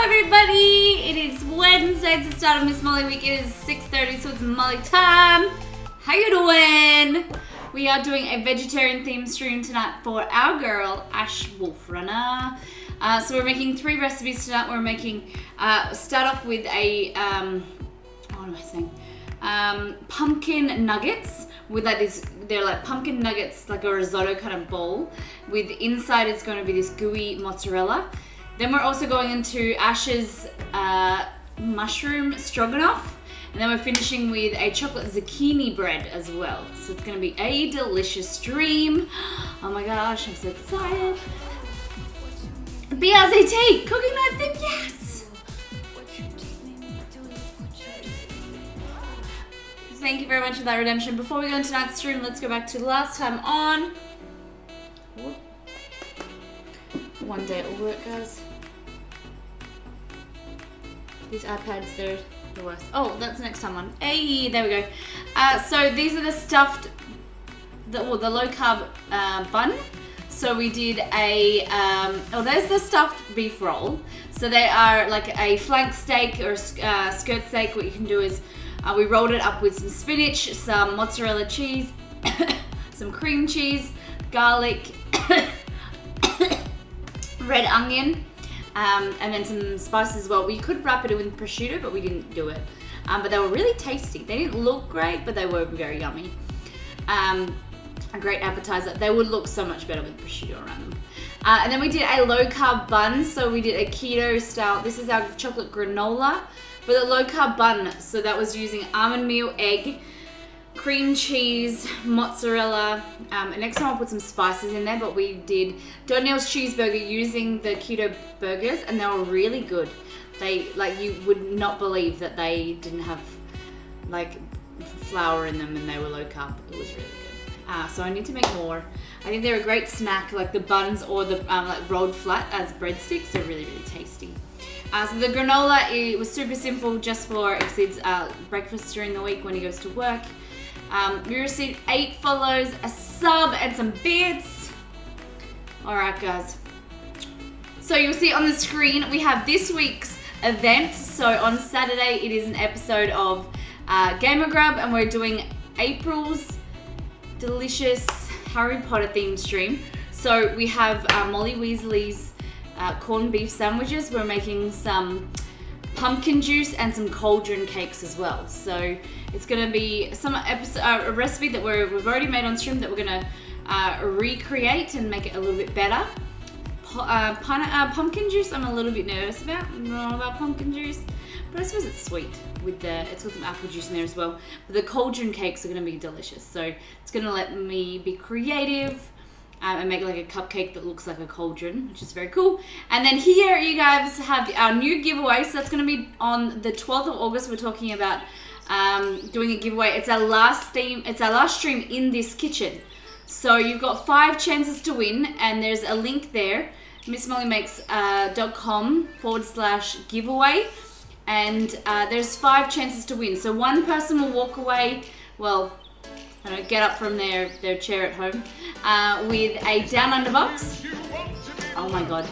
everybody! It is Wednesday, it's the start of Miss Molly week. It is 6:30, so it's Molly time. How you doing? We are doing a vegetarian themed stream tonight for our girl, Ash Wolfrunner. So we're making 3 recipes tonight. We're making, start off with a, what am I saying? Pumpkin nuggets. With like this, they're like pumpkin nuggets, like a risotto kind of bowl. With inside, it's going to be this gooey mozzarella. Then we're also going into Ash's mushroom stroganoff. And then we're finishing with a chocolate zucchini bread as well. So it's going to be a delicious stream. Oh my gosh, I'm so excited. BRZT, cooking night theme, yes! Thank you very much for that redemption. Before we go into tonight's stream, let's go back to last time on. One day at work, guys. These iPads, they're the worst. Oh, that's next time on. Hey, there we go. So these are the stuffed, the low carb bun. So we did a, there's the stuffed beef roll. So they are like a flank steak or skirt steak. What you can do is we rolled it up with some spinach, some mozzarella cheese, some cream cheese, garlic, red onion, and then some spices as well. We could wrap it with prosciutto, but we didn't do it. But they were really tasty. They didn't look great, but they were very yummy. A great appetizer. They would look so much better with prosciutto around them. And then we did a low carb bun. So we did a keto style. This is our chocolate granola, but a low carb bun. So that was using almond meal, egg, cream cheese, mozzarella. And next time I'll put some spices in there, but we did Donneil's cheeseburger using the keto burgers, and they were really good. They, like, you would not believe that they didn't have like flour in them and they were low carb. It was really good. So I need to make more. I think they're a great snack, like the buns or the like rolled flat as breadsticks. They're really, really tasty. So the granola, it was super simple, just for Exceed's breakfast during the week when he goes to work. We received 8 follows, a sub, and some bits. All right, guys. So you'll see on the screen, we have this week's event. So on Saturday, it is an episode of Gamer Grub, and we're doing April's delicious Harry Potter themed stream. So we have Molly Weasley's corned beef sandwiches. We're making some pumpkin juice and some cauldron cakes as well. So it's going to be a recipe that we've already made on stream that we're going to recreate and make it a little bit better. Pumpkin juice, I'm a little bit nervous about. I don't know about pumpkin juice, but I suppose it's sweet. It's got some apple juice in there as well. But the cauldron cakes are going to be delicious. So it's going to let me be creative and make like a cupcake that looks like a cauldron, which is very cool. And then here you guys have our new giveaway. So that's going to be on the 12th of August. We're talking about doing a giveaway. It's our last stream in this kitchen. So you've got 5 chances to win, and there's a link there, missmollymakes.com/giveaway. And there's 5 chances to win. So one person will walk away, get up from their chair at home with a Down Under box. Oh my god.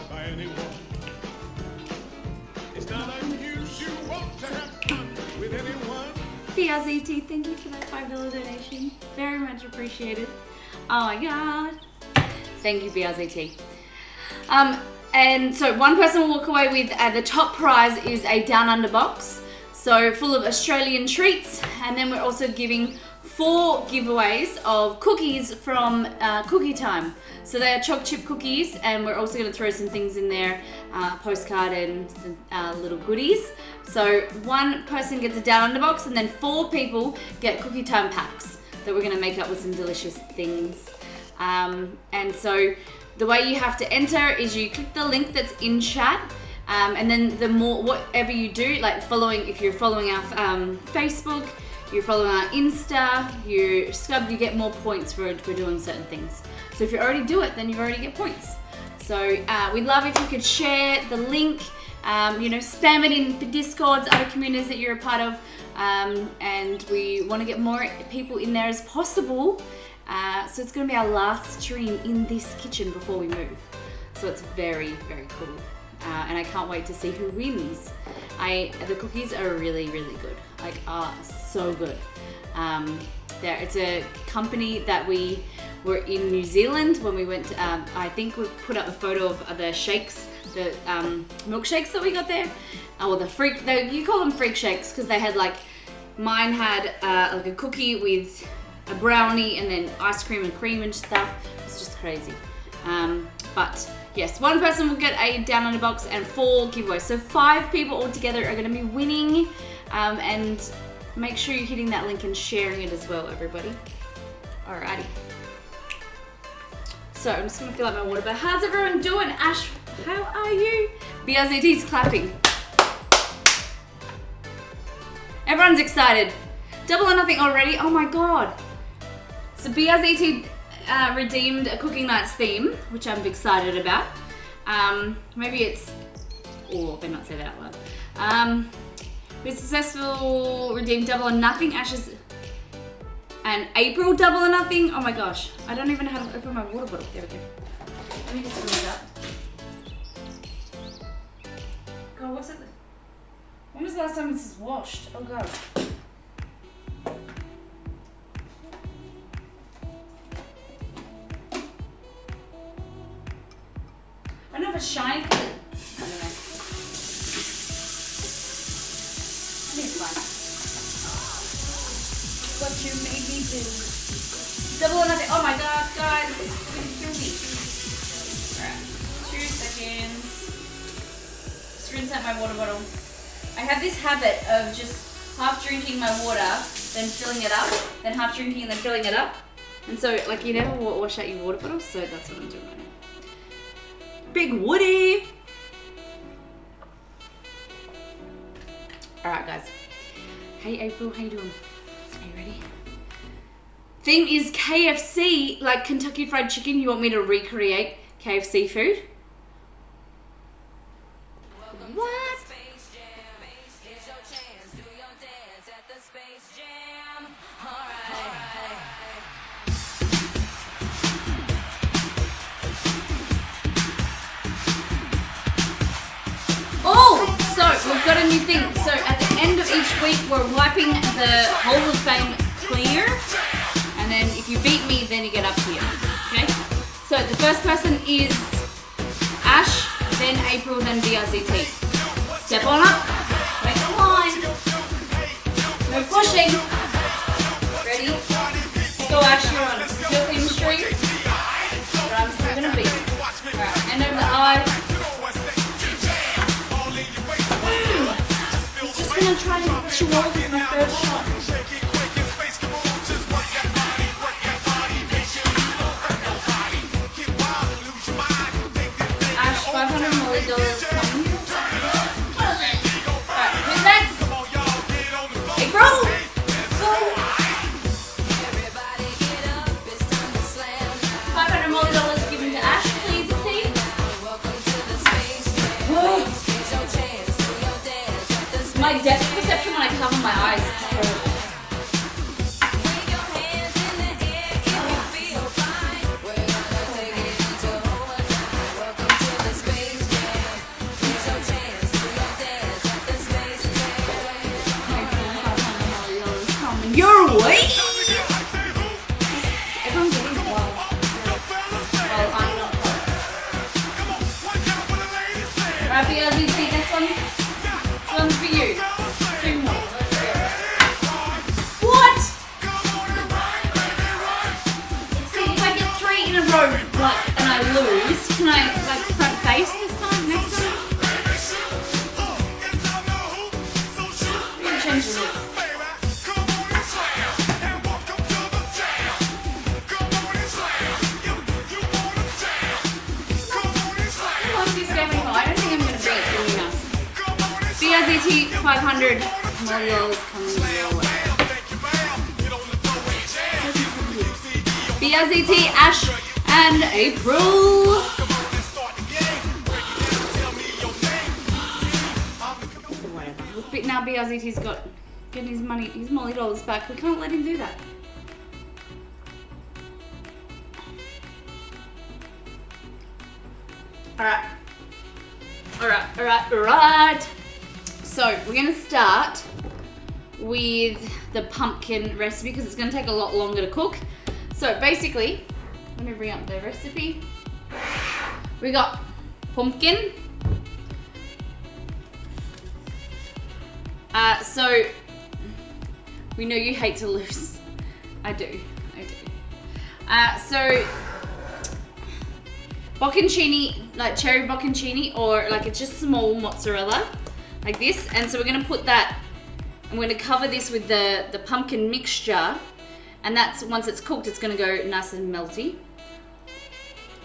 BRZT, thank you for that $5 donation. Very much appreciated. Oh my god. Thank you, BRZT. And so one person will walk away with the top prize is a Down Under box, so full of Australian treats. And then we're also giving 4 giveaways of cookies from Cookie Time. So they are choc chip cookies, and we're also going to throw some things in there, postcard and some little goodies. So one person gets a Down Under box, and then 4 people get Cookie Time packs that we're going to make up with some delicious things. And so the way you have to enter is you click the link that's in chat, and then whatever you do, like if you're following our Facebook, you're following our Insta, you're subbed, you get more points for doing certain things. So if you already do it, then you already get points. So we'd love if you could share the link, spam it in Discords, other communities that you're a part of, and we want to get more people in there as possible. So it's going to be our last stream in this kitchen before we move. So it's very, very cool. and I can't wait to see who wins. The cookies are really, really good. Like, so good. It's a company that we were in New Zealand when we went to, I think we put up a photo of the shakes, the milkshakes that we got there. You call them freak shakes because they had like, mine had like a cookie with a brownie and then ice cream and cream and stuff. It's just crazy. But yes, one person will get a down under box and 4 giveaways. So 5 people altogether are going to be winning. And make sure you're hitting that link and sharing it as well, everybody. Alrighty. So I'm just going to fill up my water. But how's everyone doing? Ash, how are you? BRZT's clapping. Everyone's excited. Double or nothing already. Oh my god. So BRZT redeemed a Cooking Nights theme, which I'm excited about. Maybe it's... Oh, I better not say that out loud. We successful redeemed Double or Nothing, Ashes, and April Double or Nothing. Oh my gosh. I don't even know how to open my water bottle. There we go. Let me just fill it up. God, what's it? When was the last time this was washed? Oh god. I don't know if it's shiny. I don't know. I think it's fine. What you made me do. Double or nothing. Oh my god, guys. You're gonna kill me. Alright. 2 seconds. Just rinse out my water bottle. I have this habit of just half drinking my water, then filling it up, then half drinking and then filling it up. And so, like, you never wash out your water bottle, so that's what I'm doing right now. Big Woody! Alright, guys. Hey, April, how you doing? Are you ready? Theme is KFC, like Kentucky Fried Chicken. You want me to recreate KFC food? What? We've got a new thing. So at the end of each week, we're wiping the Hall of Fame clear. And then if you beat me, then you get up here. Okay? So the first person is Ash, then April, then BRZT. Step on up. Make a line. No pushing. Ready? Let's go, Ash. You're on your chemistry. But I'm still going to beat you. Alright, hand over the eye. I'm gonna try to get you all with my first shot. Ash, $500 million coming. Alright, who's next? April! Go! $500 million given to Ash, please, see? Whoa! My depth perception when I cover my eyes is terrible. Your way! Everyone's getting wild. Well, I'm not. Right, BRZT, next one. This one's for you. 2 more. Let's go. What? See, if I get 3 in a row, like, and I lose, can I, like, front face this time? Next time? I'm gonna change the rules. BRZT 500 $100 coming your way. BRZT, Ash, and April. But now BRZT's got getting his money, his Molly dollars back. We can't let him do that. Alright. Alright. So we're gonna start with the pumpkin recipe because it's gonna take a lot longer to cook. So basically, let me bring up the recipe. We got pumpkin. So we know you hate to lose. I do. So bocconcini, like cherry bocconcini, or like it's just small mozzarella, like this. And so we're gonna put that. I'm gonna cover this with the pumpkin mixture, and that's once it's cooked, it's gonna go nice and melty.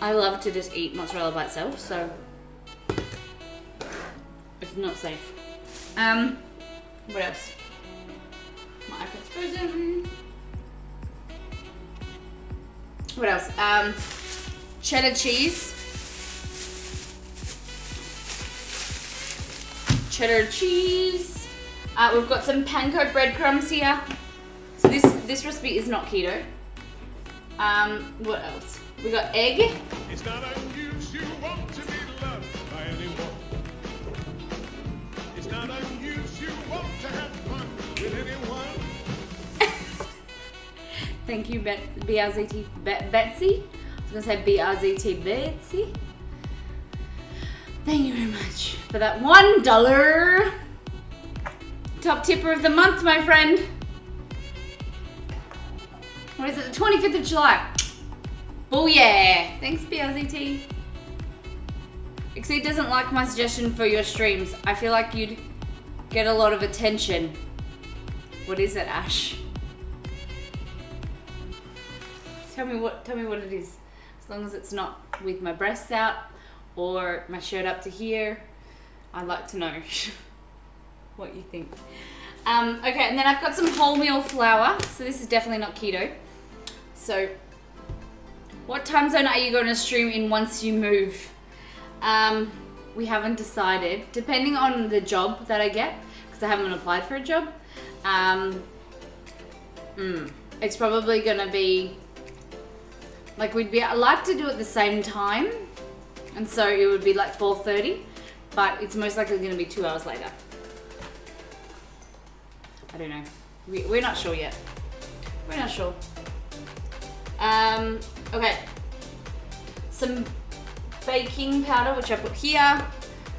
I love to just eat mozzarella by itself, so it's not safe. What else? My iPad's frozen. What else? Cheddar cheese. We've got some panko breadcrumbs here. So this recipe is not keto. What else? We got egg. It's not unusual to be loved by anyone. It's not unusual to have fun with anyone. Thank you, BRZT Betsy. I was gonna say BRZT Betsy. Thank you very much for that $1 top tipper of the month, my friend. What is it? The 25th of July. Booyah! Thanks, BRZT. Exceed doesn't like my suggestion for your streams. I feel like you'd get a lot of attention. What is it, Ash? Tell me what it is. As long as it's not with my breasts out or my shirt up to here, I'd like to know what you think. Okay, and then I've got some wholemeal flour. So this is definitely not keto. So what time zone are you going to stream in once you move? We haven't decided. Depending on the job that I get, because I haven't applied for a job. It's probably going to be like I'd like to do it the same time, and so it would be like 4:30, but it's most likely going to be 2 hours later. I don't know. We're not sure yet. We're not sure. Okay. Some baking powder, which I put here.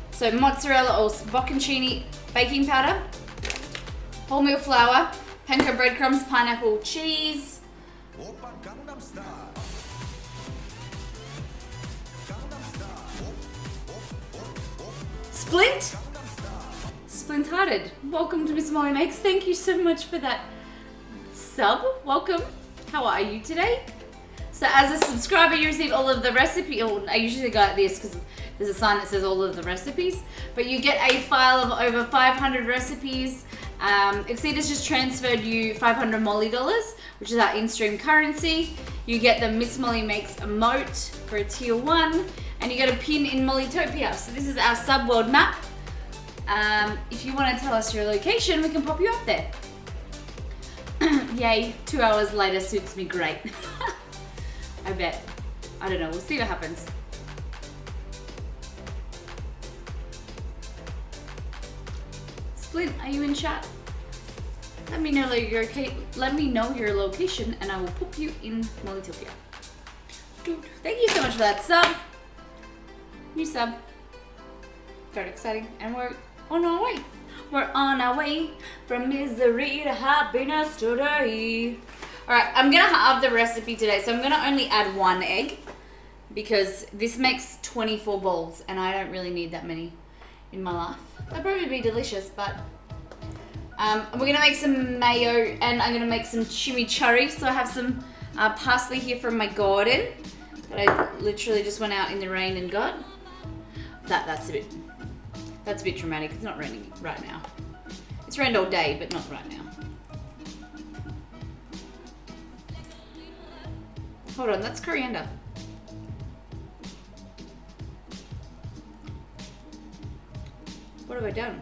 So mozzarella or bocconcini baking powder, wholemeal flour, panko breadcrumbs, pineapple cheese. Splint-hearted. Welcome to Miss Molly Makes. Thank you so much for that sub. Welcome. How are you today? So as a subscriber, you receive all of the recipe. I usually go like this because there's a sign that says all of the recipes. But you get a file of over 500 recipes. Exceed has just transferred you 500 Molly dollars, which is our in-stream currency. You get the Miss Molly Makes emote for a tier 1. And you get a pin in Mollytopia. So this is our sub-world map. If you want to tell us your location, we can pop you up there. Yay, 2 hours later suits me great. I bet. I don't know, we'll see what happens. Splint, are you in chat? Let me know your location and I will pop you in Mollytopia. Dude, thank you so much for that sub. New sub. Very exciting. And we're on our way. We're on our way from misery to happiness today. Alright, I'm going to halve the recipe today. So I'm going to only add 1 egg because this makes 24 balls and I don't really need that many in my life. They'll probably be delicious, but we're going to make some mayo and I'm going to make some chimichurri. So I have some parsley here from my garden that I literally just went out in the rain and got. That's a bit dramatic. It's not raining right now. It's rained all day, but not right now. Hold on, that's coriander. What have I done?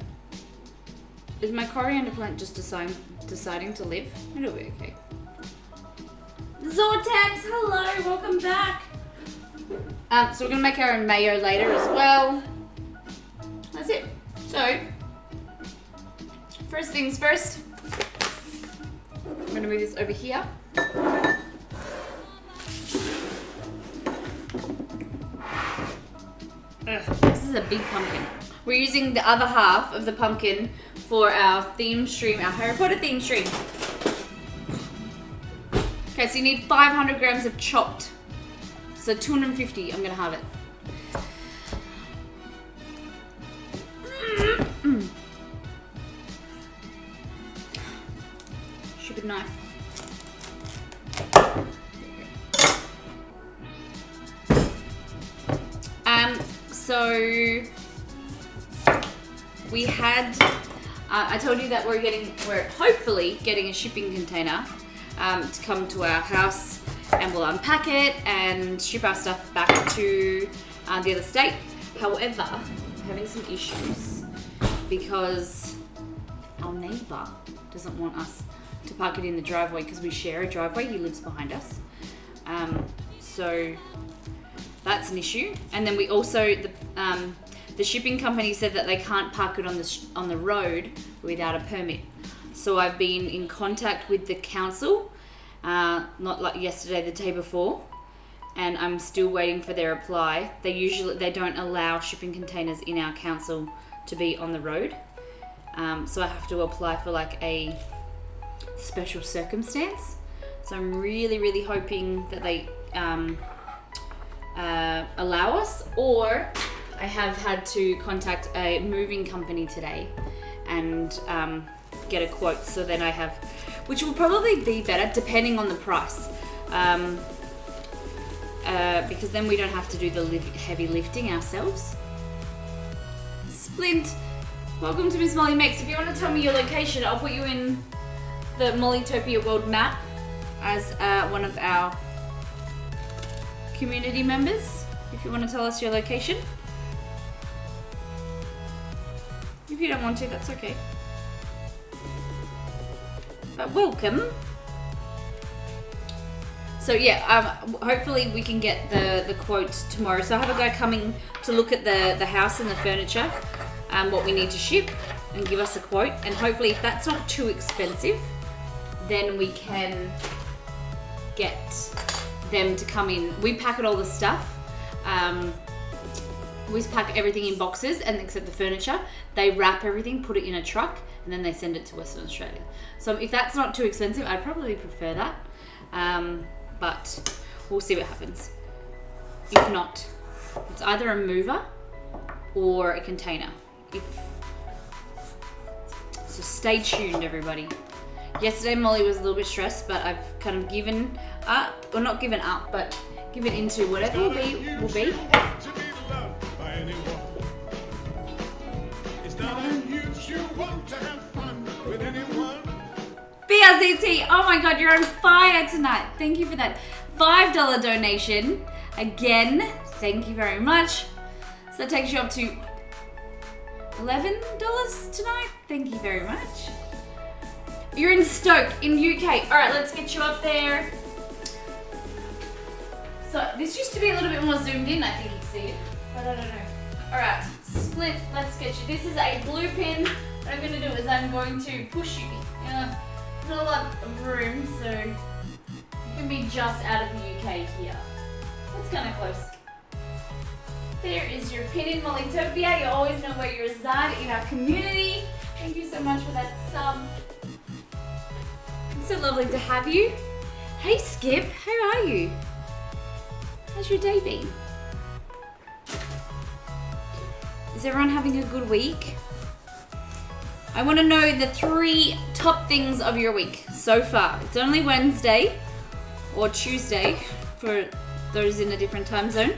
Is my coriander plant just deciding to live? It'll be okay. Zortex, hello, welcome back. So we're gonna make our own mayo later as well. First things first, I'm gonna move this over here. This is a big pumpkin. We're using the other half of the pumpkin for our theme stream, our Harry Potter theme stream. Okay, so you need 500 grams of chopped. So 250, I'm gonna have it. Stupid knife. So we had, I told you that we're hopefully getting a shipping container to come to our house, and we'll unpack it and ship our stuff back to the other state. However, we're having some issues because our neighbour doesn't want us to park it in the driveway because we share a driveway. He lives behind us. So that's an issue. And then we also, the shipping company said that they can't park it on the road without a permit. So I've been in contact with the council, not like yesterday, the day before, and I'm still waiting for their reply. They don't allow shipping containers in our council to be on the road. So I have to apply for like a special circumstance. So I'm really, really hoping that they allow us, or I have had to contact a moving company today and get a quote, so then I have, which will probably be better depending on the price, because then we don't have to do the heavy lifting ourselves. Splint, welcome to Miss Molly Makes. If you want to tell me your location, I'll put you in the Mollytopia World map as one of our community members, if you want to tell us your location. If you don't want to, that's okay. But welcome. So yeah, hopefully we can get the quote tomorrow. So I have a guy coming to look at the house and the furniture, what we need to ship, and give us a quote. And hopefully if that's not too expensive, then we can get them to come in. We pack all the stuff. We pack everything in boxes, and except the furniture. They wrap everything, put it in a truck, and then they send it to Western Australia. So if that's not too expensive, I'd probably prefer that. But we'll see what happens. If not, it's either a mover or a container. So stay tuned, everybody. Yesterday Molly was a little bit stressed, but I've kind of given up, or not given up, but given into whatever will be. BRZT, oh my god, you're on fire tonight. Thank you for that $5 donation. Again, thank you very much. So that takes you up to $11 tonight. Thank you very much. You're in Stoke, in UK. All right, let's get you up there. So this used to be a little bit more zoomed in, I think you see it, but I don't know. All right, Split, let's get you. This is a blue pin. What I'm gonna do is I'm going to push you. Not a lot of room, so you can be just out of the UK here. That's kind of close. There is your pin in Mollytopia. You always know where you reside in our community. Thank you so much for that sub. It's so lovely to have you. Hey Skip, how are you? How's your day been? Is everyone having a good week? I want to know the 3 top things of your week so far. It's only Wednesday or Tuesday for those in a different time zone.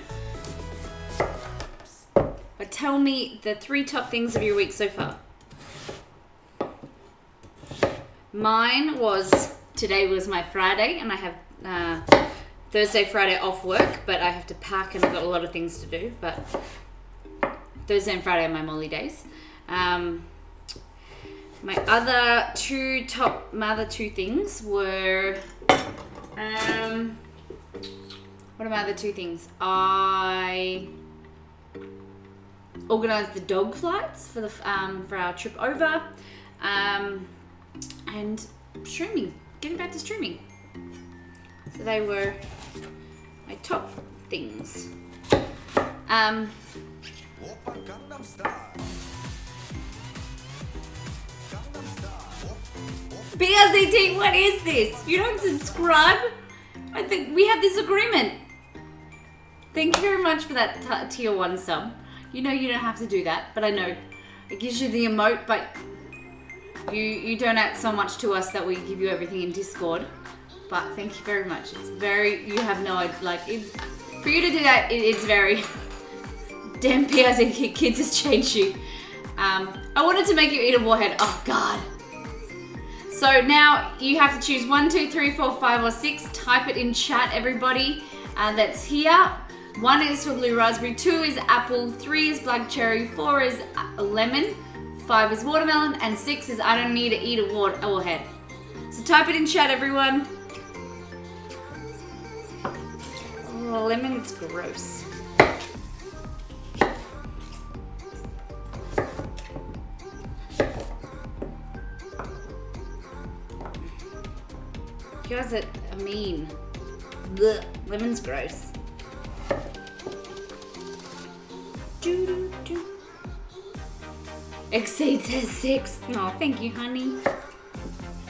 But tell me the 3 top things of your week so far. Mine was, today was my Friday, and I have Thursday, Friday off work, but I have to pack and I've got a lot of things to do. But Thursday and Friday are my Molly days. My other two things were, what are my other 2 things? I organised the dog flights for our trip over. and streaming. Getting back to streaming. So they were my top things. BRZT, what is this? You don't subscribe? I think we have this agreement. Thank you very much for that tier 1 sub. You know you don't have to do that, but I know it gives you the emote, but you donate so much to us that we give you everything in Discord. But thank you very much. It's very, you have no idea, like, for you to do that, it's very, damn PRZ Kids has changed you. I wanted to make you eat a warhead. Oh God. So now you have to choose 1, 2, 3, 4, 5, or 6. Type it in chat, everybody. That's here. 1 is for blue raspberry, 2 is apple, 3 is black cherry, 4 is lemon, 5 is watermelon, and 6 is I don't need to eat a warhead. So type it in chat, everyone. Oh, lemon is gross. You guys are mean. Ugh, lemon's gross. Exceed says 6. No, thank you, honey.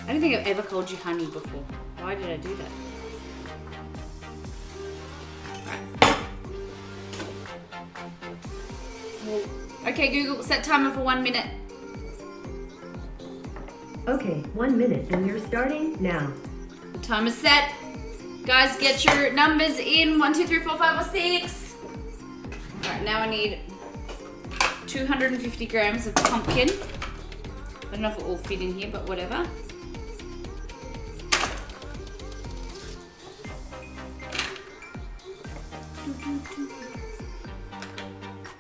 I don't think I've ever called you honey before. Why did I do that? Right. Okay, Google, set timer for 1 minute. Okay, 1 minute, and you're starting now. The time is set. Guys, get your numbers in. 1, 2, 3, 4, 5, or 6. Alright, now I need 250 grams of pumpkin. I don't know if it will fit in here, but whatever.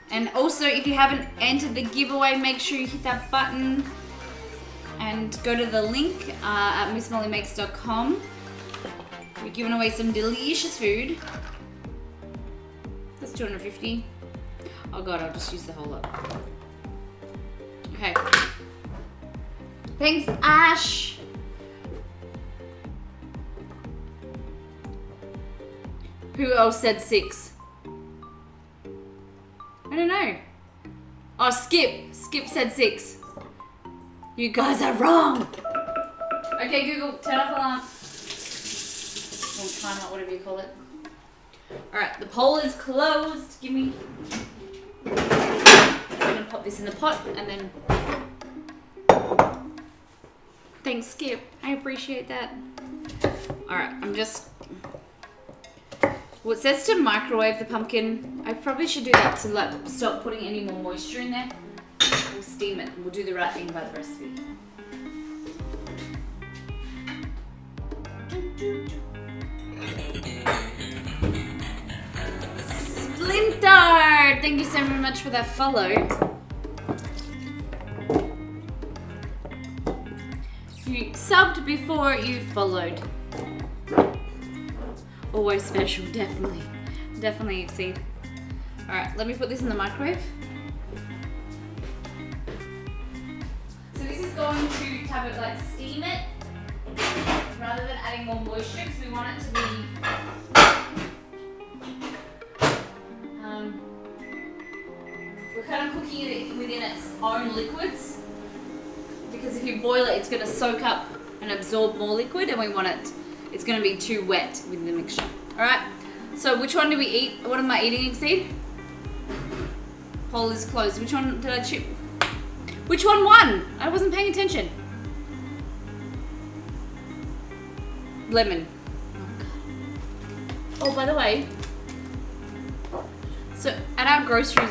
And also, if you haven't entered the giveaway, make sure you hit that button and go to the link at missmollymakes.com. We're giving away some delicious food. That's 250. Oh God, I'll just use the whole lot. Okay. Thanks, Ash. Who else said 6? I don't know. Oh, Skip. Skip said 6. You guys are wrong. Okay, Google, turn off alarm. Or timeout, whatever you call it. Alright, the poll is closed. Give me... I'm gonna pop this in the pot and then... Thanks, Skip. I appreciate that. Alright, I'm just... Well, it says to microwave the pumpkin. I probably should do that to like stop putting any more moisture in there. We'll steam it. We'll do the right thing by the recipe. Splinter! Thank you so very much for that follow. You subbed before you followed. Always special, definitely. Definitely exceed. Alright, let me put this in the microwave. So this is going to have it like steam it rather than adding more moisture because we want it to be we're kind of cooking it within its own liquids because if you boil it, it's going to soak up and absorb more liquid and we want it, it's going to be too wet with the mixture. Alright, so which one do we eat? What am I eating, Exceed? Poll is closed. Which one did I choose? Which one won? I wasn't paying attention. Lemon. Oh, by the way, so at our grocery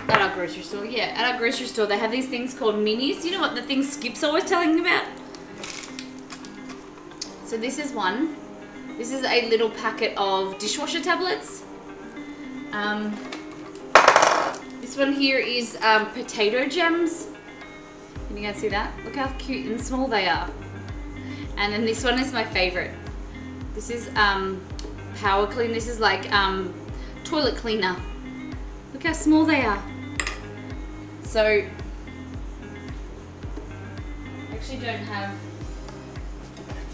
store, they have these things called minis. You know what the thing Skip's always telling me about? So this is one. This is a little packet of dishwasher tablets. This one here is potato gems. Can you guys see that? Look how cute and small they are. And then this one is my favorite. This is Power Clean. This is like toilet cleaner. Look how small they are. So I actually don't have.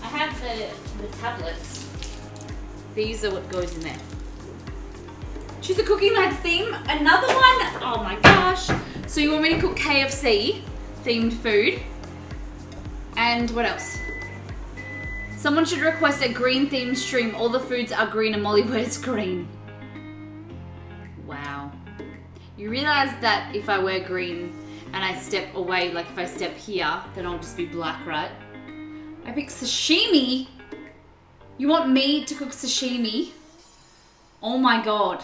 I have the tablets. These are what goes in there. Choose a cooking night theme. Another one. Oh my gosh. So you want me to cook KFC themed food? And what else? Someone should request a green themed stream. All the foods are green and Molly wears green. Wow. You realize that if I wear green and I step away, like if I step here, then I'll just be black, right? I pick sashimi. You want me to cook sashimi? Oh my god.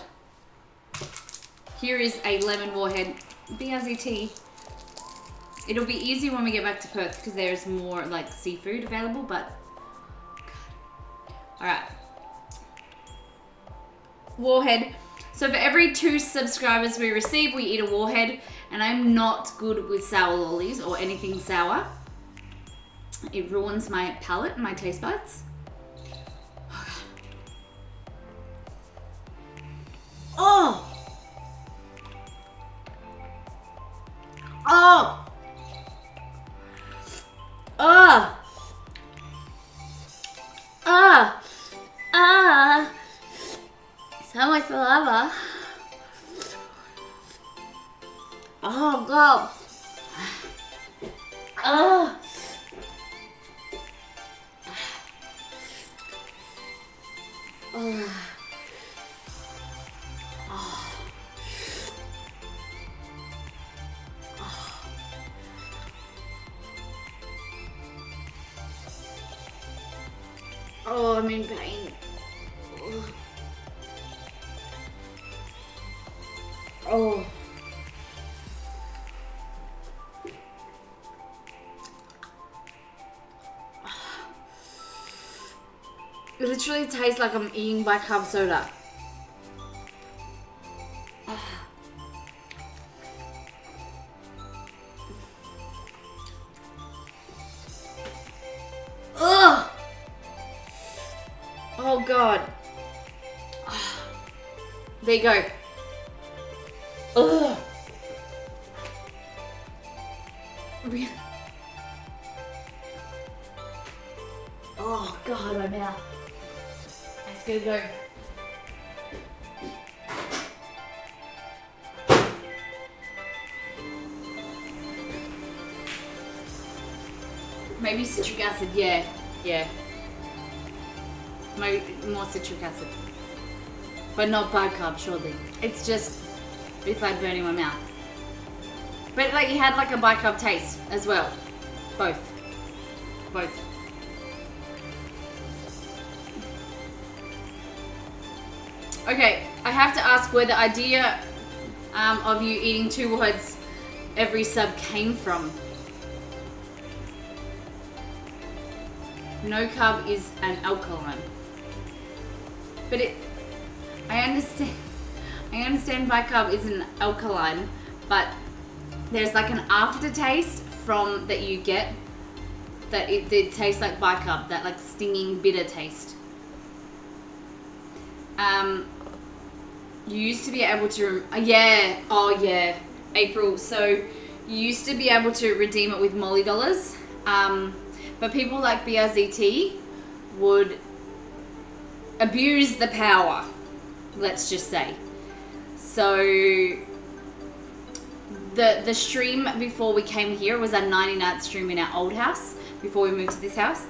Here is a lemon warhead. BRZT. It'll be easier when we get back to Perth because there's more like seafood available, but alright. Warhead. So for every 2 subscribers we receive, we eat a warhead, and I'm not good with sour lollies or anything sour. It ruins my palate and my taste buds. Oh! Oh! Ah! Ah! Ah! So much lava. Oh god. Oh. Oh. Oh, I'm in pain. Oh. It literally tastes like I'm eating bicarb soda. Ugh! Oh god. There you go. Ugh. Really? Oh god, my mouth. Let's go. Maybe citric acid, yeah. Maybe more citric acid. But not bicarb, surely. It's just, it's like burning my mouth. But like you had like a bicarb taste as well. Both. Okay, I have to ask where the idea of you eating 2 warheads every sub came from. No carb is an alkaline. But I understand bicarb is an alkaline, but there's like an aftertaste from that you get that it tastes like bicarb, that like stinging bitter taste. You used to be able to, April. So you used to be able to redeem it with Molly dollars, but people like BRZT would abuse the power, let's just say. So the stream before we came here was our 99th stream in our old house before we moved to this house,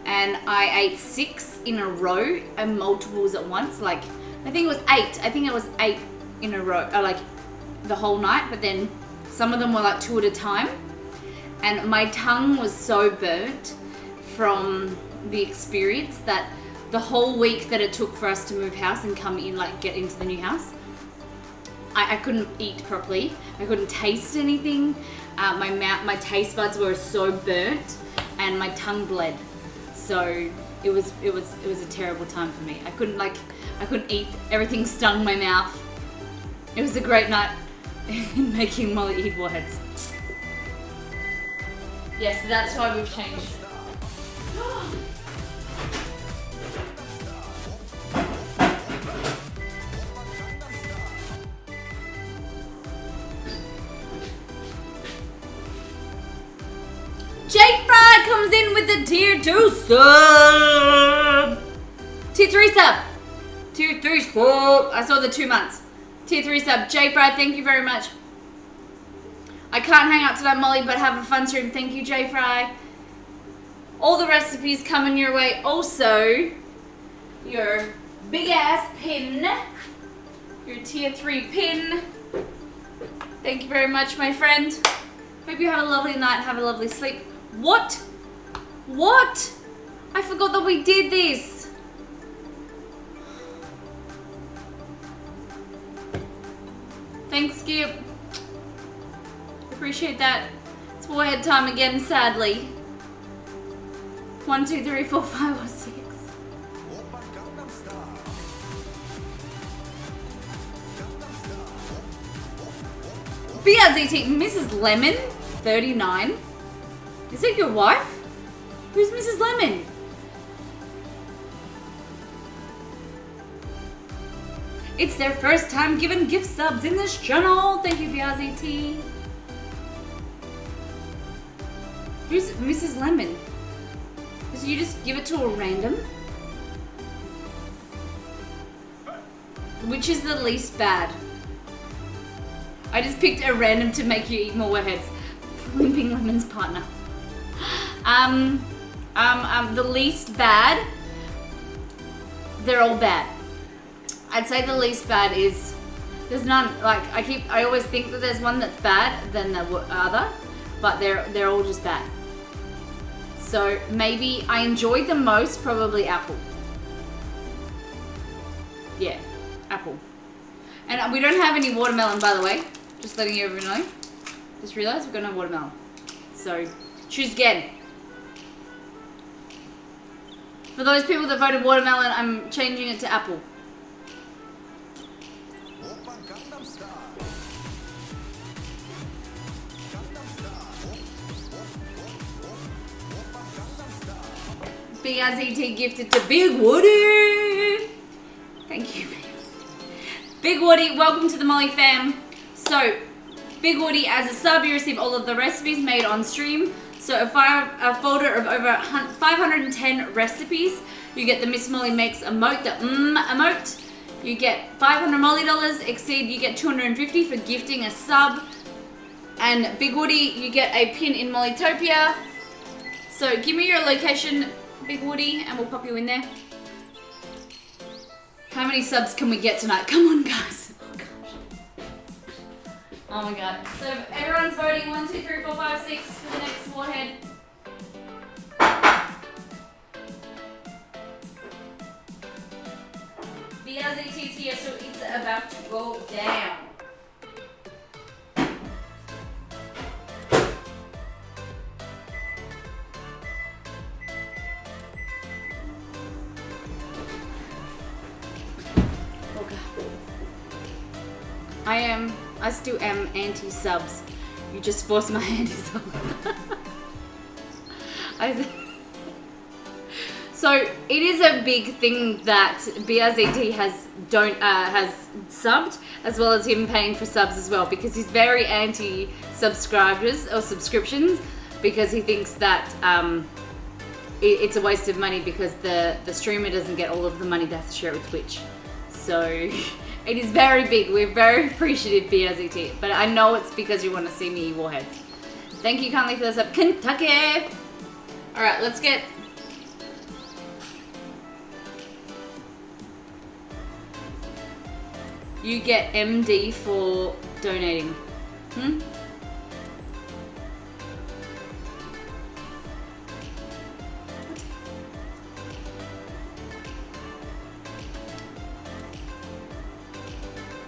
and I ate 6 in a row and multiples at once. Like I think it was 8. I think it was 8 in a row, like the whole night. But then some of them were like 2 at a time, and my tongue was so burnt from the experience that the whole week that it took for us to move house and come in, like get into the new house, I couldn't eat properly. I couldn't taste anything. My taste buds were so burnt, and my tongue bled. So it was a terrible time for me. I couldn't eat. Everything stung my mouth. It was a great night in making Molly eat warheads. Yes, that's why we've changed. Jake Fry! Brandon with the tier 2 sub. Tier 3 sub. Tier 3 sub. I saw the 2 months. Tier 3 sub. J Fry, thank you very much. I can't hang out tonight, Molly, but have a fun stream. Thank you, J Fry. All the recipes coming your way. Also, your big ass pin. Your tier 3 pin. Thank you very much, my friend. Hope you have a lovely night. Have a lovely sleep. What? What? I forgot that we did this. Thanks, Skip. Appreciate that. It's warhead time again, sadly. 1, 2, 3, 4, 5, or 6. BRZT, Mrs. Lemon, 39. Is it your wife? Who's Mrs. Lemon? It's their first time giving gift subs in this channel. Thank you, BRZT. Who's Mrs. Lemon? Did you just give it to a random? Which is the least bad? I just picked a random to make you eat more warheads. Limping Lemon's partner. The least bad. They're all bad. I'd say the least bad is there's none. Like I always think that there's one that's bad than the other, but they're all just bad. So maybe I enjoyed the most probably apple. Yeah, apple. And we don't have any watermelon, by the way. Just letting you everyone know. Just realised we've got no watermelon. So, choose again. For those people that voted watermelon, I'm changing it to apple. BRZT gifted to Big Woody. Thank you. Big Woody, welcome to the Molly fam. So, Big Woody, as a sub, you receive all of the recipes made on stream. So, a folder of over 510 recipes. You get the Miss Molly Makes emote, the emote. You get 500 Molly dollars. Exceed, you get 250 for gifting a sub. And Big Woody, you get a pin in Mollytopia. So, give me your location, Big Woody, and we'll pop you in there. How many subs can we get tonight? Come on, guys. Oh, gosh. Oh, my God. So, everyone's voting 1, 2, 3, 4, 5, 6 for the next warhead. BRZTT, so it's about to go down. I still am anti-subs. You just force my anti-sub. So it is a big thing that BRZT has subbed, as well as him paying for subs as well, because he's very anti-subscribers or subscriptions, because he thinks that it's a waste of money because the streamer doesn't get all of the money they have to share it with Twitch. So it is very big. We're very appreciative, BRZT. But I know it's because you want to see me eat warheads. Thank you kindly for this up, Kentucky. Alright, let's get... You get MD for donating.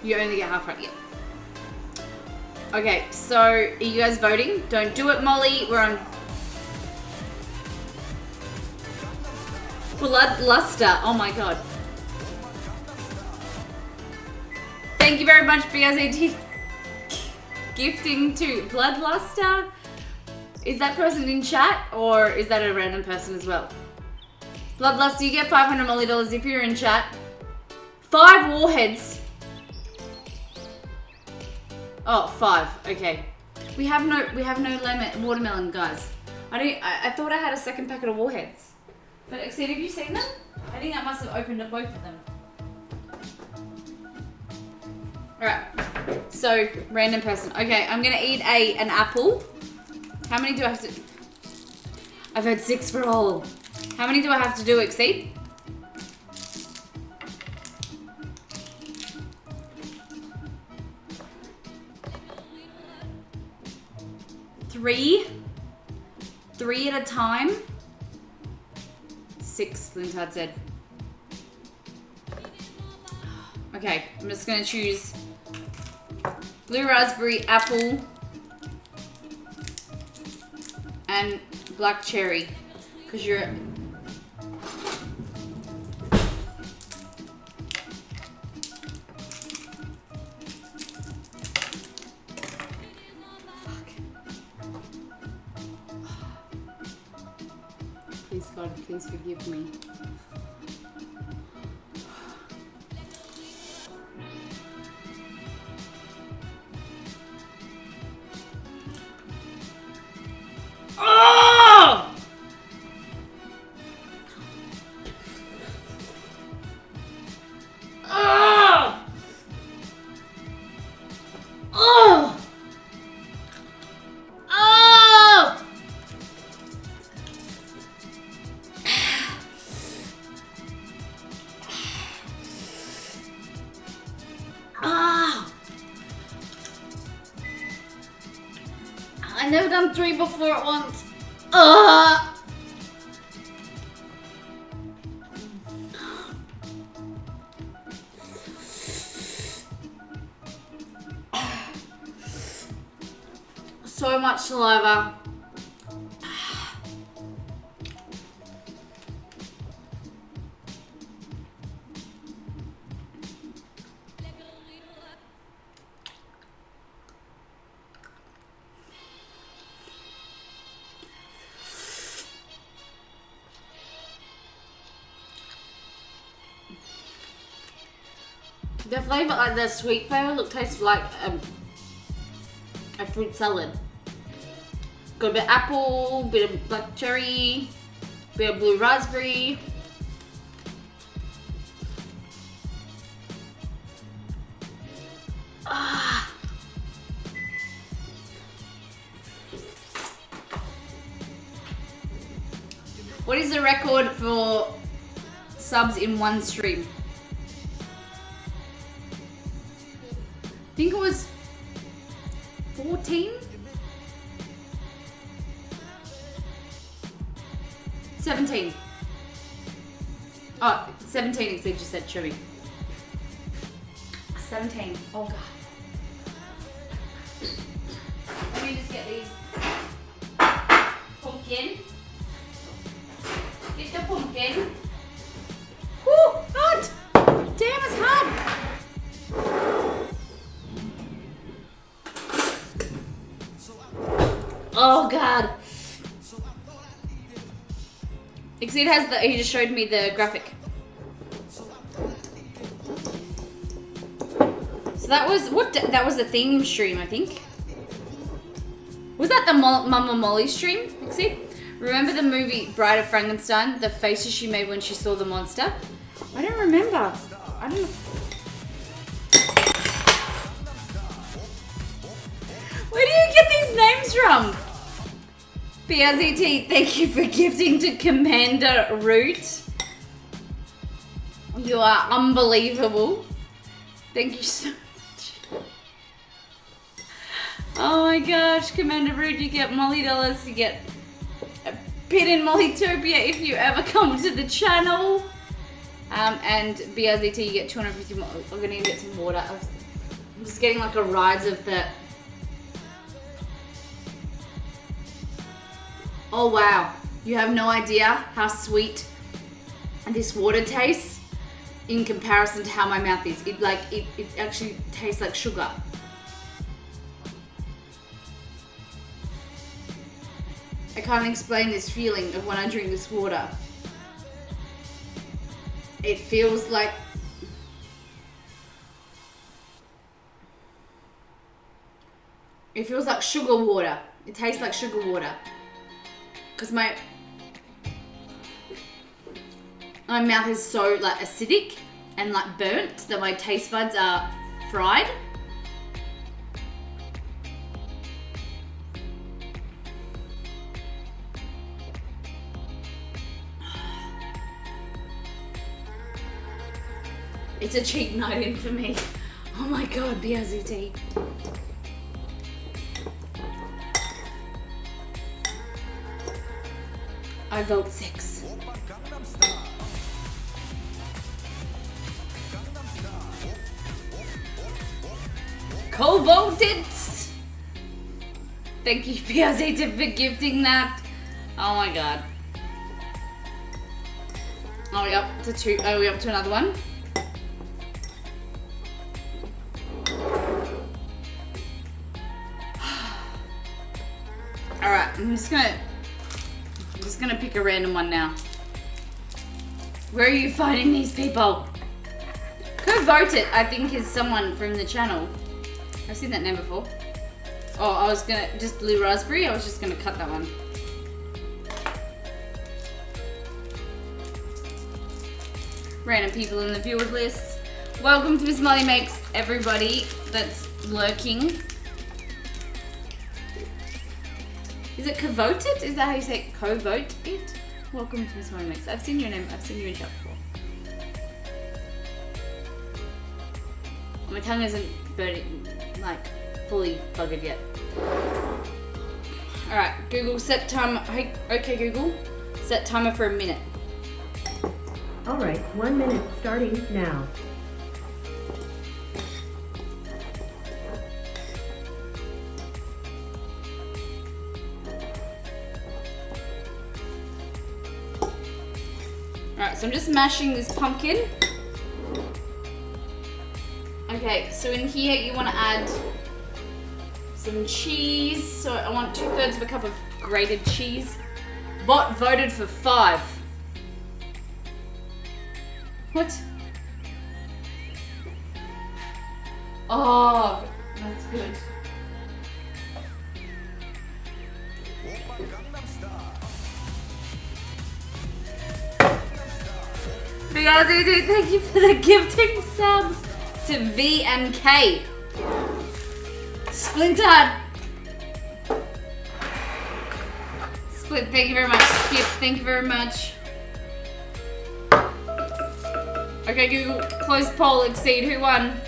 You only get half right, yeah. Okay, so are you guys voting? Don't do it, Molly. We're on Bloodluster. Oh my god. Thank you very much, BRZT. Gifting to Bloodluster. Is that person in chat, or is that a random person as well? Bloodluster, you get 500 Molly dollars if you're in chat. 5 warheads. Oh, 5. Okay. We have no watermelon, guys. I thought I had a second packet of Warheads. But Exceed, have you seen them? I think I must have opened up both of them. Alright. So, random person. Okay, I'm gonna eat an apple. How many do I have to... I've had 6 for all. How many do I have to do, Exceed? 3. 3 at a time. 6, Lintard said. Okay, I'm just gonna choose blue raspberry, apple, and black cherry. Because you're... Please, God, please forgive me. Oh! Oh! Oh! Oh! Ah! I never done 3 before at once. So much saliva. The flavor, like the sweet flavor, tastes like a fruit salad. Got a bit of apple, bit of black cherry, bit of blue raspberry. Ah. What is the record for subs in one stream? I think it was 14? 17. Oh, 17 they just said chubby. 17. Oh god. Let me just get these. Pumpkin. Get the pumpkin. Woo! Hard! Damn, it's hard! Oh god. Exceed has the, he just showed me the graphic. So that was, that was the theme stream, I think. Was that the Mama Molly stream, Exceed? Remember the movie Bride of Frankenstein? The faces she made when she saw the monster? I don't remember. I don't know. Where do you get these names from? PRZT, thank you for gifting to Commander Root. You are unbelievable. Thank you so much. Oh my gosh, Commander Root, you get Molly dollars, you get a pin in Mollytopia if you ever come to the channel. And BRZT, you get 250 more. I'm gonna get some water. I'm just getting like a rise of the... Oh wow, you have no idea how sweet this water tastes in comparison to how my mouth is. It actually tastes like sugar. I can't explain this feeling of when I drink this water. It feels like... It feels like sugar water. It tastes like sugar water. because my mouth is so like acidic and like burnt that my taste buds are fried. It's a cheap night in for me. Oh my god, BRZT. I vote 6. Co-voted! Thank you, BRZT, for gifting that. Oh my god. Are we up to 2? Are we up to another one? Alright, I'm just gonna pick a random one now. Where are you finding these people? Who voted? I think is someone from the channel. I've seen that name before. Oh, I was gonna, just blue raspberry, I was just gonna cut that one. Random people in the viewers list. Welcome to Miss Molly Makes, everybody that's lurking. Is it co-voted? Is that how you say it? Co-vote it? Welcome to Miss Molly Makes. I've seen your name, I've seen you in chat before. My tongue isn't burning, like, fully buggered yet. Alright, Google, set timer. Okay, Google, set timer for a minute. Alright, 1 minute starting now. Alright, so I'm just mashing this pumpkin. Okay, so in here you want to add some cheese. So I want 2/3 of a cup of grated cheese. Bot voted for 5. What? Oh, that's good. BRZT, thank you for the gifting subs to V and K. Splinter. Split, thank you very much. Skip, thank you very much. Okay, Google, close poll, exceed, who won?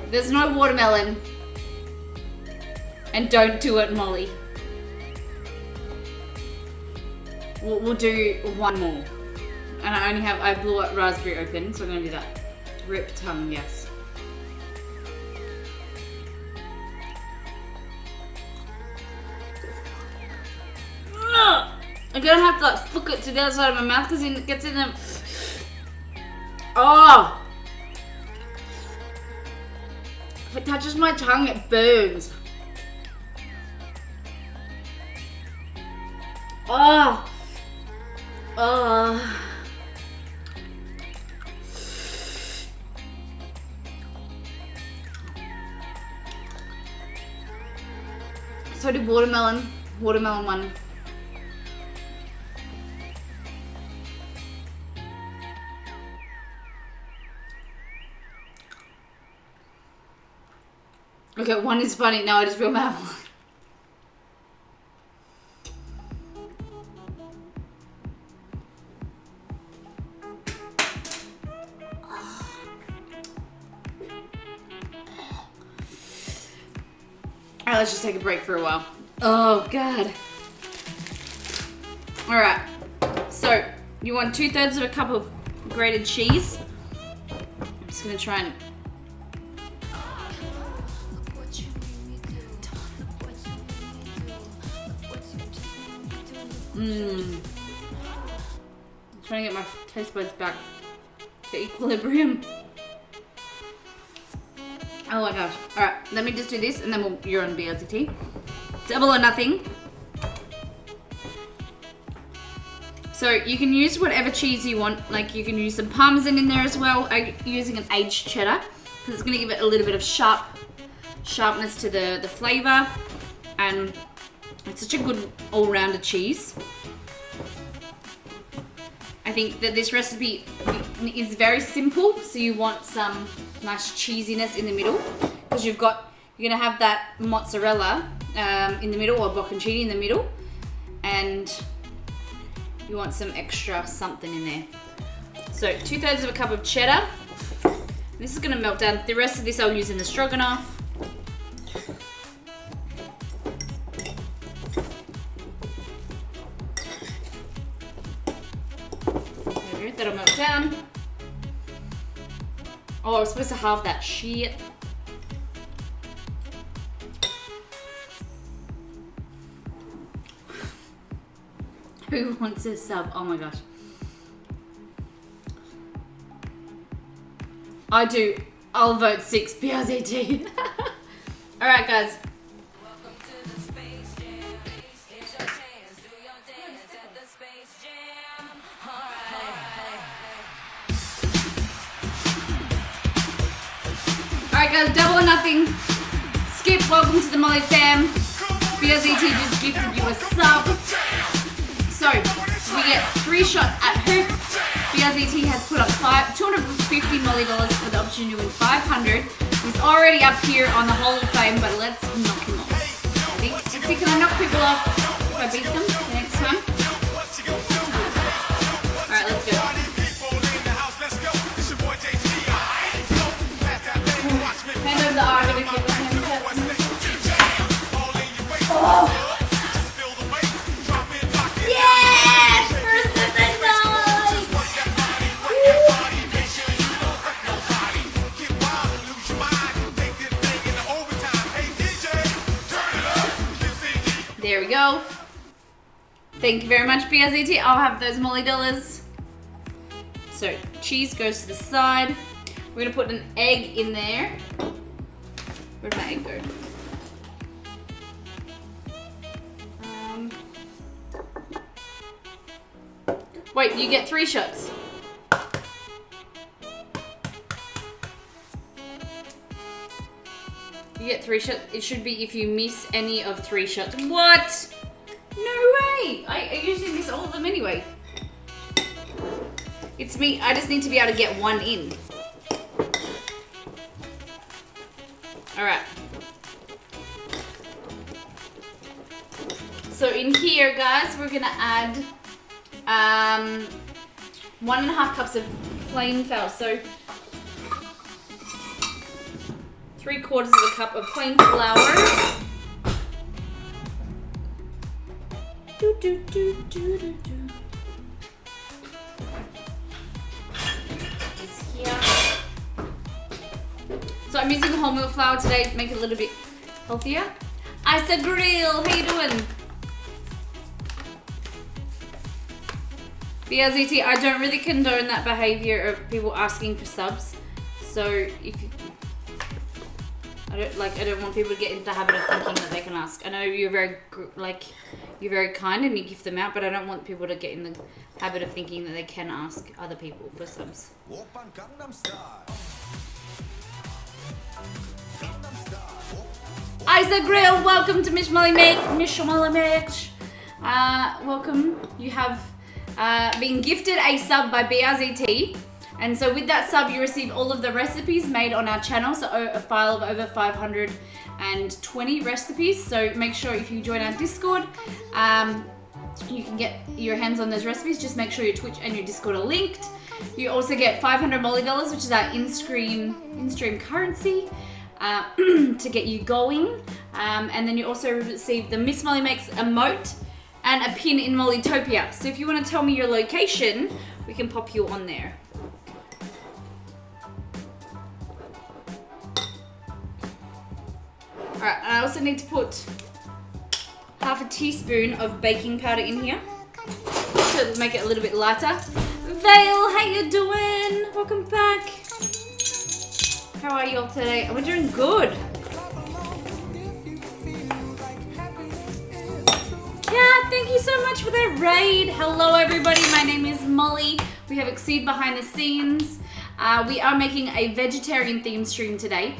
There's no watermelon. And don't do it, Molly. We'll do one more. And I blew up raspberry open, so I'm gonna do that. Rip tongue, yes. I'm gonna have to like flick it to the other side of my mouth because it gets in them. Oh! If it touches my tongue, it burns. Oh! Oh! So did watermelon one. Okay, one is funny. Now I just feel mad. Alright, let's just take a break for a while. Oh, God. Alright, so you want 2/3 of a cup of grated cheese. I'm just gonna try and... I'm trying to get my taste buds back to equilibrium. Oh my gosh. Alright, let me just do this and then you're on BRZT. Double or nothing. So you can use whatever cheese you want. Like you can use some Parmesan in there as well. I'm using an aged cheddar because it's going to give it a little bit of sharpness to the flavor. And It's such a good all-rounder cheese. I think that this recipe is very simple, so you want some nice cheesiness in the middle because you're gonna have that mozzarella in the middle or bocconcini in the middle, and you want some extra something in there. So 2/3 of a cup of cheddar. This is gonna melt down. The rest of this I'll use in the stroganoff. That'll melt down. Oh, I was supposed to halve that shit. Who wants a sub? Oh my gosh. I do. I'll vote 6 PRZT. Alright guys. Alright guys, double or nothing. Skip, welcome to the Molly fam. BRZT just gifted you a sub. So, we get 3 shots at Hoop. BRZT has put up $250 Molly for the opportunity to win 500. He's already up here on the Hall of Fame, but let's knock him off. Can I knock people off if I beat them the next time? Alright, let's go. Hand over the R, I'm gonna keep my hand cut. Oh! Yes! First of the night! There we go. Thank you very much, BRZT. I'll have those Molly dollars. So, cheese goes to the side. We're gonna put an egg in there. Where'd my egg go? Wait, you get 3 shots. You get 3 shots. It should be if you miss any of 3 shots. What? No way! I usually miss all of them anyway. It's me. I just need to be able to get 1 in. Alright. So in here, guys, we're gonna add 1.5 cups of plain flour. So 3/4 of a cup of plain flour. This here. So I'm using whole milk flour today to make it a little bit healthier. Isa Grill, how you doing? BRZT, I don't really condone that behavior of people asking for subs. So if you, I don't want people to get into the habit of thinking that they can ask. I know you're very kind and you give them out, but I don't want people to get in the habit of thinking that they can ask other people for subs. Isa Grill, welcome to Mish Molly Mitch. Welcome. You have been gifted a sub by BRZT, and so with that sub you receive all of the recipes made on our channel, so a file of over 520 recipes. So make sure if you join our Discord, you can get your hands on those recipes. Just make sure your Twitch and your Discord are linked. You also get 500 Molly dollars, which is our in-stream currency, to get you going, and then you also receive the Miss Molly Makes emote and a pin in Mollytopia. So if you want to tell me your location, we can pop you on there. Alright, I also need to put half a teaspoon of baking powder in here to make it a little bit lighter. Vale, how you doing? Welcome back. How are you all today? We're doing good. Yeah, thank you so much for that raid. Hello everybody, my name is Molly. We have Exceed behind the scenes. We are making a vegetarian themed stream today.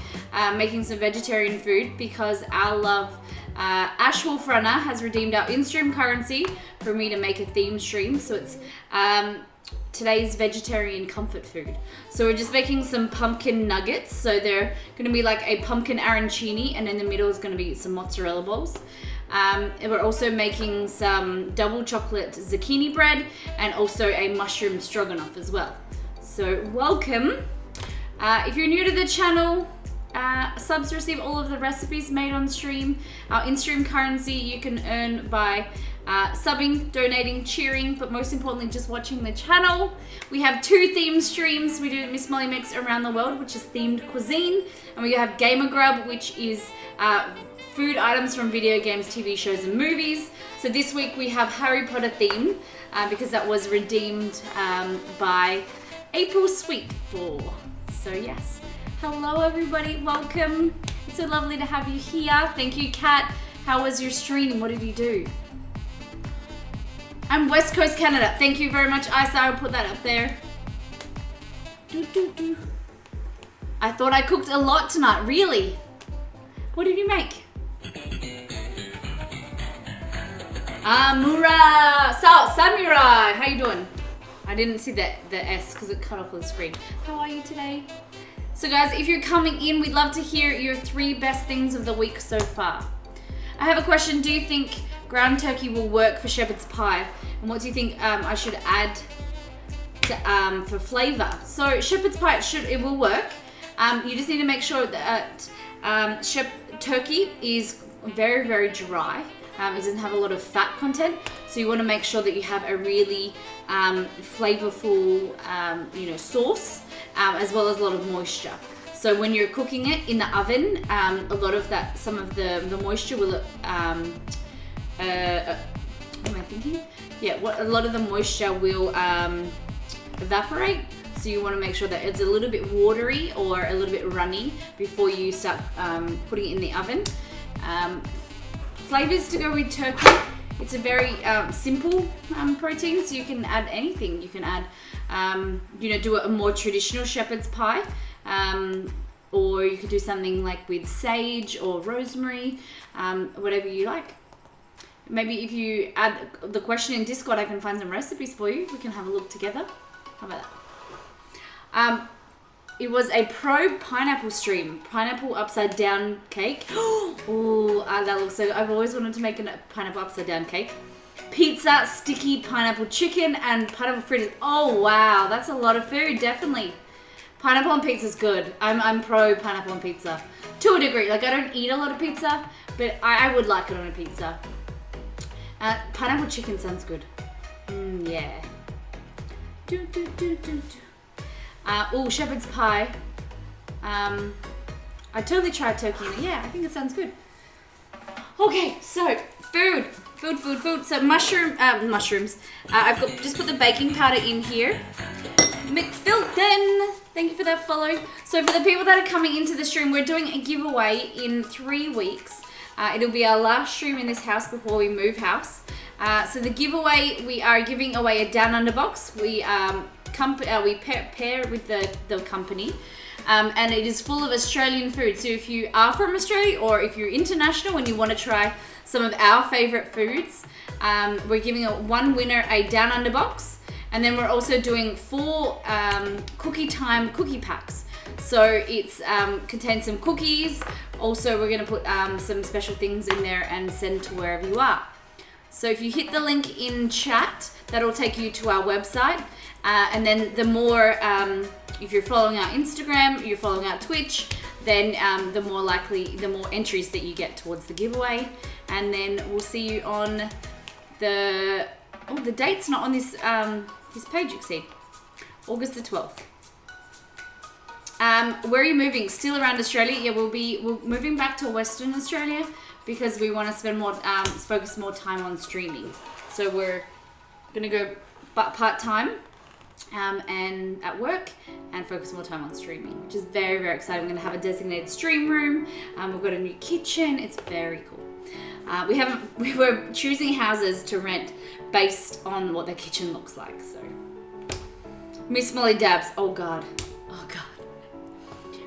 making some vegetarian food because our love Ash Wolfrunner has redeemed our in-stream currency for me to make a theme stream. So it's today's vegetarian comfort food. So we're just making some pumpkin nuggets. So they're going to be like a pumpkin arancini, and in the middle is going to be some mozzarella balls. And we're also making some double chocolate zucchini bread and also a mushroom stroganoff as well. So welcome. If you're new to the channel, subs receive all of the recipes made on stream. Our in-stream currency you can earn by subbing, donating, cheering, but most importantly just watching the channel. We have 2 themed streams. We do Miss Molly Makes Around the World, which is themed cuisine, and we have Gamer Grub, which is food items from video games, TV shows and movies. So this week we have Harry Potter theme because that was redeemed by April Sweetful. So yes. Hello everybody, welcome. It's so lovely to have you here. Thank you, Kat. How was your stream? What did you do? I'm West Coast Canada. Thank you very much, Isa. I'll put that up there. I thought I cooked a lot tonight. Really? What did you make? Samurai. How you doing? I didn't see the S because it cut off the screen. How are you today? So guys, if you're coming in, we'd love to hear your 3 best things of the week so far. I have a question. Do you think ground turkey will work for shepherd's pie? And what do you think I should add to, for flavor? So shepherd's pie, it will work. You just need to make sure that turkey is very, very dry. It doesn't have a lot of fat content. So you want to make sure that you have a really flavorful sauce, as well as a lot of moisture. So when you're cooking it in the oven, a lot of that, some of the moisture will, what am I thinking? Yeah, a lot of the moisture will evaporate. So you want to make sure that it's a little bit watery or a little bit runny before you start putting it in the oven. Flavors to go with turkey. It's a very simple protein, so you can add anything. You can add, do a more traditional shepherd's pie, or you could do something like with sage or rosemary, whatever you like. Maybe if you add the question in Discord, I can find some recipes for you. We can have a look together. How about that? It was a pro pineapple stream. Pineapple upside down cake. Oh, that looks so good. I've always wanted to make a pineapple upside down cake. Pizza, sticky pineapple chicken, and pineapple fritters. Oh, wow. That's a lot of food, definitely. Pineapple on pizza is good. I'm pro pineapple on pizza. To a degree. Like, I don't eat a lot of pizza, but I would like it on a pizza. Pineapple chicken sounds good. Yeah. Shepherd's pie. I totally tried turkey in it. Yeah, I think it sounds good. Okay, so food. So mushrooms. I've just put the baking powder in here. McFilton, thank you for that follow. So for the people that are coming into the stream, we're doing a giveaway in 3 weeks. It'll be our last stream in this house before we move house. So the giveaway, we are giving away a Down Under box. We pair with the company, and it is full of Australian food. So if you are from Australia or if you're international and you want to try some of our favorite foods, we're giving one winner a Down Under box, and then we're also doing 4 cookie time cookie packs. So it's contains some cookies. Also, we're going to put some special things in there and send to wherever you are. So if you hit the link in chat, that'll take you to our website. And then the more, if you're following our Instagram, you're following our Twitch, then the more entries that you get towards the giveaway. And then we'll see you on the date's not on this page, you can see. August the 12th. Where are you moving? Still around Australia? Yeah, we're moving back to Western Australia because we want to spend more, focus more time on streaming. So we're gonna go part-time and at work and focus more time on streaming, which is very, very exciting. We're gonna have a designated stream room. We've got a new kitchen. It's very cool. We were choosing houses to rent based on what their kitchen looks like. So Miss Molly Dabs. Oh God.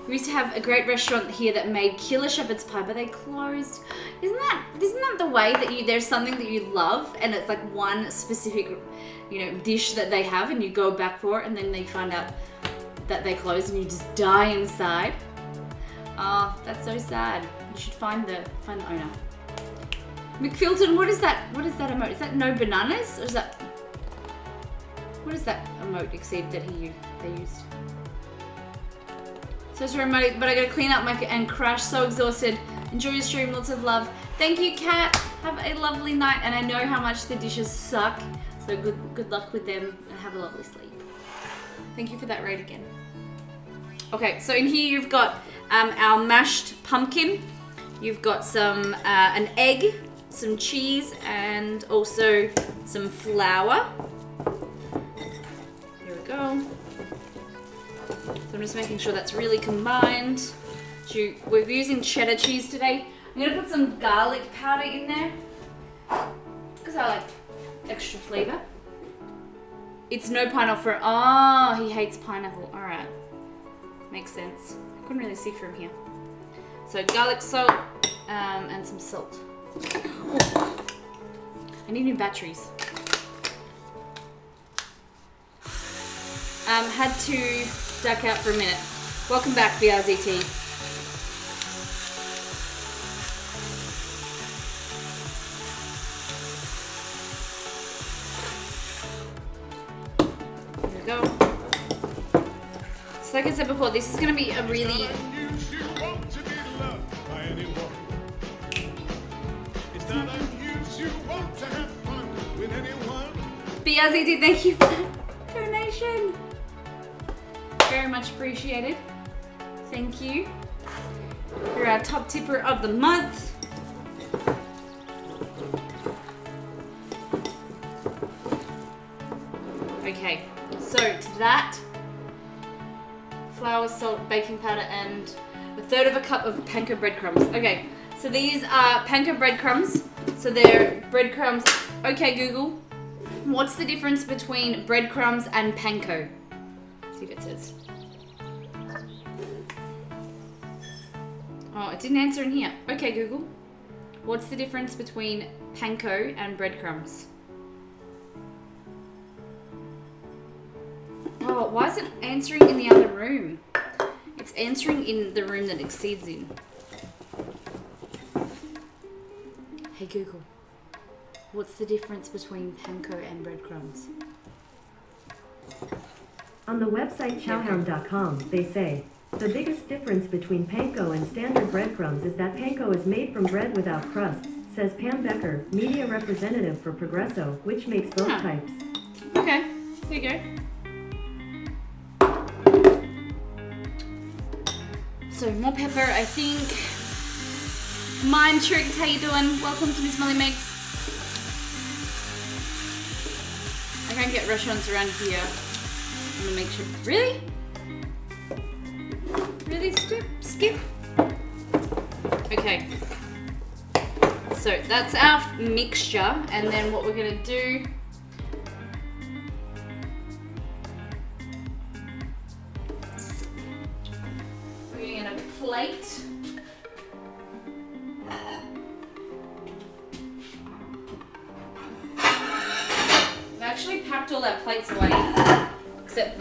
We used to have a great restaurant here that made killer shepherd's pie, but they closed. Isn't that the way that there's something that you love and it's like one specific, dish that they have and you go back for it and then they find out that they closed and you just die inside. Oh, that's so sad. You should find the owner. McFilton, what is that emote? Is that no bananas? Or is that, what is that emote exceed that they used? So it's remote, but I gotta clean up and crash. So exhausted. Enjoy your stream, lots of love. Thank you, Kat. Have a lovely night, and I know how much the dishes suck. So good luck with them, and have a lovely sleep. Thank you for that raid again. Okay, so in here you've got our mashed pumpkin. You've got some an egg, some cheese, and also some flour. Here we go. So I'm just making sure that's really combined. We're using cheddar cheese today. I'm gonna put some garlic powder in there because I like extra flavor. It's no pineapple. Oh, he hates pineapple. All right, makes sense. I couldn't really see from here. So garlic, salt, and some salt. Oh. I need new batteries. Had to duck out for a minute. Welcome back, BRZT. There we go. So like I said before, this is going to be a really... BRZT, thank you for the donation. Very much appreciated. Thank you. You're our top tipper of the month. Okay, so to that, flour, salt, baking powder, and a third of a cup of panko breadcrumbs. Okay, so these are panko breadcrumbs. So they're breadcrumbs. Okay, Google, what's the difference between breadcrumbs and panko? See if it says. Oh, it didn't answer in here. Okay, Google. What's the difference between panko and breadcrumbs? Oh, why is it answering in the other room? It's answering in the room that Exceed's in. Hey, Google. What's the difference between panko and breadcrumbs? On the website chowhound.com, they say, the biggest difference between panko and standard breadcrumbs is that panko is made from bread without crusts, says Pam Becker, media representative for Progresso, which makes both types. Okay, there you go. So more pepper, I think. Mind Tricks, how you doing? Welcome to Miss Molly Makes. I can't get restaurants around here. I'm gonna make sure. Really? Really, Skip? Okay. So that's our mixture, and then what we're gonna do. We're gonna get a plate. We've actually packed all our plates away, except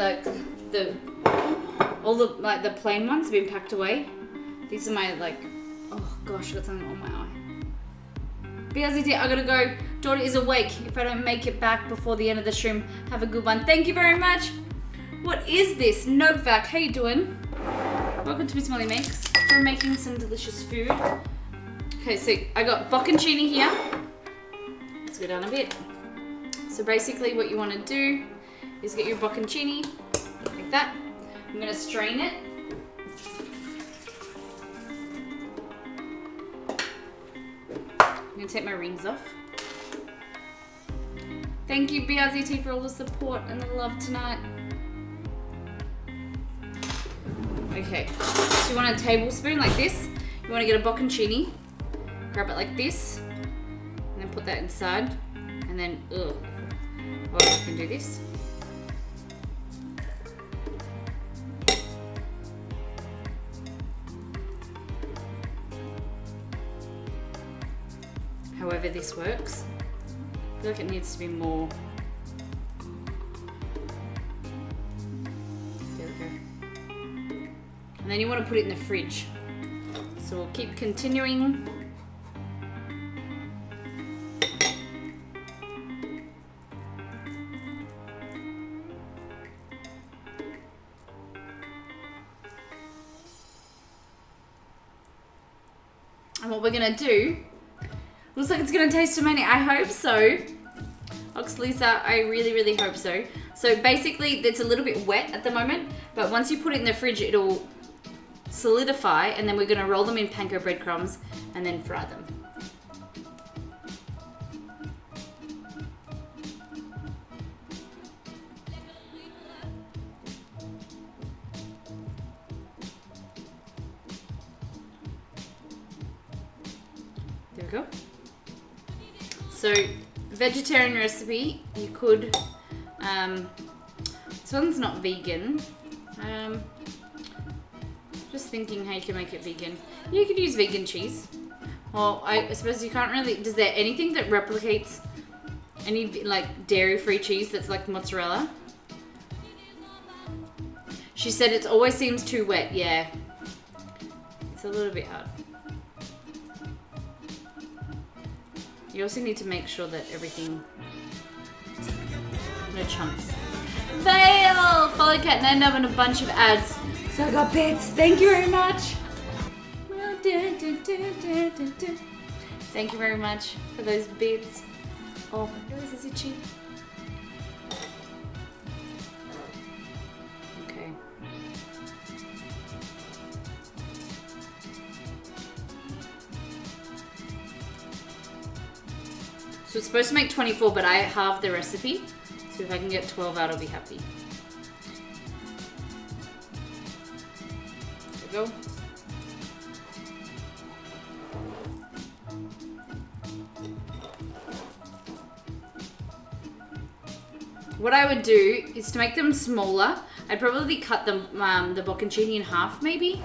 all the plain ones have been packed away. These are my oh gosh, I got something on my eye. BRZT, I gotta go. Daughter is awake. If I don't make it back before the end of the stream, have a good one. Thank you very much. What is this? Novak, how you doing? Welcome to Miss Molly Makes. We're making some delicious food. Okay, so I got bocconcini here. Let's go down a bit. So basically what you want to do is get your bocconcini like that. I'm going to strain it. I'm going to take my rings off. Thank you, BRZT, for all the support and the love tonight. Okay, so you want a tablespoon like this. You want to get a bocconcini, grab it like this, and then put that inside. And then, well, you can do this. however this works. I feel like it needs to be more. There we go. And then you want to put it in the fridge. So we'll keep continuing. And what we're gonna do, looks like it's gonna taste amazing. I hope so. Oxlisa, I really, really hope so. So basically, it's a little bit wet at the moment, but once you put it in the fridge, it'll solidify, and then we're gonna roll them in panko breadcrumbs and then fry them. There we go. So, vegetarian recipe, you could, this one's not vegan. Just thinking how you can make it vegan. You could use vegan cheese. Well, I suppose you can't really, is there anything that replicates any like dairy-free cheese that's like mozzarella? She said it always seems too wet, yeah. It's a little bit hard. You also need to make sure that everything, no chunks. Vale! Follow Cat and end up in a bunch of ads. So I got bits. Thank you very much. Thank you very much for those bits. Oh my nose is itchy. Okay. So it's supposed to make 24, but I halved the recipe. So if I can get 12 out, I'll be happy. There we go. What I would do is to make them smaller, I'd probably cut them, the bocconcini in half maybe.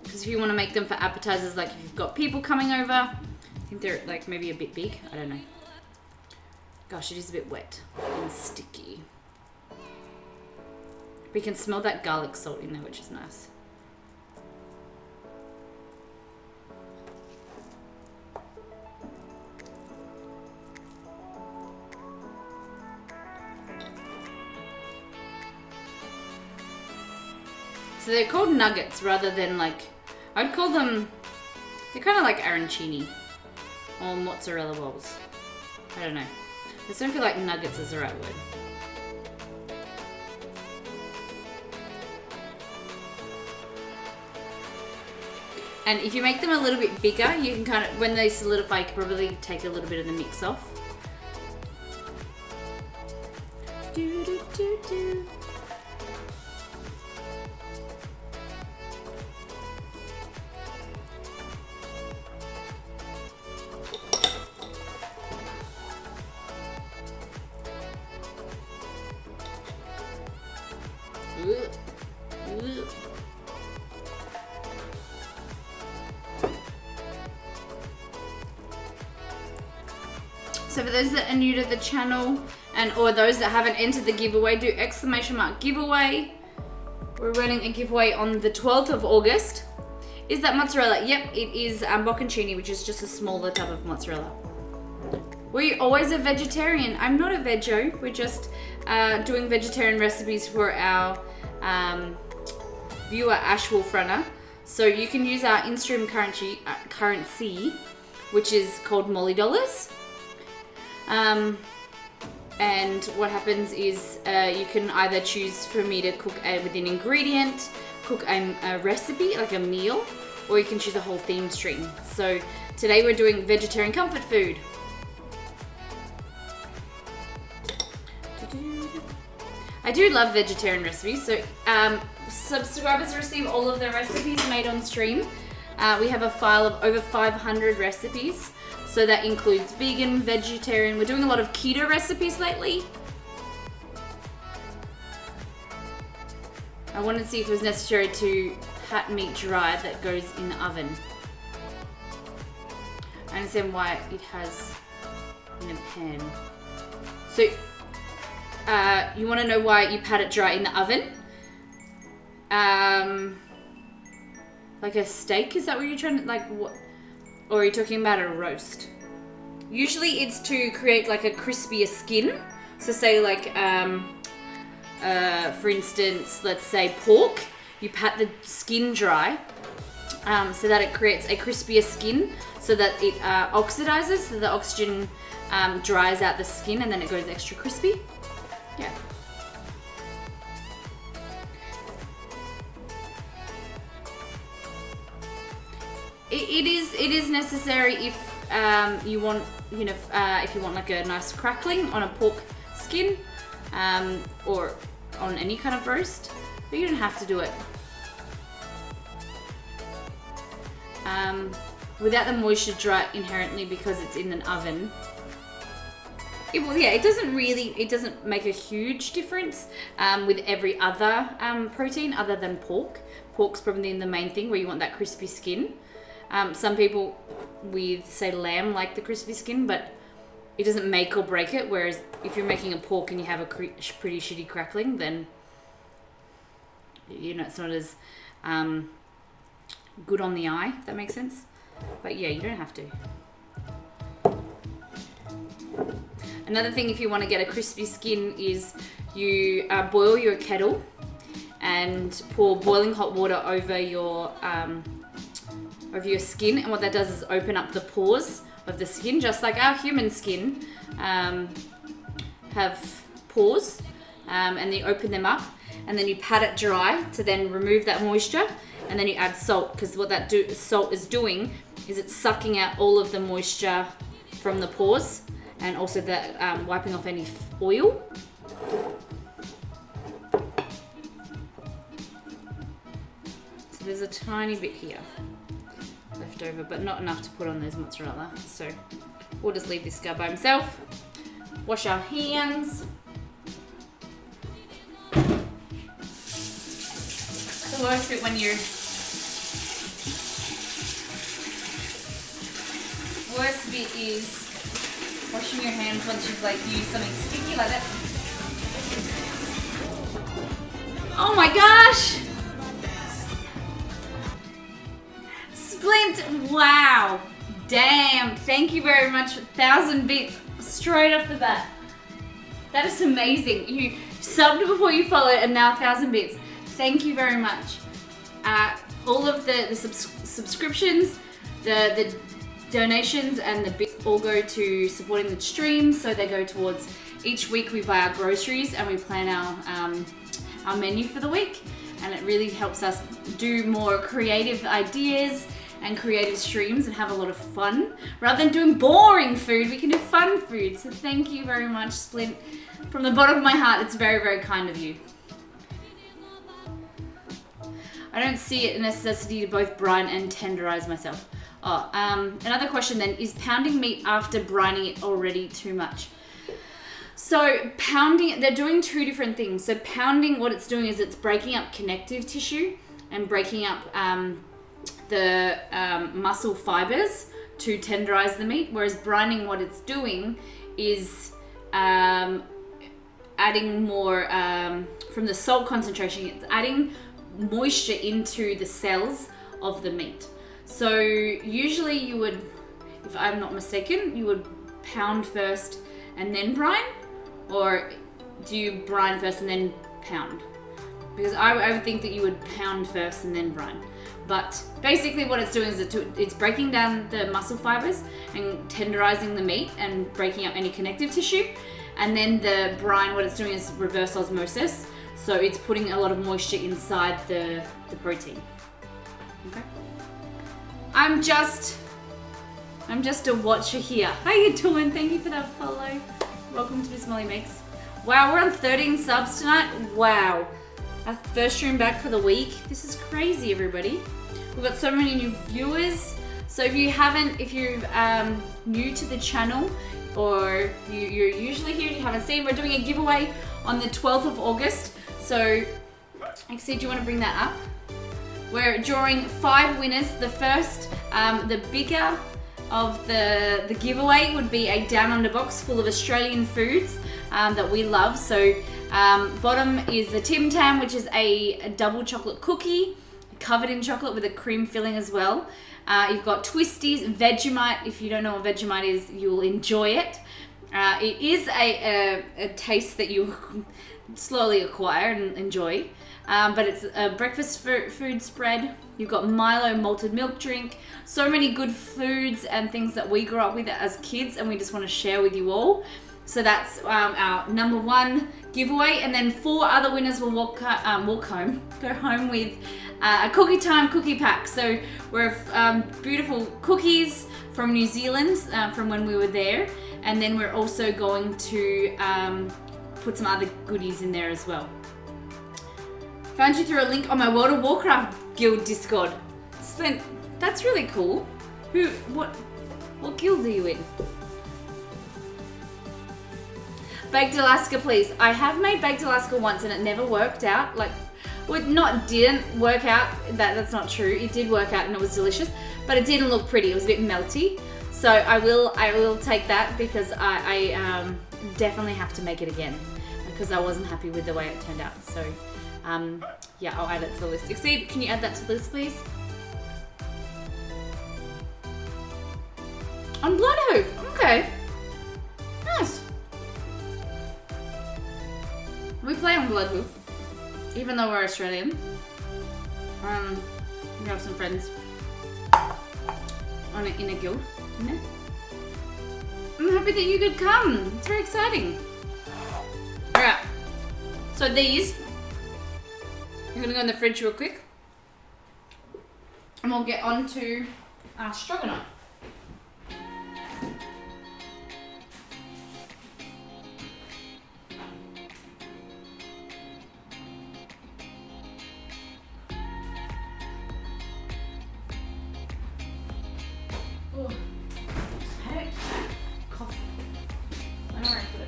Because if you want to make them for appetizers, like if you've got people coming over, I think they're like maybe a bit big, I don't know. Gosh, it is a bit wet and sticky. We can smell that garlic salt in there, which is nice. So they're called nuggets rather than like, I'd call them, they're kind of like arancini or mozzarella balls. I don't know. I just don't feel like nuggets is the right word. And if you make them a little bit bigger, you can kind of, when they solidify, you can probably take a little bit of the mix off. Do, do, do, do. So for those that are new to the channel and or those that haven't entered the giveaway, do ! giveaway. We're running a giveaway on the 12th of August. Is that mozzarella? Yep, it is bocconcini, which is just a smaller type of mozzarella. Were you always a vegetarian? I'm not a veggie. We're just doing vegetarian recipes for our viewer Ash Wolfrunner. So you can use our in-stream currency, which is called Molly Dollars. And what happens is you can either choose for me to cook with an ingredient, cook a recipe, like a meal, or you can choose a whole theme stream. So today we're doing vegetarian comfort food. I do love vegetarian recipes, so subscribers receive all of the recipes made on stream. We have a file of over 500 recipes. So that includes vegan, vegetarian. We're doing a lot of keto recipes lately. I wanted to see if it was necessary to pat meat dry that goes in the oven. I understand why it has in a pan. So, you want to know why you pat it dry in the oven? Like a steak, is that what you're trying to, like, what? Or are you talking about a roast? Usually it's to create like a crispier skin. So say like, for instance, let's say pork, you pat the skin dry so that it creates a crispier skin so that it oxidizes, so the oxygen dries out the skin and then it goes extra crispy. Yeah. It is necessary if you want, you know, if you want like a nice crackling on a pork skin or on any kind of roast, but you don't have to do it. Without the moisture dry inherently because it's in an oven. It doesn't make a huge difference with every other protein other than pork. Pork's probably the main thing where you want that crispy skin. Some people with, say, lamb like the crispy skin, but it doesn't make or break it. Whereas if you're making a pork and you have a pretty shitty crackling, then, you know, it's not as good on the eye, if that makes sense. But yeah, you don't have to. Another thing, if you want to get a crispy skin, is you boil your kettle and pour boiling hot water over your skin, and what that does is open up the pores of the skin, just like our human skin have pores, and you open them up, and then you pat it dry to then remove that moisture, and then you add salt, because what that salt is doing is it's sucking out all of the moisture from the pores, and also the wiping off any oil. So there's a tiny bit here left over, but not enough to put on those mozzarella. So we'll just leave this guy by himself. Wash our hands. The worst bit when you're... Worst bit is washing your hands once you've like used something sticky like that. Oh my gosh! Splint, wow. Damn, thank you very much. 1,000 bits straight off the bat. That is amazing. You subbed before you followed and now 1,000 bits. Thank you very much. All of the subscriptions, the donations and the bits all go to supporting the stream, so they go towards each week we buy our groceries and we plan our menu for the week, and it really helps us do more creative ideas and creative streams and have a lot of fun. Rather than doing boring food, we can do fun food. So thank you very much, Splint. From the bottom of my heart, it's very, very kind of you. I don't see it a necessity to both brine and tenderize myself. Another question then, is pounding meat after brining it already too much? So pounding, they're doing two different things. So pounding, what it's doing is it's breaking up connective tissue and breaking up the muscle fibers to tenderize the meat, whereas brining, what it's doing is adding more from the salt concentration. It's adding moisture into the cells of the meat. So usually you would, if I'm not mistaken, you would pound first and then brine, or do you brine first and then pound? Because I would think that you would pound first and then brine. But basically what it's doing is it's breaking down the muscle fibers and tenderizing the meat and breaking up any connective tissue. And then the brine, what it's doing is reverse osmosis. So it's putting a lot of moisture inside the protein. Okay. I'm just a watcher here. How you doing? Thank you for that follow. Welcome to Miss Molly Makes. Wow, we're on 13 subs tonight. Wow. Our first stream back for the week. This is crazy, everybody. We've got so many new viewers. So if you're new to the channel, or you're usually here and you haven't seen, we're doing a giveaway on the 12th of August. So, actually, do you want to bring that up? We're drawing 5 winners. The first, the bigger of the giveaway would be a Down Under box full of Australian foods that we love. So bottom is the Tim Tam, which is a double chocolate cookie covered in chocolate with a cream filling as well. You've got Twisties, Vegemite. If you don't know what Vegemite is, you'll enjoy it. It is a taste that you slowly acquire and enjoy. But it's a breakfast food spread. You've got Milo malted milk drink. So many good foods and things that we grew up with as kids, and we just want to share with you all. So that's our number one giveaway. And then 4 other winners will go home with a Cookie Time cookie pack. So we're beautiful cookies from New Zealand from when we were there. And then we're also going to put some other goodies in there as well. Found you through a link on my World of Warcraft guild Discord. Splint, that's really cool. What guild are you in? Baked Alaska, please. I have made Baked Alaska once and it never worked out. Like, well, didn't work out. That's not true. It did work out and it was delicious, but it didn't look pretty. It was a bit melty. So I will take that because I definitely have to make it again because I wasn't happy with the way it turned out. So yeah, I'll add it to the list. Exceed, can you add that to the list, please? On Bloodhoof. Okay. Nice. We play on Bloodhoof, even though we're Australian. We have some friends in a guild. Yeah. I'm happy that you could come. It's very exciting. Alright. So these, I'm gonna go in the fridge real quick. And we'll get on to our stroganoff.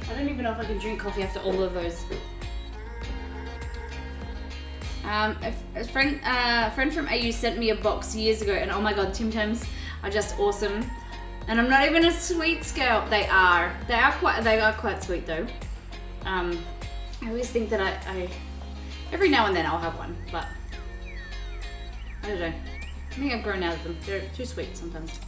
I don't even know if I can drink coffee after all of those. A friend from AU sent me a box years ago, and oh my god, Tim Tams are just awesome. And I'm not even a sweets girl. They are quite sweet though. I always think that I every now and then I'll have one, but I don't know. I think I've grown out of them. They're too sweet sometimes.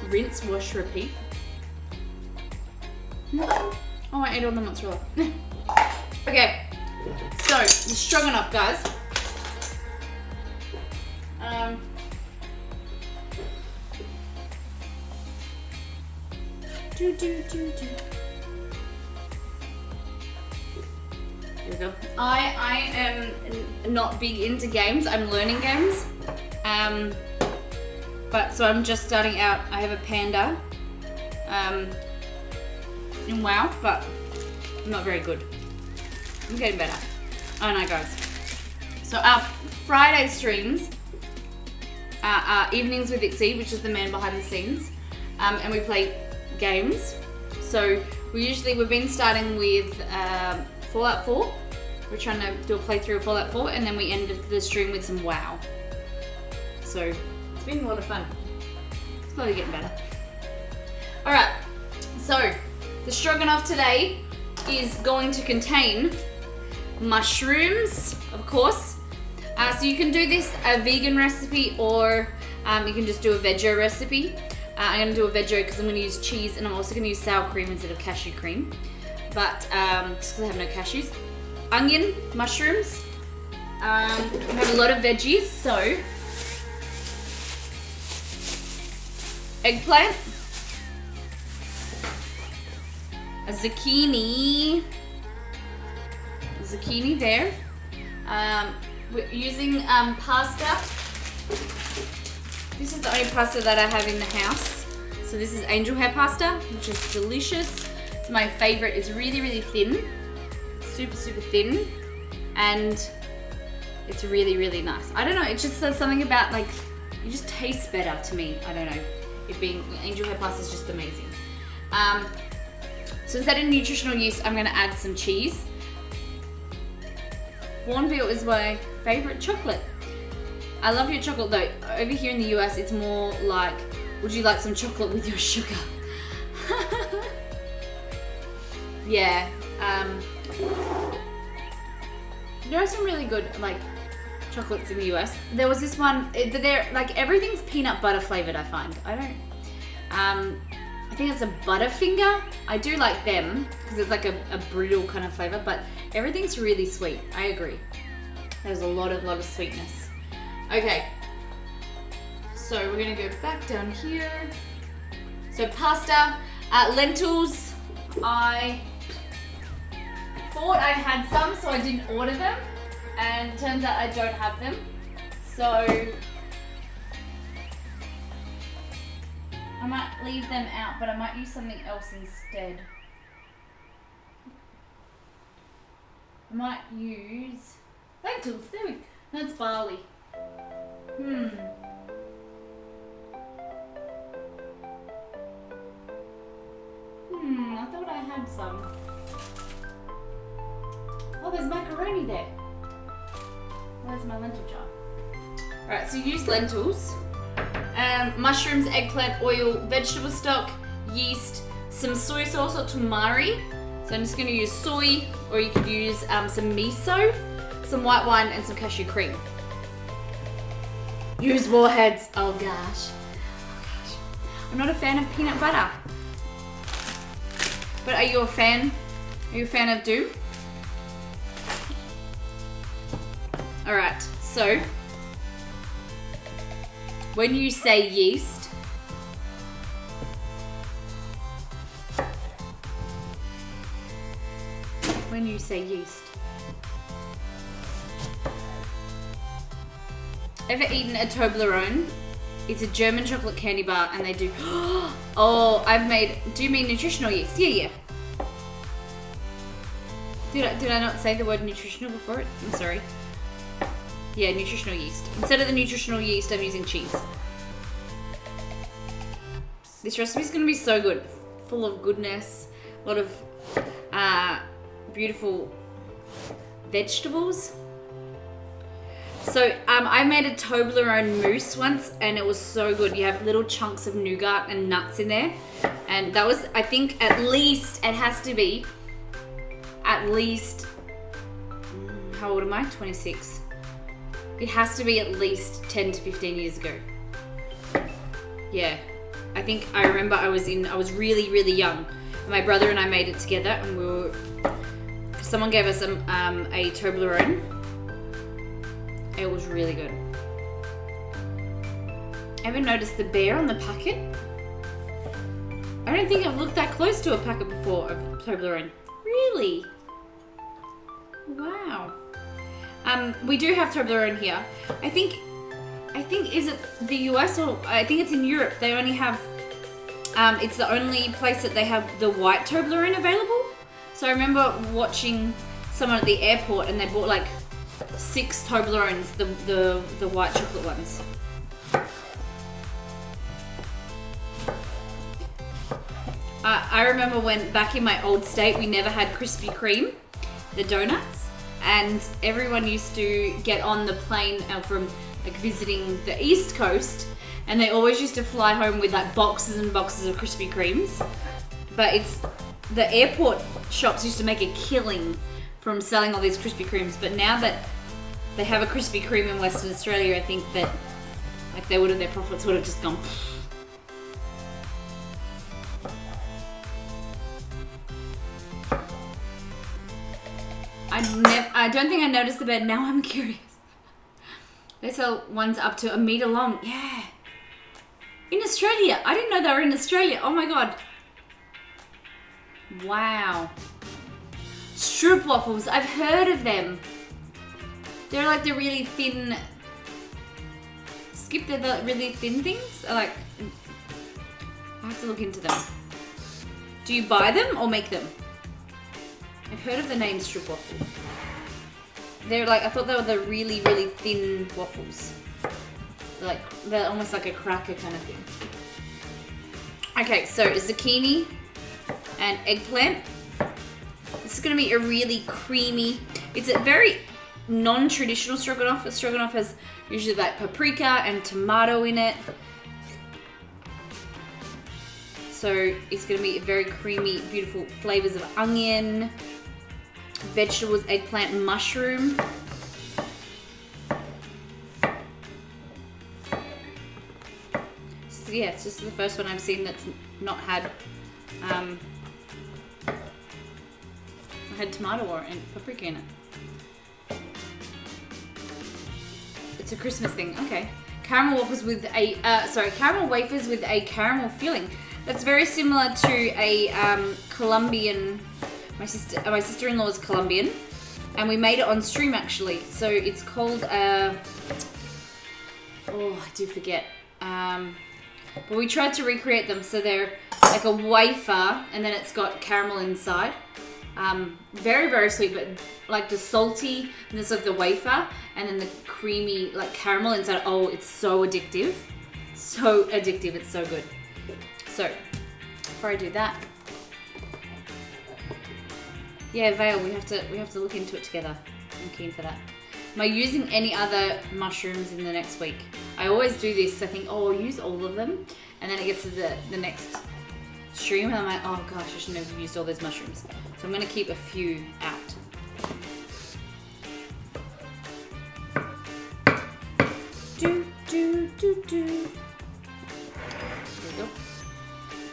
Rinse, wash, repeat. Oh, I ate all the mozzarella. Okay, so the stroganoff, guys. Here we go. I am not big into games. I'm learning games. But so I'm just starting out. I have a Panda in WoW, but I'm not very good. I'm getting better. Oh no, guys. So our Friday streams are evenings with Exceed, which is the man behind the scenes, and we play games. So we've been starting with Fallout 4. We're trying to do a playthrough of Fallout 4, and then we ended the stream with some WoW. So it's been a lot of fun. Slowly getting better. Alright, so the stroganoff today is going to contain mushrooms, of course. So you can do this a vegan recipe, or you can just do a veggie recipe. I'm going to do a veggie because I'm going to use cheese, and I'm also going to use sour cream instead of cashew cream. But just because I have no cashews. Onion, mushrooms. We have a lot of veggies, so eggplant, a zucchini there. We're using pasta. This is the only pasta that I have in the house. So this is angel hair pasta, which is delicious. It's my favorite. It's really, really thin, super, super thin, and it's really, really nice. I don't know, it just says something about, like, it just tastes better to me. I don't know. It being angel hair pasta is just amazing. So instead of nutritional use, I'm going to add some cheese. Bournville is my favorite chocolate. I love your chocolate though. Over here in the US, it's more like, would you like some chocolate with your sugar? Yeah. There are some really good like chocolates in the US. There was this one. They're like everything's peanut butter flavored. I find. I think it's a Butterfinger. I do like them because it's like a brittle kind of flavor, but everything's really sweet. I agree. There's a lot of sweetness. Okay. So we're gonna go back down here. So pasta, lentils. I thought I had some, so I didn't order them, and turns out I don't have them. So I might leave them out, but I might use something else instead. I might use lentils. There we go. That's barley. I thought I had some. Oh, there's macaroni there. Where's my lentil jar? Alright, so use lentils. Mushrooms, eggplant, oil, vegetable stock, yeast, some soy sauce or tamari. So I'm just going to use soy, or you could use some miso, some white wine, and some cashew cream. Use warheads. Oh gosh. I'm not a fan of peanut butter. But are you a fan? Are you a fan of Doom? Alright, so when you say yeast, ever eaten a Toblerone? It's a German chocolate candy bar, and they do. Oh, do you mean nutritional yeast? Yeah. Did I not say the word nutritional before it? I'm sorry. Yeah, nutritional yeast. Instead of the nutritional yeast, I'm using cheese. This recipe is going to be so good. Full of goodness. A lot of beautiful vegetables. So I made a Toblerone mousse once, and it was so good. You have little chunks of nougat and nuts in there. And that was, I think, at least, it has to be, at least, how old am I? 26. It has to be at least 10 to 15 years ago. Yeah. I think I remember I was really, really young. My brother and I made it together, and someone gave us a Toblerone. It was really good. Ever noticed the bear on the packet? I don't think I've looked that close to a packet before of Toblerone. Really? Wow. We do have Toblerone here. I think is it the US, or I think it's in Europe. They only have, it's the only place that they have the white Toblerone available. So I remember watching someone at the airport, and they bought like 6 Toblerones, the white chocolate ones. I remember when back in my old state, we never had Krispy Kreme, the donuts, and everyone used to get on the plane from like visiting the East Coast, and they always used to fly home with like boxes and boxes of Krispy Kremes. But the airport shops used to make a killing from selling all these Krispy Kremes, but now that they have a Krispy Kreme in Western Australia, I think that like their profits would have just gone. I don't think I noticed the bed. Now I'm curious. They sell ones up to 1 meter long. Yeah. In Australia. I didn't know they were in Australia. Oh my god. Wow. Stroop waffles. I've heard of them. They're like the really thin. They're the really thin things. I have to look into them. Do you buy them or make them? I've heard of the name Stroop waffle. I thought they were the really, really thin waffles. They're almost like a cracker kind of thing. Okay, so zucchini and eggplant. This is gonna be a really creamy. It's a very non-traditional stroganoff. Stroganoff has usually like paprika and tomato in it. So it's going to be very creamy, beautiful flavors of onion, vegetables, eggplant, mushroom. So yeah, it's just the first one I've seen that's not had tomato or paprika in it. It's a Christmas thing. Okay. Caramel wafers with a caramel wafers with a caramel filling. That's very similar to a Colombian. My sister-in-law is Colombian, and we made it on stream actually. So it's called I do forget. But we tried to recreate them, so they're like a wafer, and then it's got caramel inside. Very, very sweet, but like the saltiness of the wafer, and then the creamy like caramel inside. Oh, it's so addictive. So addictive, it's so good. So, before I do that, yeah, Vale, we have to look into it together. I'm keen for that. Am I using any other mushrooms in the next week? I always do this. I think, oh, I'll use all of them, and then it gets to the next stream, and I'm like, oh gosh, I shouldn't have used all those mushrooms. So I'm gonna keep a few out. There we go.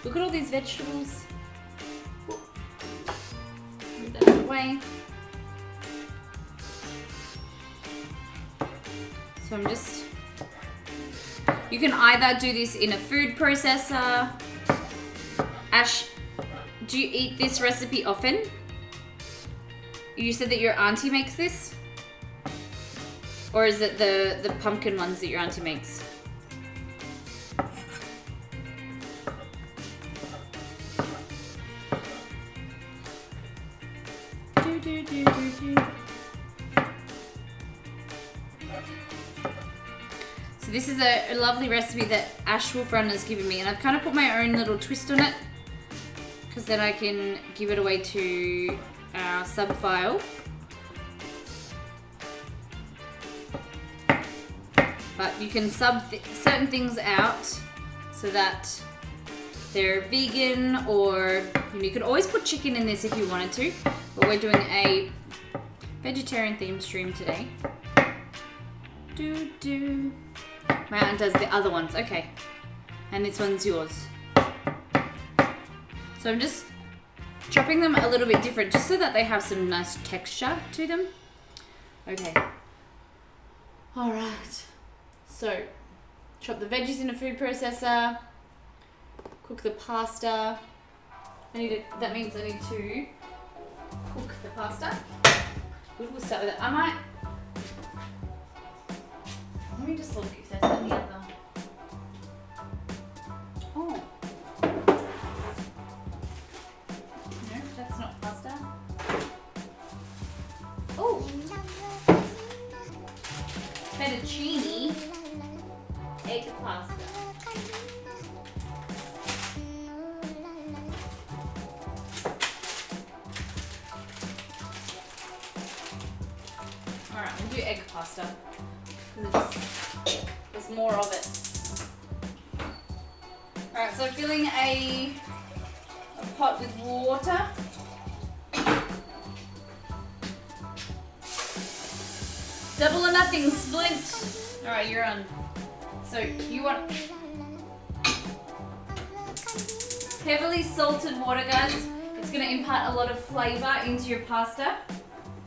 Look at all these vegetables. Move that out of the way. So I'm just... You can either do this in a food processor. Ash, do you eat this recipe often? You said that your auntie makes this? Or is it the pumpkin ones that your auntie makes? So this is a lovely recipe that Ash Wolfrun has given me, and I've kind of put my own little twist on it, because then I can give it away to our sub file. But you can sub certain things out so that they're vegan, or you could always put chicken in this if you wanted to. But we're doing a vegetarian themed stream today. My aunt does the other ones, okay. And this one's yours. So I'm just chopping them a little bit different, just so that they have some nice texture to them. Okay. All right. So, chop the veggies in a food processor. Cook the pasta. That means I need to cook the pasta. Good, we'll start with it. Let me just look if there's any other. Oh. No, that's not pasta. Oh. Fettuccine. Egg pasta. Alright, we'll do egg pasta. There's more of it. Alright, so filling a pot with water. Double or nothing, Splint. Alright, you're on. So you want heavily salted water, guys. It's going to impart a lot of flavour into your pasta.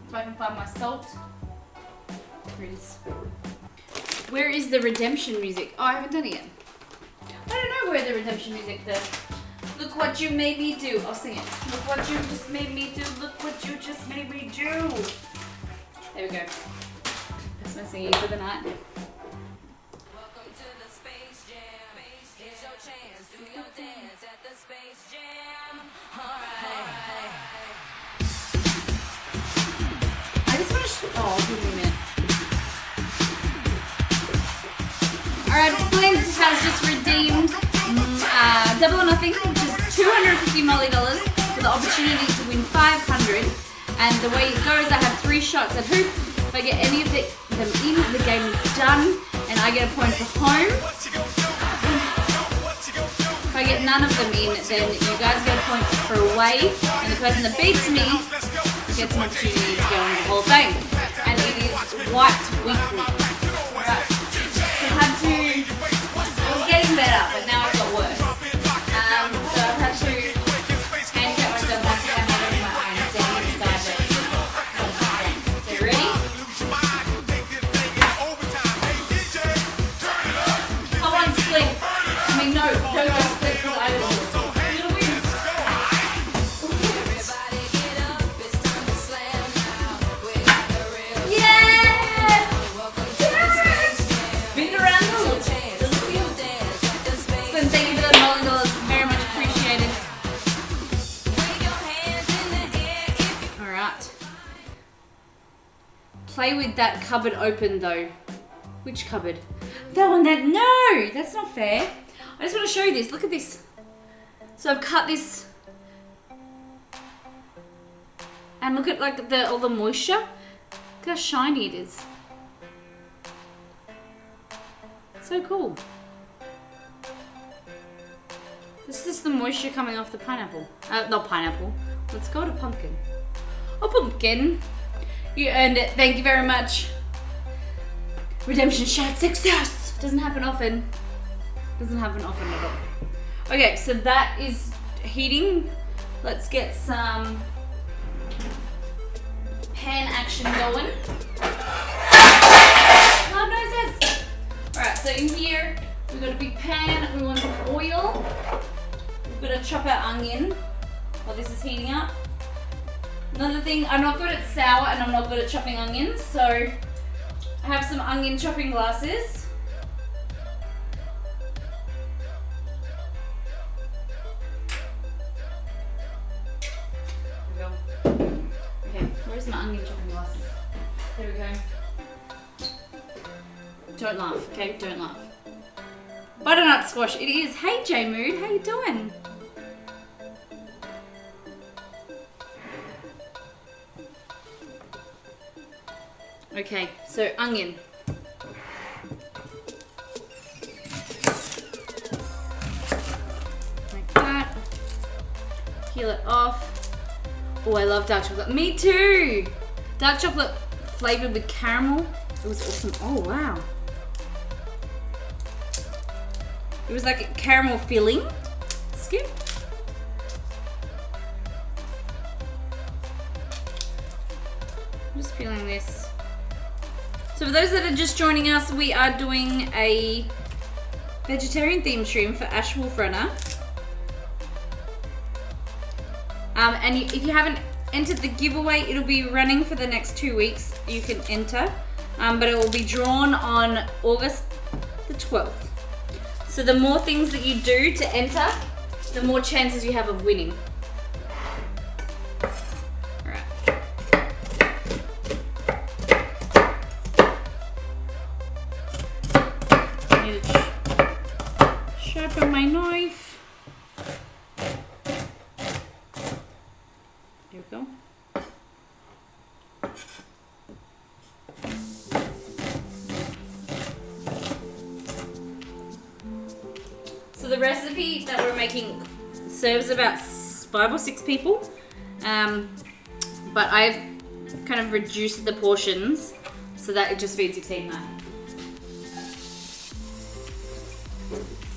If I can find my salt. Here it is. Where is the redemption music? Oh, I haven't done it yet. I don't know where the redemption music is. Look what you made me do. I'll sing it. Look what you just made me do. Look what you just made me do. There we go. That's my singing for the night. Welcome to the Space Jam. Here's your chance. Do your dance at the Space Jam. Alright. I just want to oh, give me a minute. Alright, Splint has just redeemed Double or Nothing, which is $250 Molly dollars, for the opportunity to win 500. And the way it goes, I have 3 shots at hoop, If I get any of them in, the game is done, and I get a point for home. If I get none of them in, then you guys get a point for away, and the person that beats me gets an opportunity to go on the whole thing. And it is wiped weekly. Right. So I had to, it was getting better, but now it got worse. So I've had to handicap myself back to my own standing beside it. So you ready? Come on, split. I mean, no, don't go split because I will. Play with that cupboard open though. Which cupboard? That one that, no! That's not fair. I just want to show you this. Look at this. So I've cut this. And look at like all the moisture. Look how shiny it is. So cool. This is the moisture coming off the pineapple. Not pineapple. Let's go to pumpkin. Oh, pumpkin. You earned it. Thank you very much. Redemption shot success. Doesn't happen often. Doesn't happen often at all. Okay, so that is heating. Let's get some pan action going. Loud noises. Alright, so in here, we've got a big pan. We want some oil. We've got to chop our onion while this is heating up. Another thing, I'm not good at sour and I'm not good at chopping onions, so I have some onion chopping glasses. There we go. Okay, where's my onion chopping glasses? There we go. Don't laugh, okay? Don't laugh. Butternut squash, it is. Hey J Mood, how you doing? Okay, so onion. Like that. Peel it off. Oh, I love dark chocolate. Me too! Dark chocolate flavored with caramel. It was awesome. Oh, wow. It was like a caramel filling. Skip. I'm just peeling this. So for those that are just joining us, we are doing a vegetarian theme stream for Ash Wolf Runner. And if you haven't entered the giveaway, it'll be running for the next 2 weeks. You can enter, but it will be drawn on August the 12th. So the more things that you do to enter, the more chances you have of winning. Sharpen my knife. There we go. So the recipe that we're making serves about 5 or 6 people, but I've kind of reduced the portions so that it just feeds 16 9.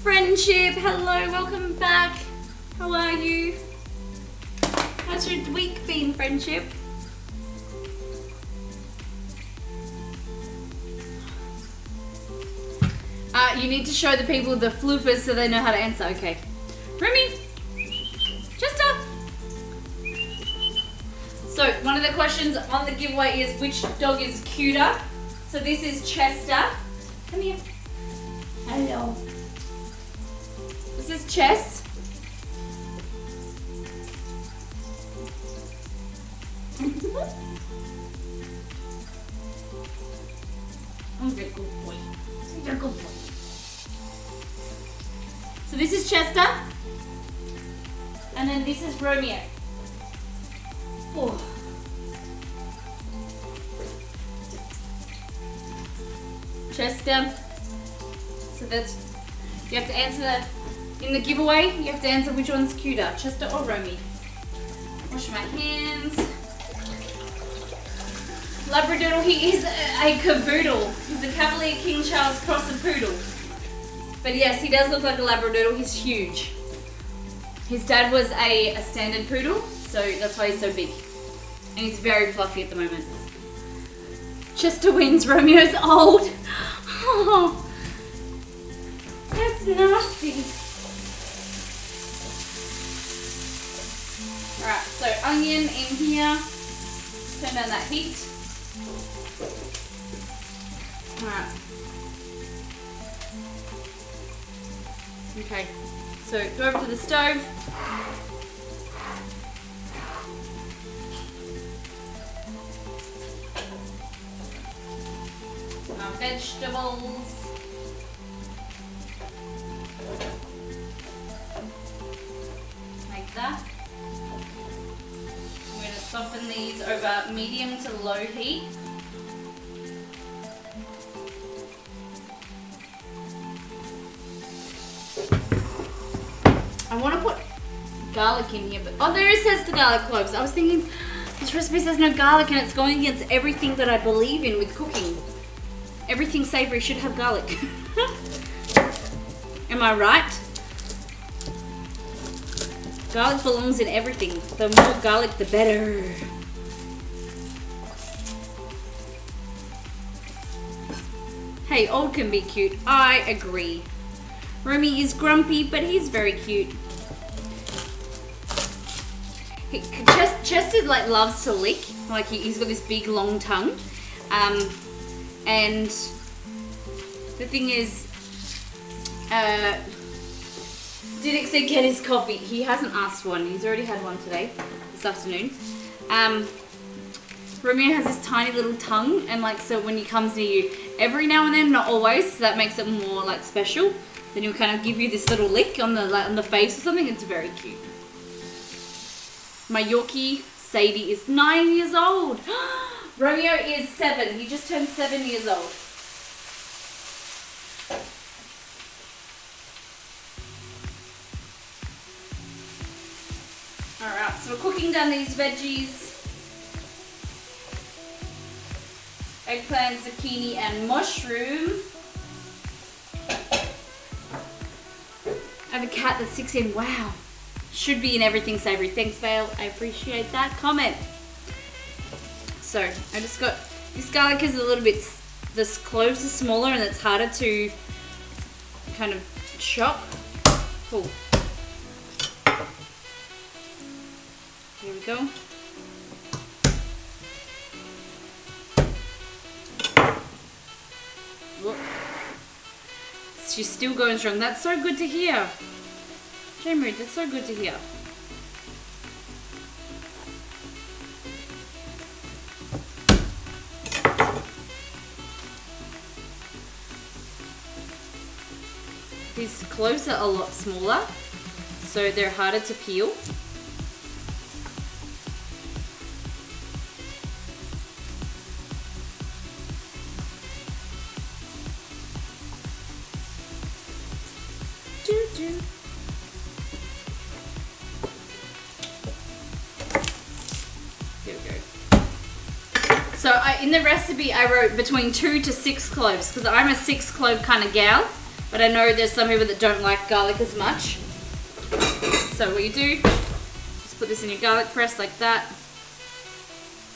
Friendship, hello, welcome back. How are you? How's your week been, Friendship? You need to show the people the floofers so they know how to answer. Okay. Remy, Chester. So one of the questions on the giveaway is which dog is cuter? So this is Chester. Come here. Hello. This is Chess. I'm a good boy. You're a good boy. So this is Chester. And then this is Romeo. Oh. chest down. So that's, you have to answer in the giveaway, you have to answer which one's cuter, Chester or Romy. Wash my hands. Labradoodle, he is a cavoodle. He's a Cavalier King Charles cross and poodle. But yes, he does look like a Labradoodle, he's huge. His dad was a standard poodle, so that's why he's so big. And he's very fluffy at the moment. Chester wins, Romeo's old. Oh, that's nasty. Alright, so onion in here. Turn down that heat. Alright. Okay, so go over to the stove. Our vegetables. Like that. I'm going to soften these over medium to low heat. I want to put garlic in here, but oh, there it says the garlic cloves. I was thinking this recipe says no garlic and it's going against everything that I believe in with cooking. Everything savory should have garlic. Am I right? Garlic belongs in everything. The more garlic, the better. Hey, old can be cute. I agree. Romy is grumpy, but he's very cute. Chester like loves to lick. Like he's got this big long tongue. And the thing is, Diddick said get his coffee. He hasn't asked one. He's already had one today, this afternoon. Romeo has this tiny little tongue, and like so when he comes near you, every now and then, not always, so that makes it more like special. Then he'll kind of give you this little lick on the face or something. It's very cute. My Yorkie Sadie is 9 years old. Romeo is 7. He just turned 7 years old. Alright, so we're cooking down these veggies. Eggplant, zucchini, and mushroom. I have a cat that sticks in. Wow. Should be in everything savory. Thanks, Vale. I appreciate that comment. So, I just got... This garlic is a little bit... This cloves are smaller and it's harder to kind of chop. Cool. Here we go. Look. She's still going strong. That's so good to hear. Jamie, that's so good to hear. These cloves are a lot smaller, so they're harder to peel. So in the recipe I wrote between 2 to 6 cloves because I'm a 6 clove kind of gal, but I know there's some people that don't like garlic as much. So what you do, just put this in your garlic press like that.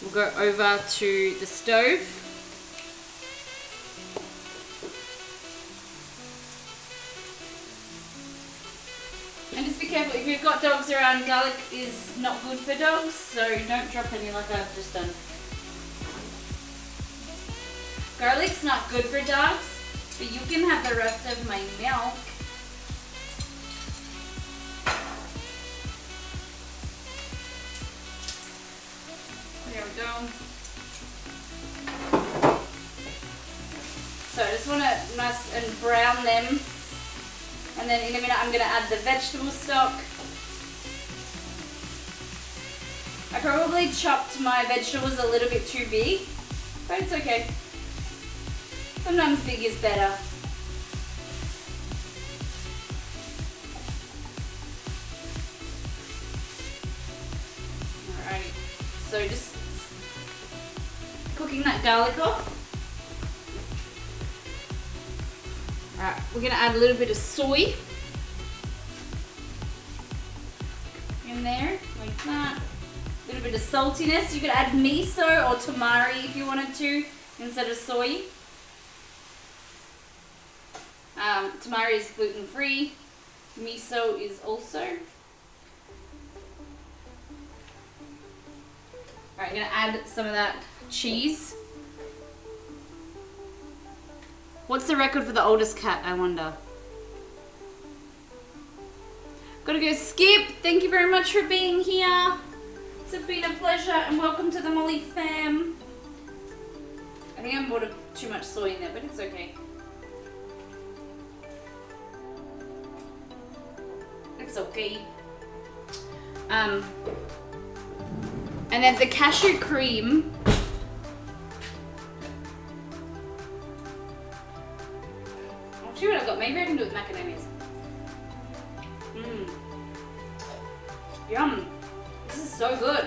We'll go over to the stove. And just be careful, if you've got dogs around, garlic is not good for dogs, so don't drop any like I've just done. Garlic's not good for dogs, but you can have the rest of my milk. There we go. So I just want to nice and brown them. And then in a minute I'm going to add the vegetable stock. I probably chopped my vegetables a little bit too big, but it's okay. It's Sometimes big is better. Alright, so just cooking that garlic off. Alright, we're gonna add a little bit of soy in there, like that. A little bit of saltiness. You could add miso or tamari if you wanted to instead of soy. Tamari is gluten-free. Miso is also. Alright, I'm gonna add some of that cheese. What's the record for the oldest cat, I wonder? Gotta go, Skip. Thank you very much for being here. It's been a pleasure and welcome to the Molly fam. I think I bought too much soy in there, but it's okay. It's okay. And then the cashew cream. I'll see what I've got. Maybe I can do it with macadamias. Yum. This is so good.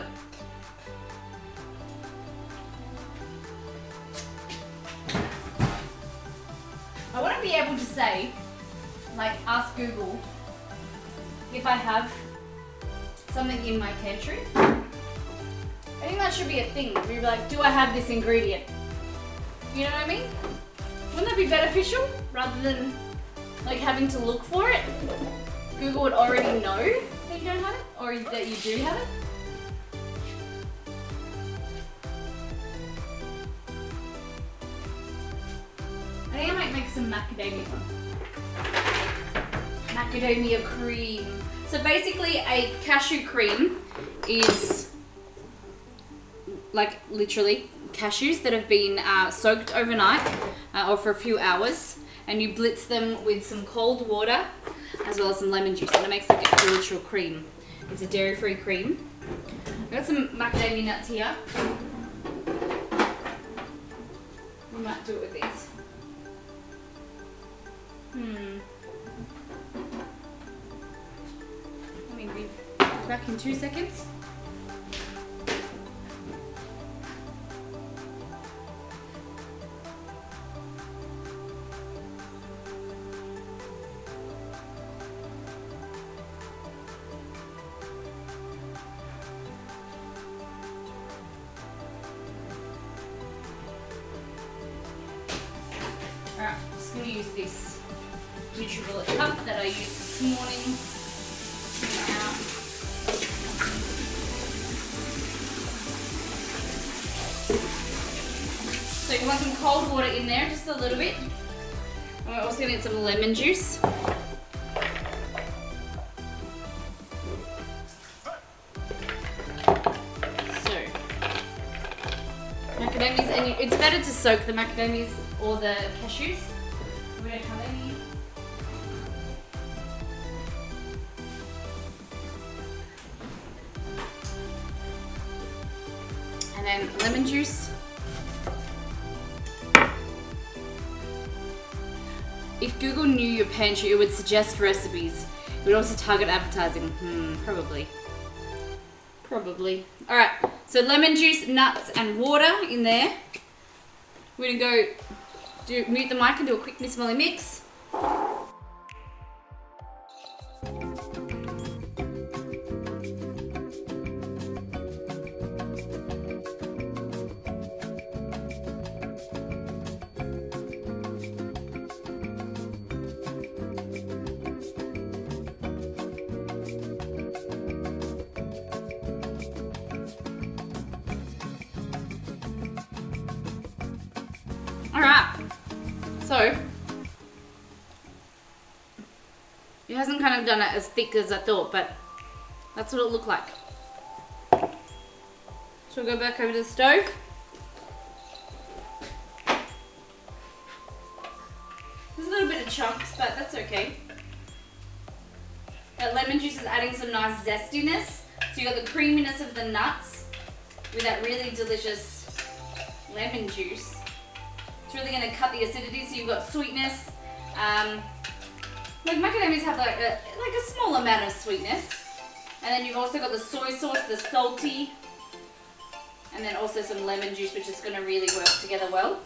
I want to be able to say, like, ask Google if I have something in my pantry. I think that should be a thing. Where you're like, do I have this ingredient? You know what I mean? Wouldn't that be beneficial rather than like having to look for it? Google would already know that you don't have it or that you do have it. I think I might make some macadamia cream. So basically a cashew cream is like literally cashews that have been soaked overnight or for a few hours, and you blitz them with some cold water as well as some lemon juice, and it makes like a literal cream. It's a dairy-free cream. I've got some macadamia nuts here. We might do it with these. Let me be back in 2 seconds. Alright, I'm just going to use this NutriBullet cup that I used this morning. So you want some cold water in there, just a little bit. And we're also going to get some lemon juice. So, macadamias, and it's better to soak the macadamias or the cashews. We don't have any. And then lemon juice. If Google knew your pantry, it would suggest recipes. It would also target advertising. Probably. Probably. Alright, so lemon juice, nuts, and water in there. We're gonna go mute the mic and do a quick Miss Molly mix. Alright, so it hasn't kind of done it as thick as I thought, but that's what it looked like. So we'll go back over to the stove. There's a little bit of chunks, but that's okay. That lemon juice is adding some nice zestiness. So you got the creaminess of the nuts with that really delicious lemon juice. It's really going to cut the acidity, so you've got sweetness. Like macadamias have like a small amount of sweetness. And then you've also got the soy sauce, the salty, and then also some lemon juice, which is going to really work together well.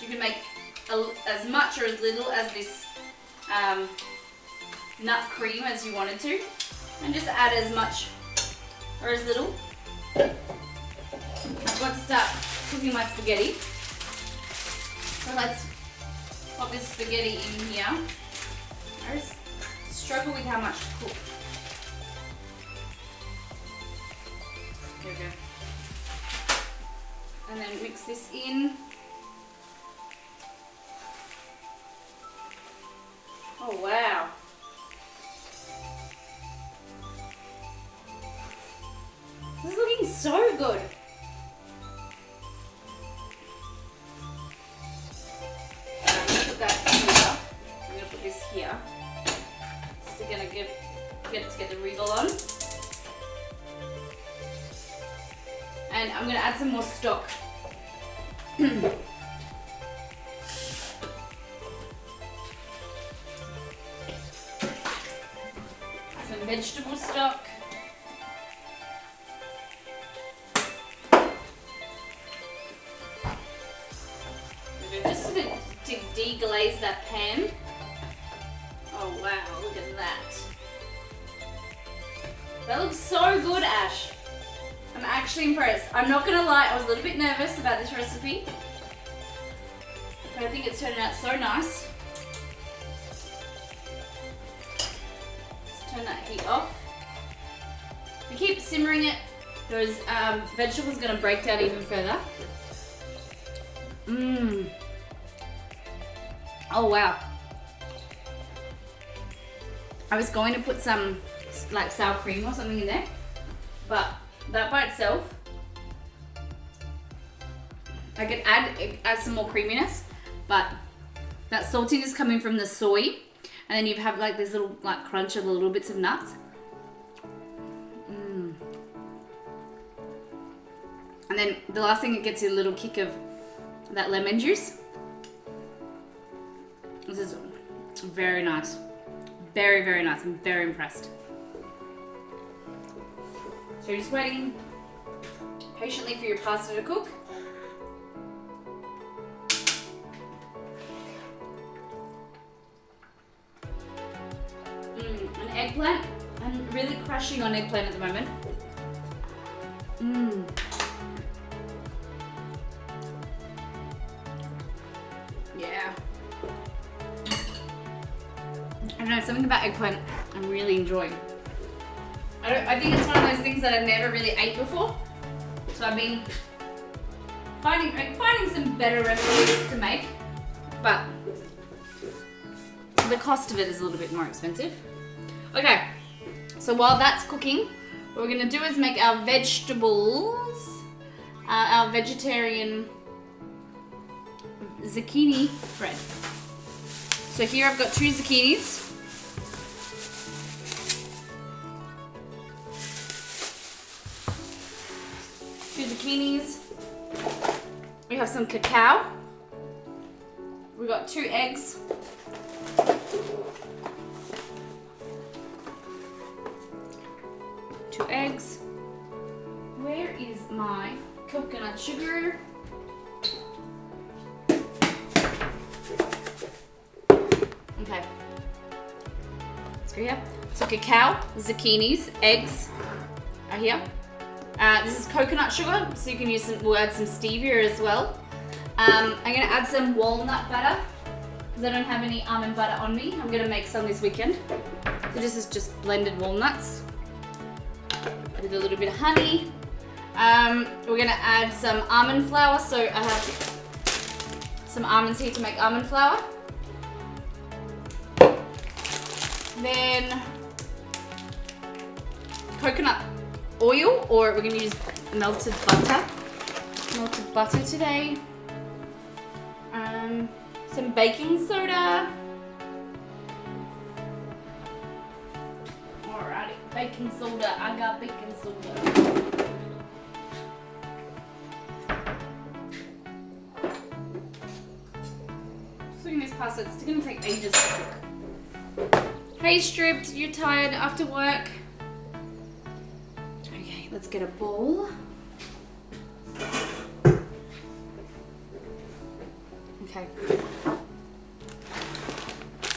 You can make as much or as little as this nut cream as you wanted to, and just add as much or as little. I've got to start cooking my spaghetti, so let's pop this spaghetti in here. I just struggle with how much to cook. There we go. And then mix this in. Oh wow. This is looking so good. I'm gonna put that here. I'm gonna put this here. Just gonna get to get the regal on. And I'm gonna add some more stock. Some vegetable stock. Just a bit to deglaze that pan. Oh wow, look at that. That looks so good, Ash. I'm actually impressed. I'm not gonna lie, I was a little bit nervous about this recipe, but I think it's turning out so nice. Let's turn that heat off. If you keep simmering it, those vegetables are gonna break down even further. Mmm. Oh wow. I was going to put some like sour cream or something in there, but that by itself, I could add some more creaminess, but that saltiness coming from the soy, and then you have like this little like crunch of the little bits of nuts. And then the last thing, it gets you a little kick of that lemon juice. This is very nice. Very, very nice. I'm very impressed. So you're just waiting patiently for your pasta to cook. An eggplant. I'm really crushing on eggplant at the moment. Yeah. I don't know, something about eggplant I'm really enjoying. I think it's one of those things that I've never really ate before. So I've been finding some better recipes to make, but the cost of it is a little bit more expensive. Okay, so while that's cooking, what we're gonna do is make our vegetables, our vegetarian zucchini bread. So here I've got 2 zucchinis. We have some cacao. We got 2 eggs. Where is my coconut sugar? Okay. Let's go here. So cacao, zucchinis, eggs are here. This is coconut sugar, so you can use some, we'll add some stevia as well. I'm gonna add some walnut butter, because I don't have any almond butter on me. I'm gonna make some this weekend. So this is just blended walnuts with a little bit of honey. We're gonna add some almond flour, so I have some almonds here to make almond flour. Then coconut oil, or we're gonna use melted butter. Melted butter today. Some baking soda. Alrighty, baking soda. I got baking soda. pasta. It's gonna take ages to cook. Hey Stripped, you're tired after work? Okay, let's get a bowl. Okay.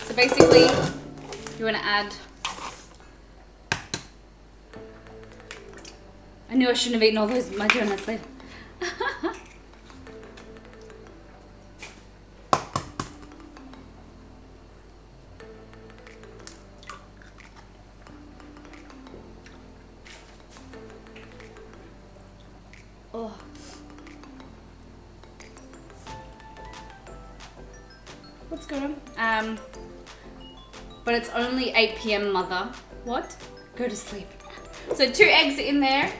So basically, you want to add. I knew I shouldn't have eaten all those my donuts then. Oh. What's going on? But it's only 8 p.m. Mother. What? Go to sleep. So 2 eggs are in there.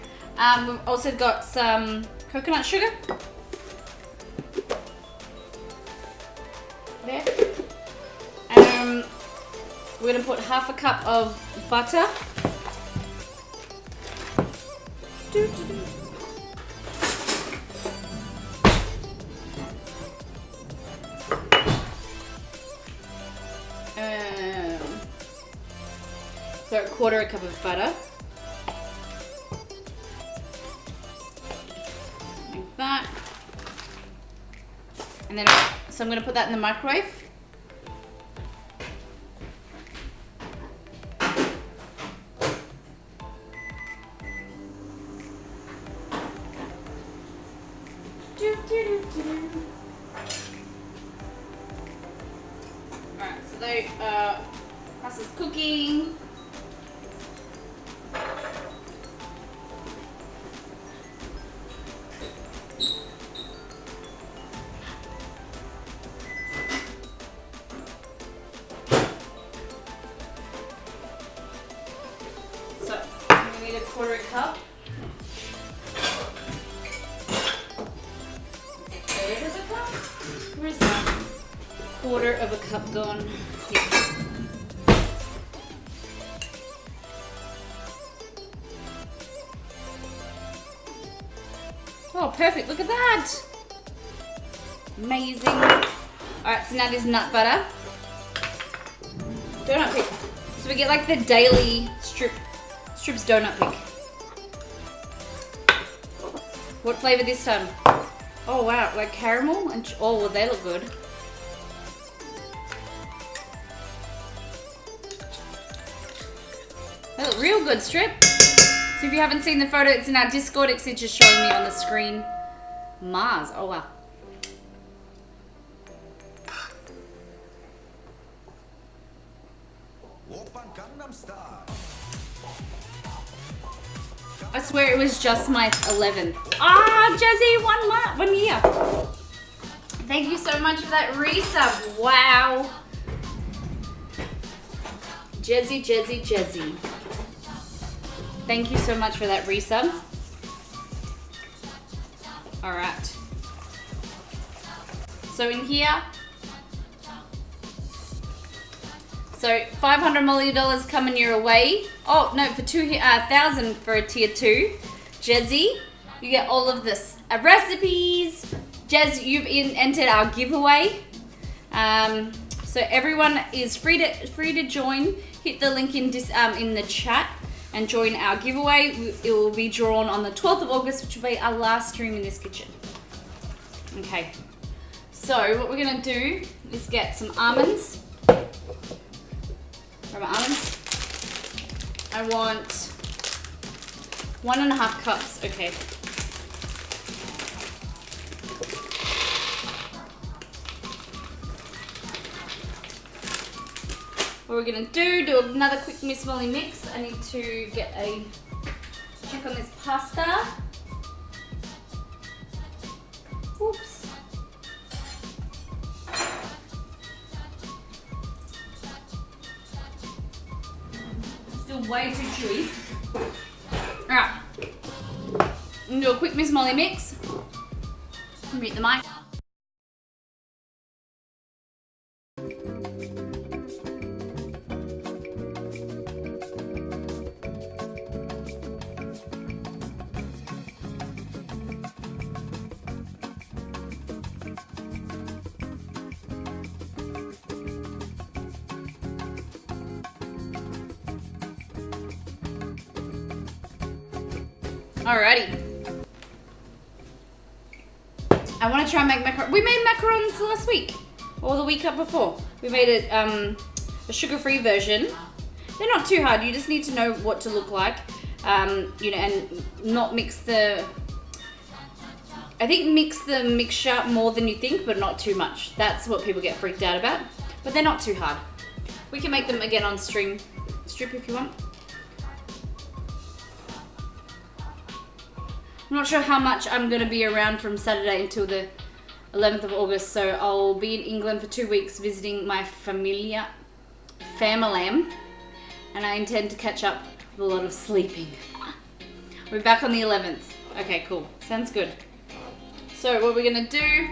We've also got some coconut sugar. There. We're gonna put half a cup of butter. So a quarter a cup of butter. Like that. And then, so I'm gonna put that in the microwave. Alright, so they pasta's cooking. So I'm gonna need a quarter cup. Where's that? Quarter of a cup gone. Yeah. Oh, perfect. Look at that. Amazing. Alright, so now there's nut butter. Donut pick. So we get like the daily strips donut pick. What flavor this time? Oh wow, like caramel and oh well, they look good. They look real good, Strip. So if you haven't seen the photo, it's in our Discord. It's just showing me on the screen. Mars. Oh wow. I swear it was just my 11th. Ah, Jazzy, 1 year. Thank you so much for that resub. Wow. Jazzy. Thank you so much for that resub. All right. So in here, so $500 million coming your way. Oh no, for 2,000 for a tier 2. Jazzy, you get all of this recipes. Jazz, you've entered our giveaway. So everyone is free to join. Hit the link in the chat and join our giveaway. It will be drawn on the 12th of August, which will be our last stream in this kitchen. Okay. So what we're gonna do is get some almonds. Grab my almonds. I want 1.5 cups. Okay. What we're gonna do another quick Miss Molly mix. I need to get a check on this pasta. Oops. Still way too chewy. Alright. I'm gonna do a quick Miss Molly mix. Mute the mic. Alrighty. I want to try and make macarons. We made macarons last week or the week up before. We made it a sugar-free version. They're not too hard. You just need to know what to look like, you know, and not mix the. I think mix the mixture more than you think, but not too much. That's what people get freaked out about. But they're not too hard. We can make them again on strip if you want. I'm not sure how much I'm going to be around from Saturday until the 11th of August, so I'll be in England for 2 weeks visiting my family, and I intend to catch up with a lot of sleeping. We're back on the 11th. Okay, cool. Sounds good. So what we're going to do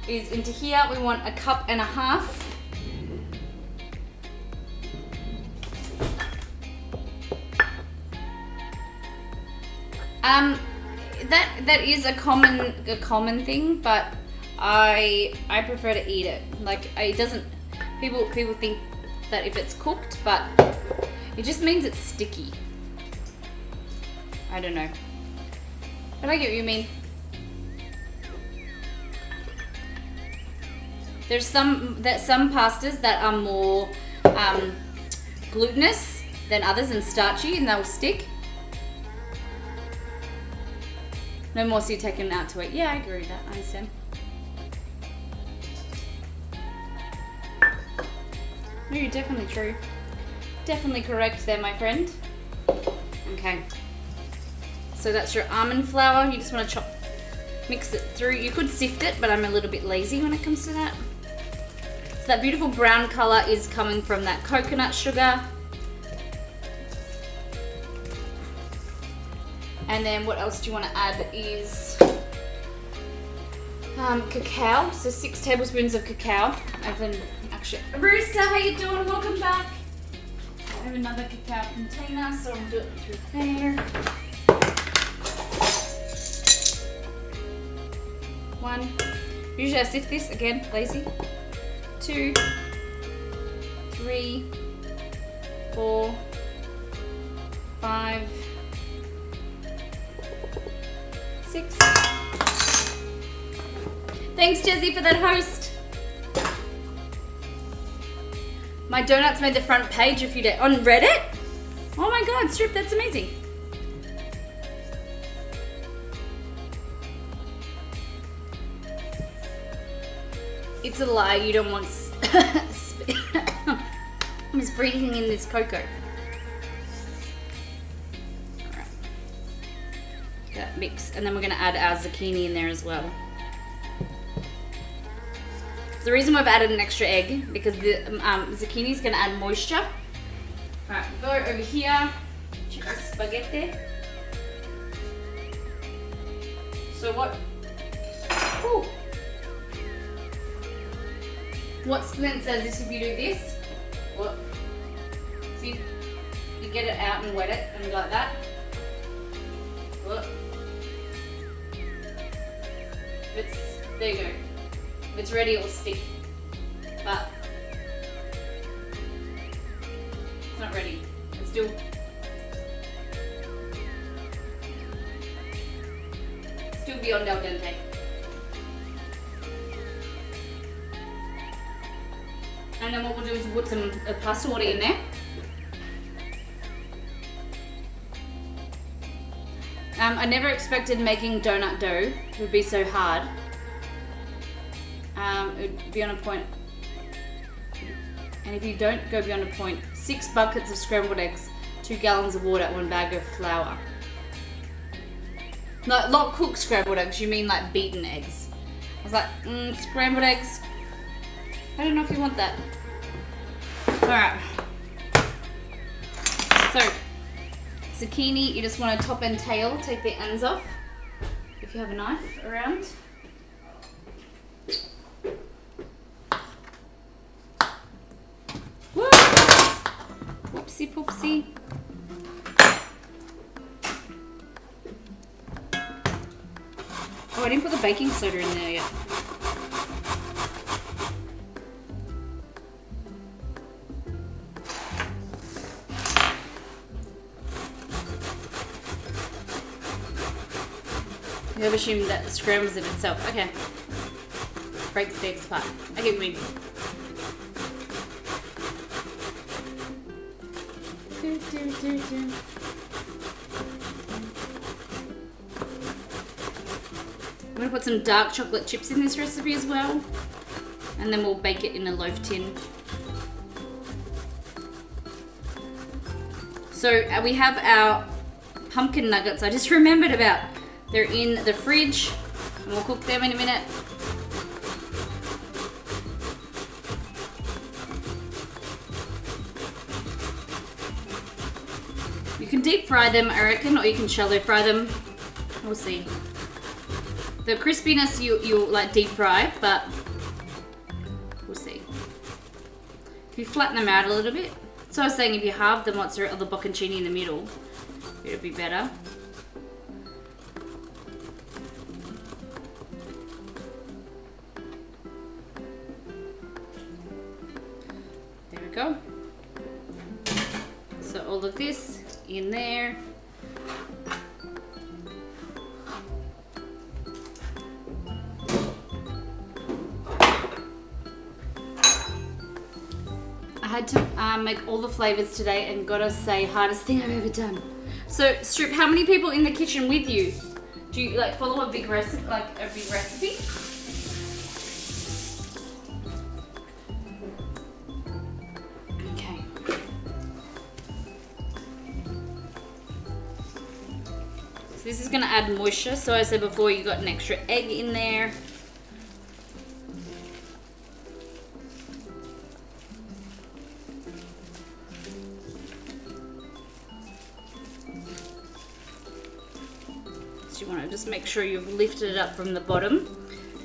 is into here, we want 1.5 cups. That is a common thing, but I prefer to eat it. Like it doesn't. People think that if it's cooked, but it just means it's sticky. I don't know, but I get what you mean. There's some pastas that are more glutinous than others and starchy, and they'll stick. No more so you're taking it out to eat. Yeah, I agree with that. I understand. No, you're definitely true. Definitely correct there, my friend. Okay. So that's your almond flour. You just want to mix it through. You could sift it, but I'm a little bit lazy when it comes to that. So that beautiful brown color is coming from that coconut sugar. And then what else do you want to add is cacao. So 6 tablespoons of cacao. Actually, Rooster, how you doing? Welcome back. I have another cacao container, so I'll do it through there. 1. Usually I sift this, again, lazy. 2, 3, 4, 5, 6. Thanks, Jezzy, for that host. My donuts made the front page a few days on Reddit. Oh my god, Strip, that's amazing. It's a lie. You don't want. I'm just breathing in this cocoa. That mix, and then we're going to add our zucchini in there as well. The reason we've added an extra egg because the zucchini is going to add moisture. Alright, go over here. Check the spaghetti. So what? Ooh. What Splint says is if you do this, what? See, you get it out and wet it and like that. Look. There you go. If it's ready, it will stick. But it's not ready. It's still. Still beyond al dente. And then what we'll do is put some pasta water in there. I never expected making donut dough would be so hard. It would be on a point. And if you don't go beyond a point, 6 buckets of scrambled eggs, 2 gallons of water, 1 bag of flour. Not cooked scrambled eggs, you mean like beaten eggs. I was like, scrambled eggs, I don't know if you want that. Alright. So, zucchini, you just want to top and tail, take the ends off. If you have a knife around. Whoops. Whoopsie poopsie. Oh, I didn't put the baking soda in there yet. You have assumed that scrambles it itself. Okay. Breaks the eggs apart. Okay, win. I'm going to put some dark chocolate chips in this recipe as well. And then we'll bake it in a loaf tin. So we have our pumpkin nuggets. I just remembered about. They're in the fridge. And we'll cook them in a minute. You can deep fry them, I reckon, or you can shallow fry them. We'll see. The crispiness you'll like deep fry, but we'll see. If you flatten them out a little bit. So I was saying if you halve the mozzarella or the bocconcini in the middle, it'll be better. There we go. So all of this in there. I had to make all the flavors today and gotta say, hardest thing I've ever done. So Strip, how many people in the kitchen with you? Do you like follow a big recipe, Okay. So this is gonna add moisture. So I said before, you got an extra egg in there. You want to just make sure you've lifted it up from the bottom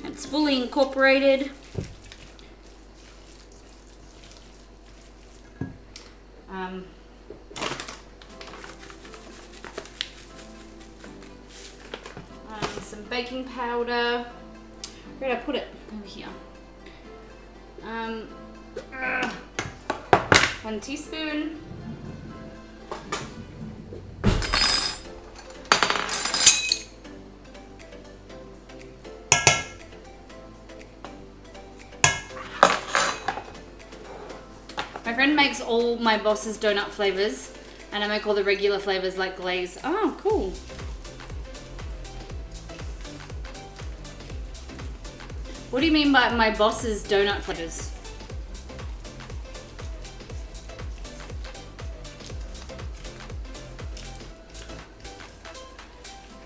and it's fully incorporated. Some baking powder. Where did I put it? Over here. 1 teaspoon. My friend makes all my Boss's donut flavors, and I make all the regular flavors like glaze. Oh, cool. What do you mean by my Boss's donut flavors?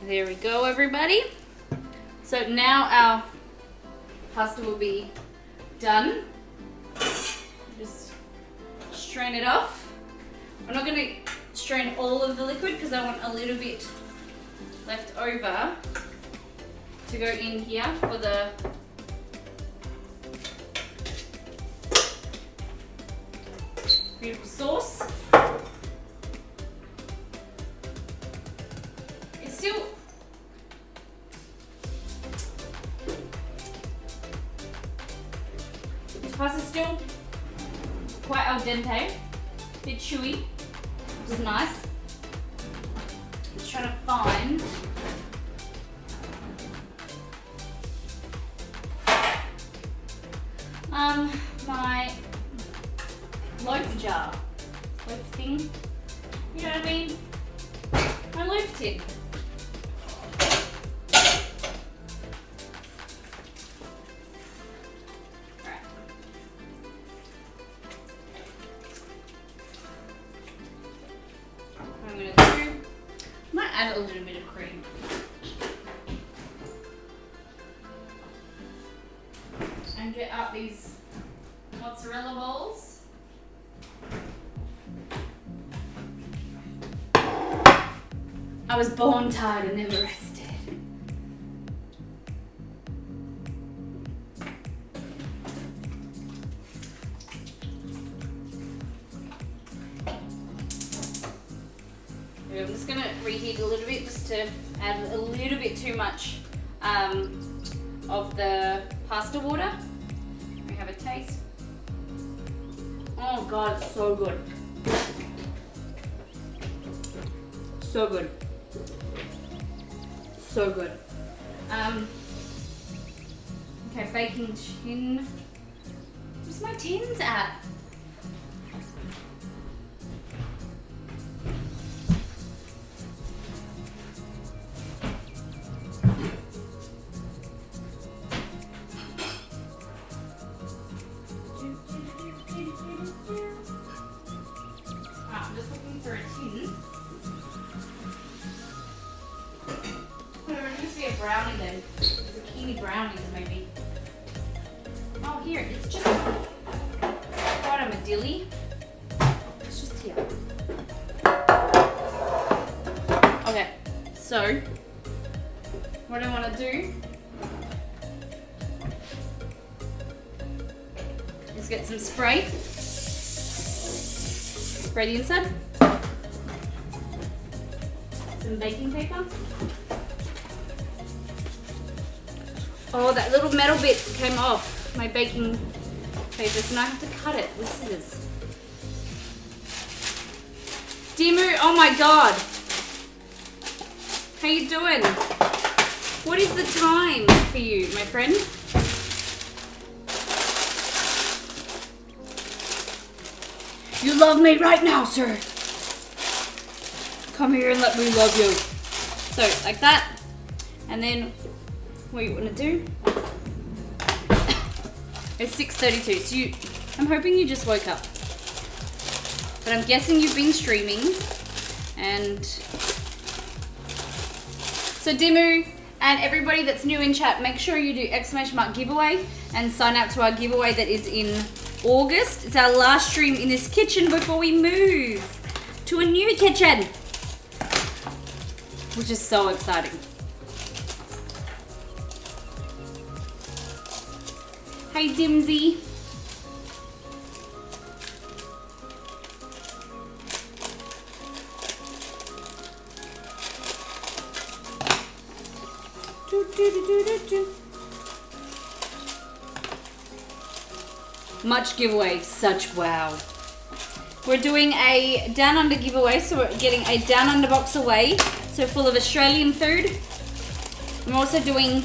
There we go, everybody. So now our pasta will be done. Just strain it off. I'm not going to strain all of the liquid because I want a little bit left over to go in here for the beautiful sauce. It's still this pasta's still quite al dente, a bit chewy, which is nice. Just trying to find my loaf jar, loaf thing, you know what I mean? My loaf tin. Right. What I'm gonna do, I might add a little bit of cream. And get out these mozzarella balls. I was born tired and never rested. I'm just gonna reheat a little bit just to add a little bit too much of the pasta water. We have a taste. Oh God, it's so good. So good. So good. Okay, baking tin. Where's my tins at? I'm just looking for a tin. There needs to be a brownie then. Zucchini brownies maybe. Oh here, it's just quite a dilly. It's just here. Okay, so what I want to do is get some spray. Spray the inside. Some baking paper. Oh, that little metal bit came off my baking paper, so now I have to cut it with scissors. Dimu, oh my god. How you doing? What is the time for you, my friend? You love me right now, sir. Come here and let me love you. So, like that. And then, what you want to do? It's 6:32, so I'm hoping you just woke up. But I'm guessing you've been streaming. And so Dimu and everybody that's new in chat, make sure you do !mark giveaway and sign up to our giveaway that is in August. It's our last stream in this kitchen before we move to a new kitchen, which is so exciting. Hey Dimsy. Much giveaway, such wow. We're doing a Down Under giveaway, so we're getting a Down Under box away, so full of Australian food. I'm also doing,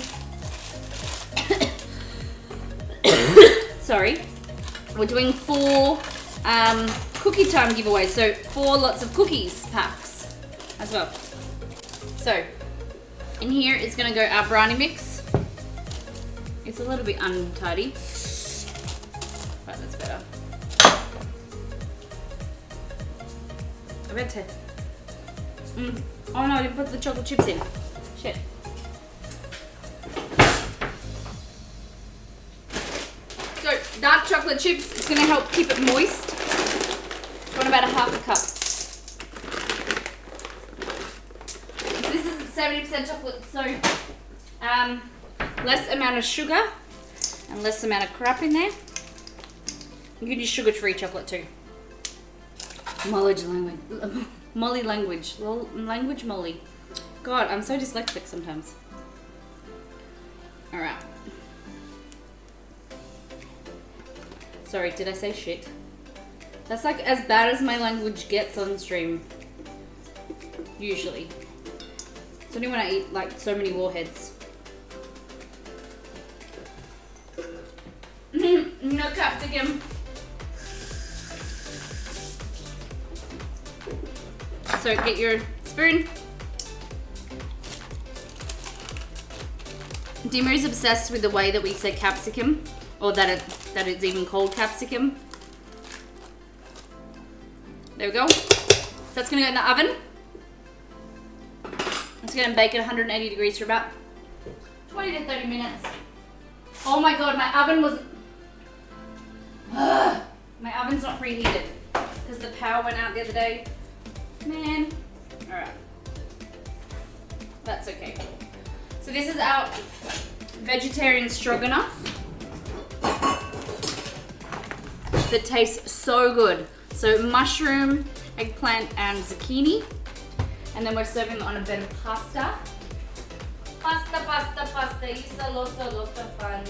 sorry, we're doing 4 cookie time giveaways, so 4 lots of cookies packs as well. So, in here is gonna go our brownie mix. It's a little bit untidy. Right, that's better. I meant to. Oh no, I didn't put the chocolate chips in. Shit. So, dark chocolate chips is going to help keep it moist. Want about a half a cup. This is 70% chocolate, so less amount of sugar and less amount of crap in there. You can use sugar-free chocolate too. Molly language. Language Molly. God, I'm so dyslexic sometimes. Alright. Sorry, did I say shit? That's like as bad as my language gets on stream. Usually. It's only when I eat like so many warheads. No capsicum. So get your spoon. Dimu's obsessed with the way that we say capsicum, or that it's even called capsicum. There we go. That's gonna go in the oven. It's gonna bake at 180 degrees for about 20 to 30 minutes. Oh my god, my oven was... my oven's not preheated because the power went out the other day. Man. Alright. That's okay. So this is our vegetarian stroganoff that tastes so good. So mushroom, eggplant and zucchini. And then we're serving it on a bit of pasta. Pasta. It's a lot of fun.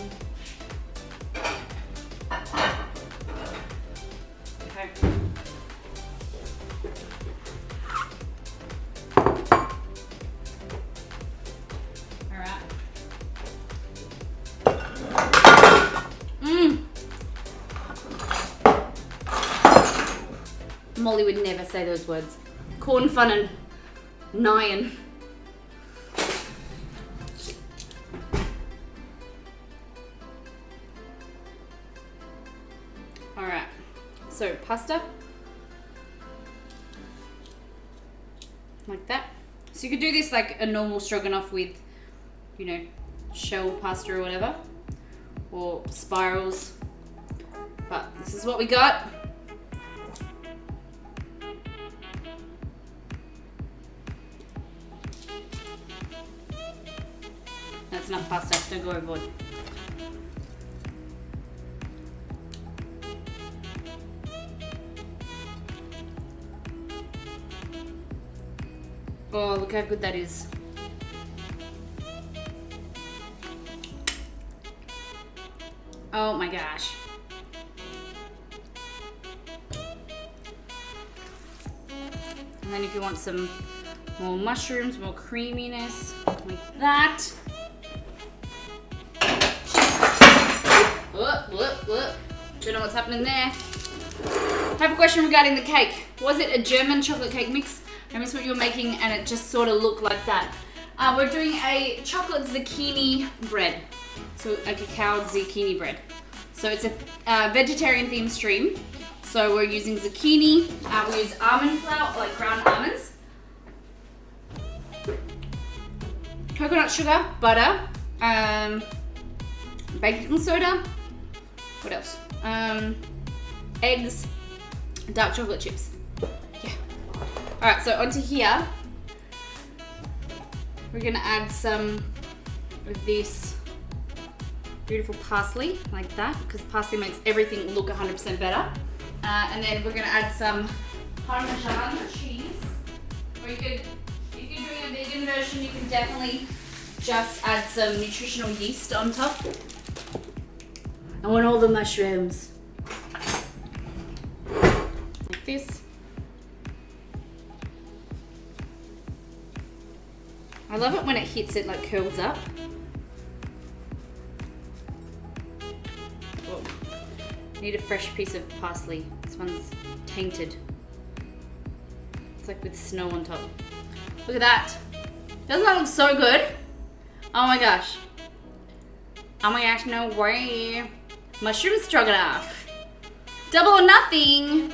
Okay. Alright. Molly would never say those words. Corn fun and nyan. Alright, so pasta. Like that. So you could do this like a normal stroganoff with, you know, shell pasta or whatever. Or spirals. But this is what we got. That's enough pasta, don't go overboard. Oh, look how good that is. Oh my gosh. And then if you want some more mushrooms, more creaminess, like that. Don't know what's happening there. I have a question regarding the cake. Was it a German chocolate cake mix? I missed what you were making and it just sort of looked like that. We're doing a chocolate zucchini bread. So a cacao zucchini bread. So it's a vegetarian themed stream. So we're using zucchini. We use almond flour, like ground almonds. Coconut sugar, butter, baking soda. What else? Eggs, dark chocolate chips. Yeah. Alright, so onto here, we're gonna add some of this beautiful parsley, like that, because parsley makes everything look 100% better. And then we're gonna add some Parmesan cheese. Or you could, if you're doing a vegan version, you can definitely just add some nutritional yeast on top. I want all the mushrooms. Like this. I love it when it hits, it like curls up. Whoa. Need a fresh piece of parsley. This one's tainted. It's like with snow on top. Look at that. Doesn't that look so good? Oh my gosh. Oh my gosh, no way. Mushroom stroganoff. Double or nothing.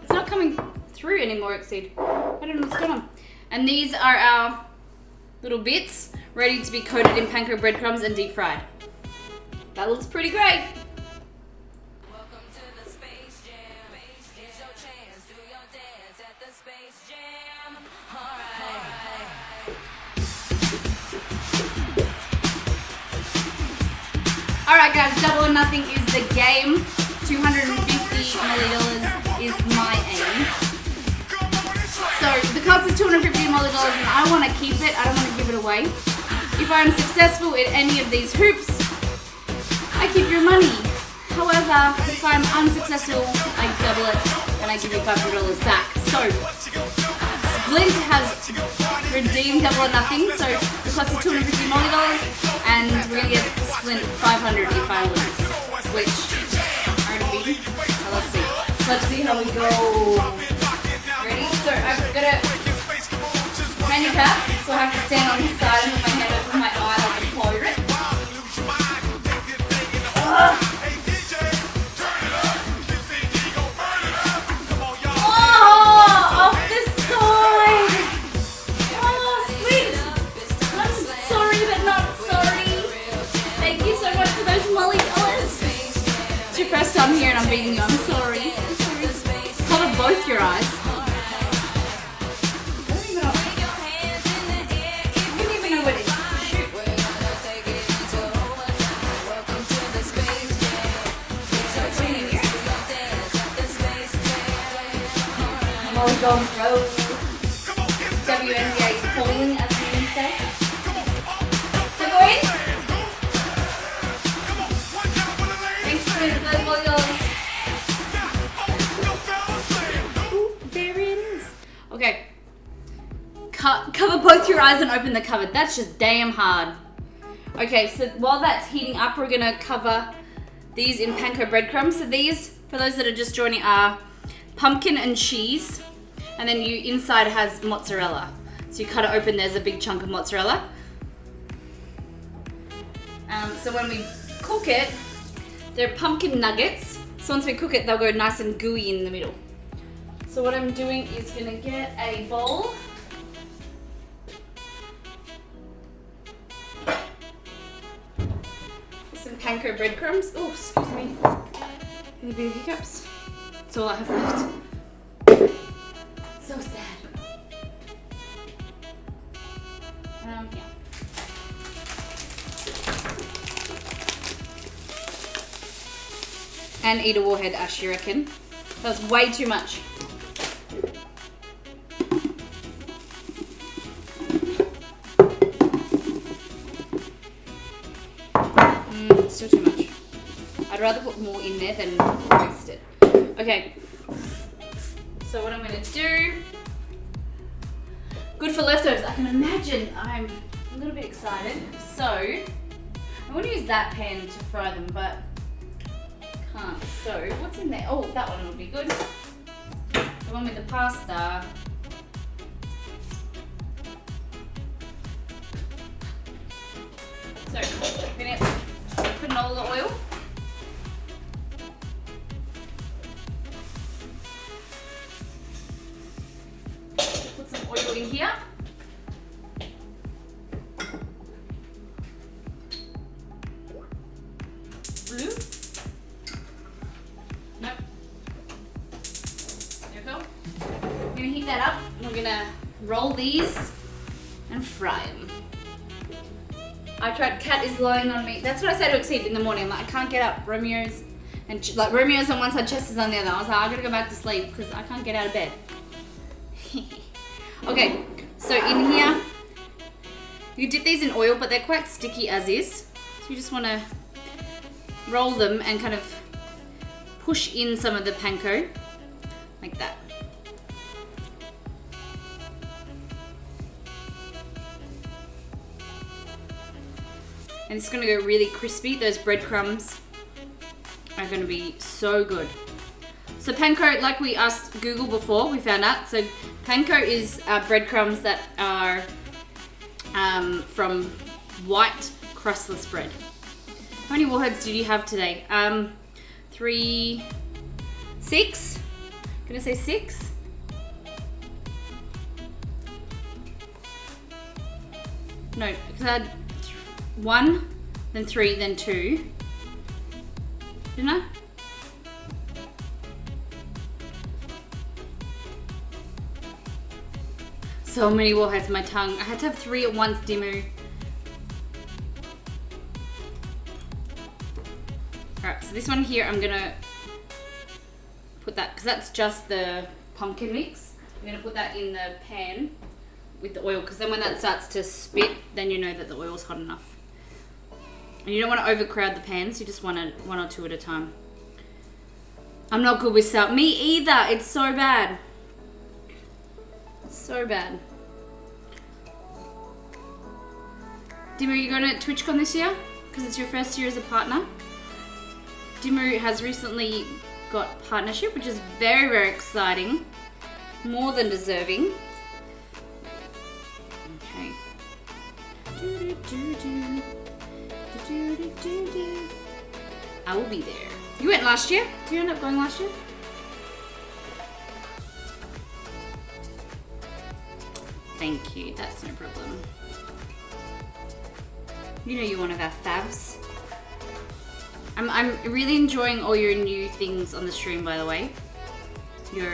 It's not coming through anymore, Exceed. I don't know what's going on. And these are our little bits ready to be coated in panko breadcrumbs and deep fried. That looks pretty great. Welcome to the Space Jam. Here's your chance. Do your dance at the Space Jam. Alright guys, double or nothing is the game. $250 million is my aim. So the cost is $250 million and I want to keep it. I don't want to give it away. If I'm successful in any of these hoops, I keep your money. However, if I'm unsuccessful, I double it and I give you $500 back. So Splint has redeemed double or nothing. So the cost is $250 million and we're gonna get Splint 500 if I lose, which I already beat. So let's see how we go. Ready? So I've got a handicap, so I have to stand on his side and put my hand over my eye like a pirate. Oh, off the side. Oh, Splint. I'm sorry, but not sorry. Thank you so much for those Molly dollars. It's your first time here and I'm beating you. I'm sorry. Cover both your eyes. Going pro. WNBA is calling, as we would say. So go in. Thanks for the volleyball. There it is. Okay. Cover both your eyes and open the cupboard. That's just damn hard. Okay, so while that's heating up, we're gonna cover these in panko breadcrumbs. So these, for those that are just joining, are pumpkin and cheese, and then inside has mozzarella. So you cut it open, there's a big chunk of mozzarella. So when we cook it, they're pumpkin nuggets. So once we cook it, they'll go nice and gooey in the middle. So what I'm doing is gonna get a bowl. Some panko breadcrumbs. Oh, excuse me. A bit of hiccups. That's all I have left. So sad. Yeah. And eat a warhead, Ash, you reckon? That was way too much. Still too much. I'd rather put more in there than waste it. Okay. So what I'm going to do, good for leftovers. I can imagine I'm a little bit excited. So I want to use that pan to fry them, but can't. So what's in there? Oh, that one would be good. The one with the pasta. So I'm going to put in all the oil. Put some oil in here. Blue. Nope. There we go. We're gonna heat that up. We're gonna roll these and fry them. I tried. Cat is lying on me. That's what I said to Exceed in the morning. I'm like, I can't get up. Romeo's on one side, Chester's on the other. I was like, I gotta go back to sleep because I can't get out of bed. Okay, so in here, you dip these in oil, but they're quite sticky as is. So you just want to roll them and kind of push in some of the panko, like that. And it's going to go really crispy. Those breadcrumbs are going to be so good. So panko, like we asked Google before, we found out. So panko is breadcrumbs that are from white crustless bread. How many warheads did you have today? 3, 6? Gonna say 6? No, because I had 1, then 3, then 2. Didn't I? So many warheads, my tongue. I had to have 3 at once, Dimu. Alright, so this one here, I'm gonna put that, because that's just the pumpkin mix. I'm gonna put that in the pan with the oil, because then when that starts to spit, then you know that the oil's hot enough. And you don't want to overcrowd the pans, you just want it 1 or 2 at a time. I'm not good with salt. Me either, it's so bad. So bad. Dimu, you going to TwitchCon this year? Because it's your first year as a partner. Dimu has recently got partnership, which is very, very exciting. More than deserving. Okay. I will be there. You went last year? Did you end up going last year? Thank you, that's no problem. You know you're one of our favs. I'm really enjoying all your new things on the stream, by the way. Your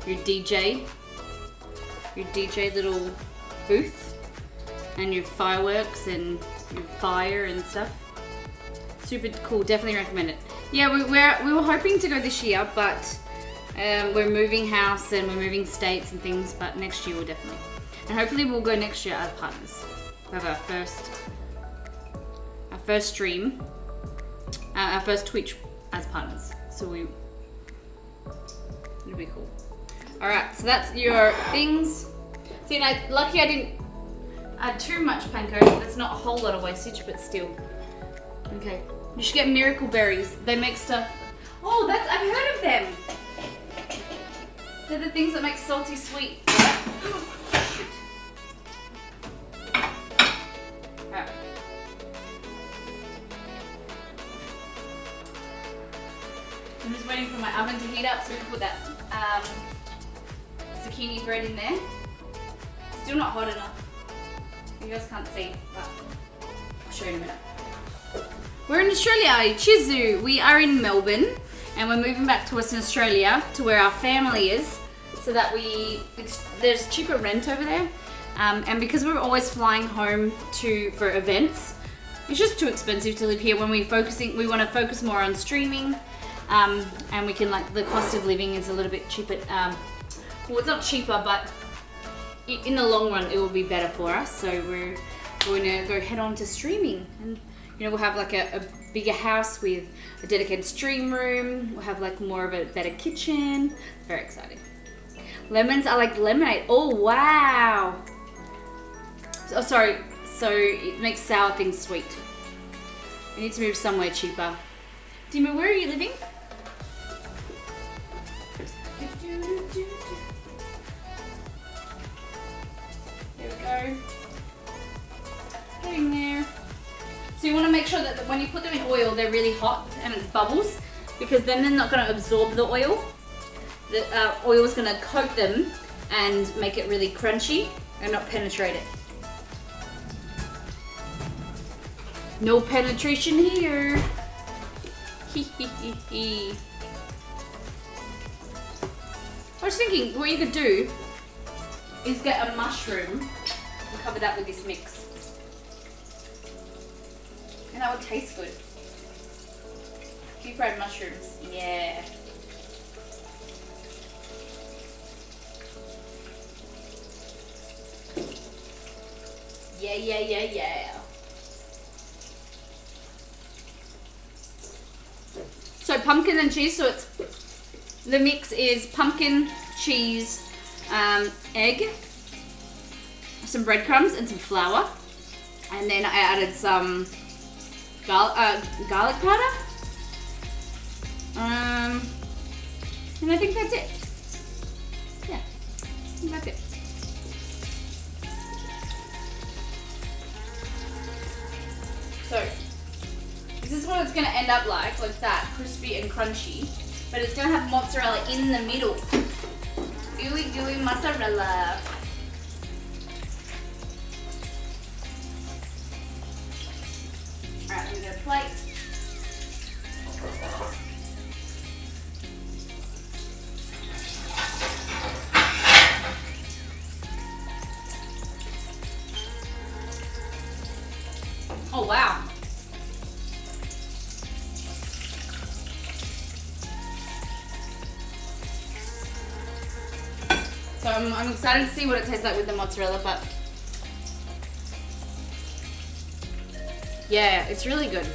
DJ little booth, and your fireworks and your fire and stuff. Super cool, definitely recommend it. Yeah, we were hoping to go this year, but we're moving house and we're moving states and things, but next year we'll definitely. And hopefully we'll go next year as partners. We have our first stream, our first Twitch as partners. So it'll be cool. All right, so that's your things. See, lucky I didn't add too much panko. That's not a whole lot of wastage, but still. Okay, you should get Miracle Berries. They make stuff. Oh, I've heard of them. They're the things that make salty sweet. Shoot. Alright. I'm just waiting for my oven to heat up so we can put that zucchini bread in there. Still not hot enough. You guys can't see, but I'll show you in a minute. We're in Australia, Chizu. We are in Melbourne and we're moving back to Western Australia to where our family is so that there's cheaper rent over there. And because we're always flying home for events, it's just too expensive to live here. When we want to focus more on streaming, and we can the cost of living is a little bit cheaper. Well, it's not cheaper, but in the long run, it will be better for us. So we're going to go head on to streaming, and we'll have a bigger house with a dedicated stream room. We'll have more of a better kitchen. Very exciting. Lemons are like lemonade. Oh wow! Oh sorry. So it makes sour things sweet. We need to move somewhere cheaper. Dima, where are you living? There we go. Getting there. So you want to make sure that when you put them in oil, they're really hot and it bubbles, because then they're not going to absorb the oil. The oil is going to coat them and make it really crunchy and not penetrate it. No penetration here. Hee hee hee hee. I was thinking what you could do is get a mushroom and cover that with this mix. And that would taste good. Deep fried mushrooms. Yeah. Yeah, yeah, yeah, yeah. So pumpkin and cheese, so the mix is pumpkin, cheese, egg, some breadcrumbs and some flour. And then I added some garlic powder. And I think that's it. Yeah, I think that's it. So, this is what it's going to end up like that, crispy and crunchy. But it's going to have mozzarella in the middle. Gooey, gooey mozzarella. Alright, let me get a plate. Oh wow. So I'm excited to see what it tastes like with the mozzarella, but yeah, it's really good.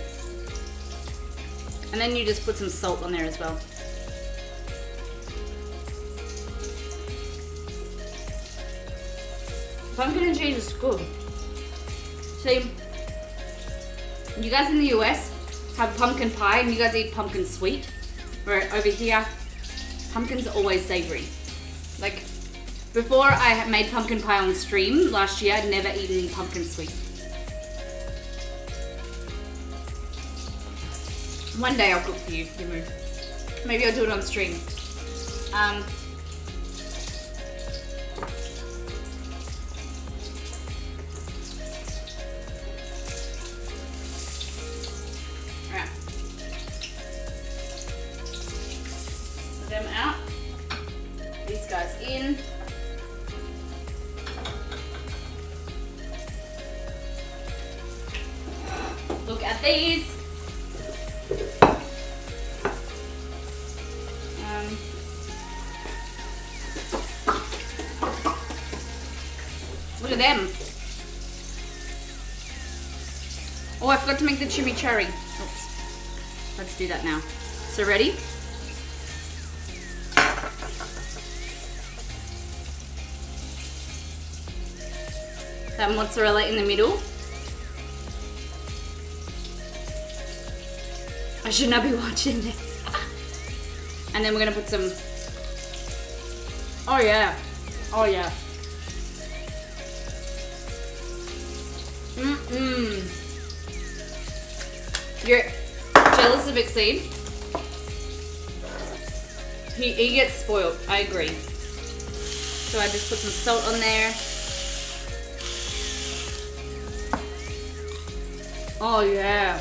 And then you just put some salt on there as well. Pumpkin and cheese is good. See, you guys in the US have pumpkin pie and you guys eat pumpkin sweet, where over here, pumpkin's always savory. Like, before I made pumpkin pie on stream last year, I'd never eaten pumpkin sweet. One day I'll cook for you, Yimu. Maybe I'll do it on stream. Alright. Put them out. These guys in. Look at these. Look at them. Oh, I forgot to make the chimichurri. Oops. Let's do that now. So ready? That mozzarella in the middle. I should not be watching this. And then we're gonna put some Oh yeah. Oh yeah. You're jealous of Exceed? He gets spoiled, I agree. So I just put some salt on there. Oh yeah.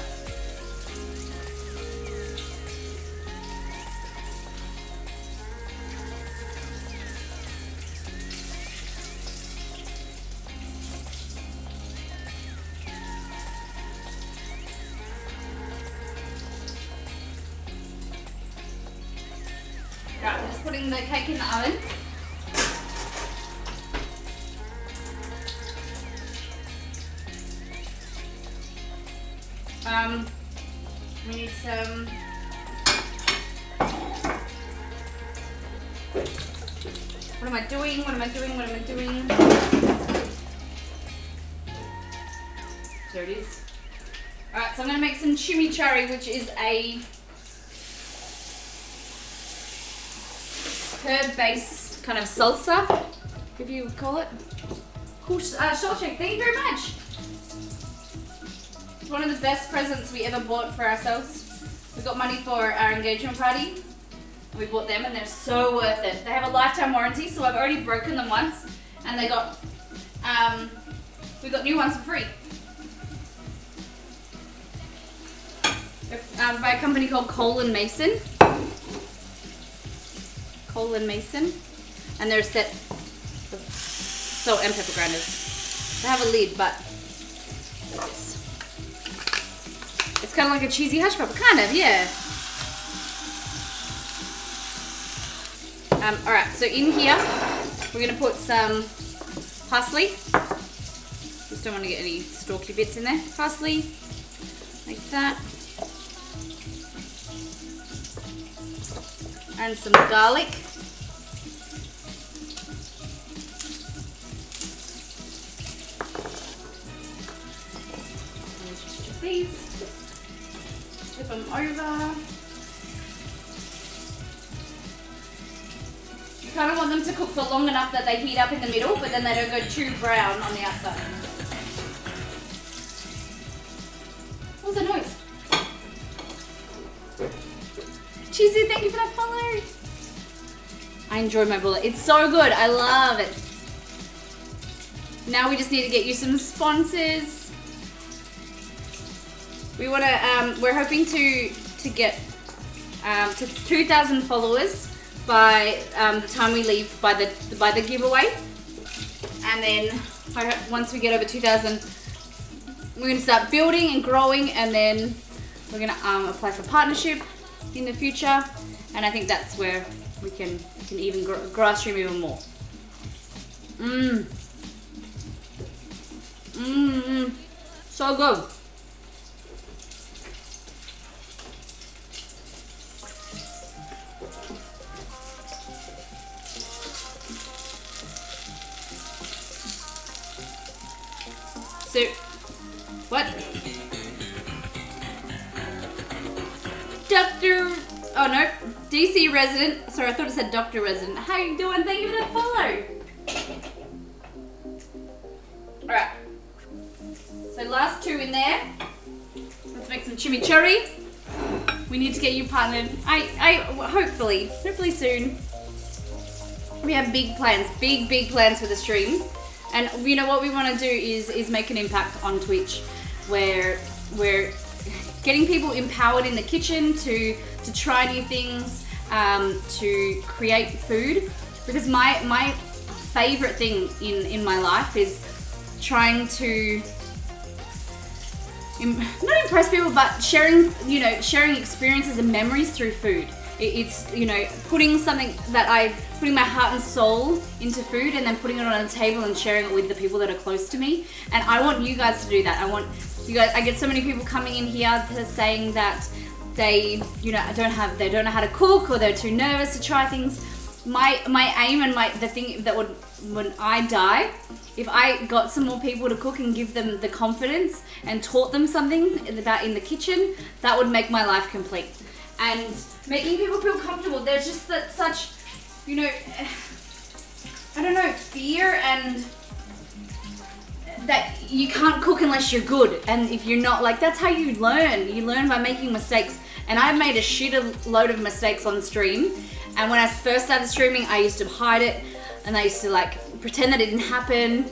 Right, I'm just putting the cake in the oven. We need some what am I doing? There it is. Alright, so I'm gonna make some chimichurri, which is a herb-based kind of salsa, if you would call it. Cool, Shawshank, thank you very much. It's one of the best presents we ever bought for ourselves. We got money for our engagement party. We bought them and they're so worth it. They have a lifetime warranty, so I've already broken them once, and they got, we got new ones for free. By a company called Cole & Mason. Cole & Mason, and they're a set of salt and pepper grinders. They have a lid, but it's kind of like a cheesy hush pupper, kind of, yeah. Alright, so in here, we're going to put some parsley. Just don't want to get any stalky bits in there. Parsley, like that. And some garlic. And just these. Tip them over. You kind of want them to cook for long enough that they heat up in the middle, but then they don't go too brown on the outside. What was that noise? Cheesy, thank you for that follow. I enjoy my bullet. It's so good. I love it. Now we just need to get you some sponsors. We want to. We're hoping to get to 2,000 followers by the time we leave by the giveaway, and then once we get over 2,000, we're gonna start building and growing, and then we're gonna apply for partnership in the future, and I think that's where we can even grow our stream even more. So good. So, what? Oh no, DC resident. Sorry, I thought it said Dr. Resident. How you doing? Thank you for that follow. Alright. So last two in there. Let's make some chimichurri. We need to get you partnered. Hopefully soon. We have big plans for the stream. And you know what we want to do is make an impact on Twitch, where we're getting people empowered in the kitchen to try new things, to create food. Because my favorite thing in my life is trying to not impress people, but sharing experiences and memories through food. It's putting my heart and soul into food, and then putting it on a table and sharing it with the people that are close to me. And I want you guys to do that. I get so many people coming in here saying that they don't know how to cook, or they're too nervous to try things. My aim and the thing that would, when I die, if I got some more people to cook and give them the confidence and taught them something about in the kitchen, that would make my life complete. And making people feel comfortable. There's just such I don't know, fear and that you can't cook unless you're good. And if you're not, like, that's how you learn. You learn by making mistakes. And I made a shit load of mistakes on stream. And when I first started streaming, I used to hide it. And I used to like pretend that it didn't happen.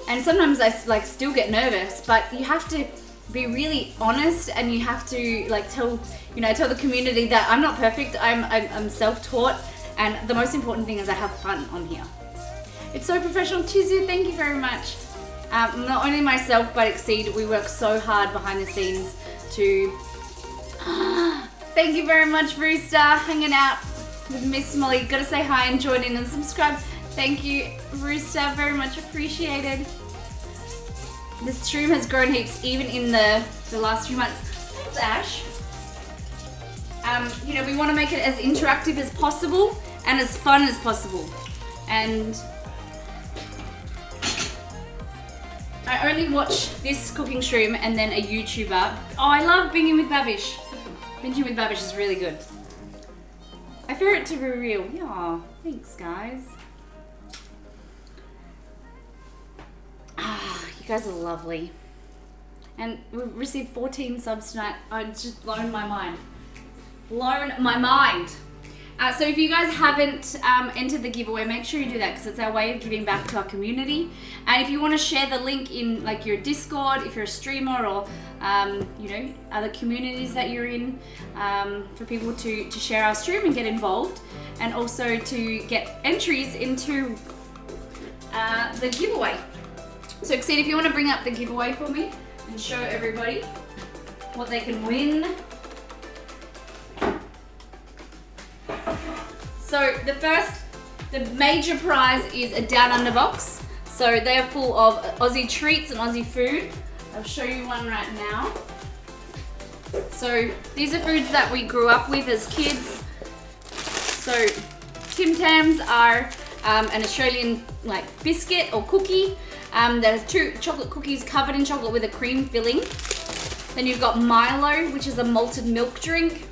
And sometimes I like still get nervous, but you have to be really honest, and you have to like tell the community that I'm not perfect. I'm self-taught, and the most important thing is I have fun on here. It's so professional. Chizu, thank you very much. Not only myself, but Exceed, we work so hard behind the scenes to... Thank you very much, Rooster, hanging out with Miss Molly. Gotta say hi and join in and subscribe. Thank you, Rooster, very much appreciated. The stream has grown heaps, even in the last few months. Thanks, Ash. We want to make it as interactive as possible and as fun as possible. And I only watch this cooking stream and then a YouTuber. Oh, I love Binging with Babish. Binging with Babish is really good. I fear it to be real. Yeah, thanks, guys. You guys are lovely. And we've received 14 subs tonight. It's just blown my mind. Blown my mind. So if you guys haven't entered the giveaway, make sure you do that, because it's our way of giving back to our community. And if you want to share the link in like your Discord, if you're a streamer or other communities that you're in, for people to share our stream and get involved, and also to get entries into the giveaway. So Exceed, if you want to bring up the giveaway for me and show everybody what they can win. So the major prize is a Down Under box. So they are full of Aussie treats and Aussie food. I'll show you one right now. So these are foods that we grew up with as kids. So Tim Tams are an Australian like biscuit or cookie. There's 2 chocolate cookies covered in chocolate with a cream filling. Then you've got Milo, which is a malted milk drink.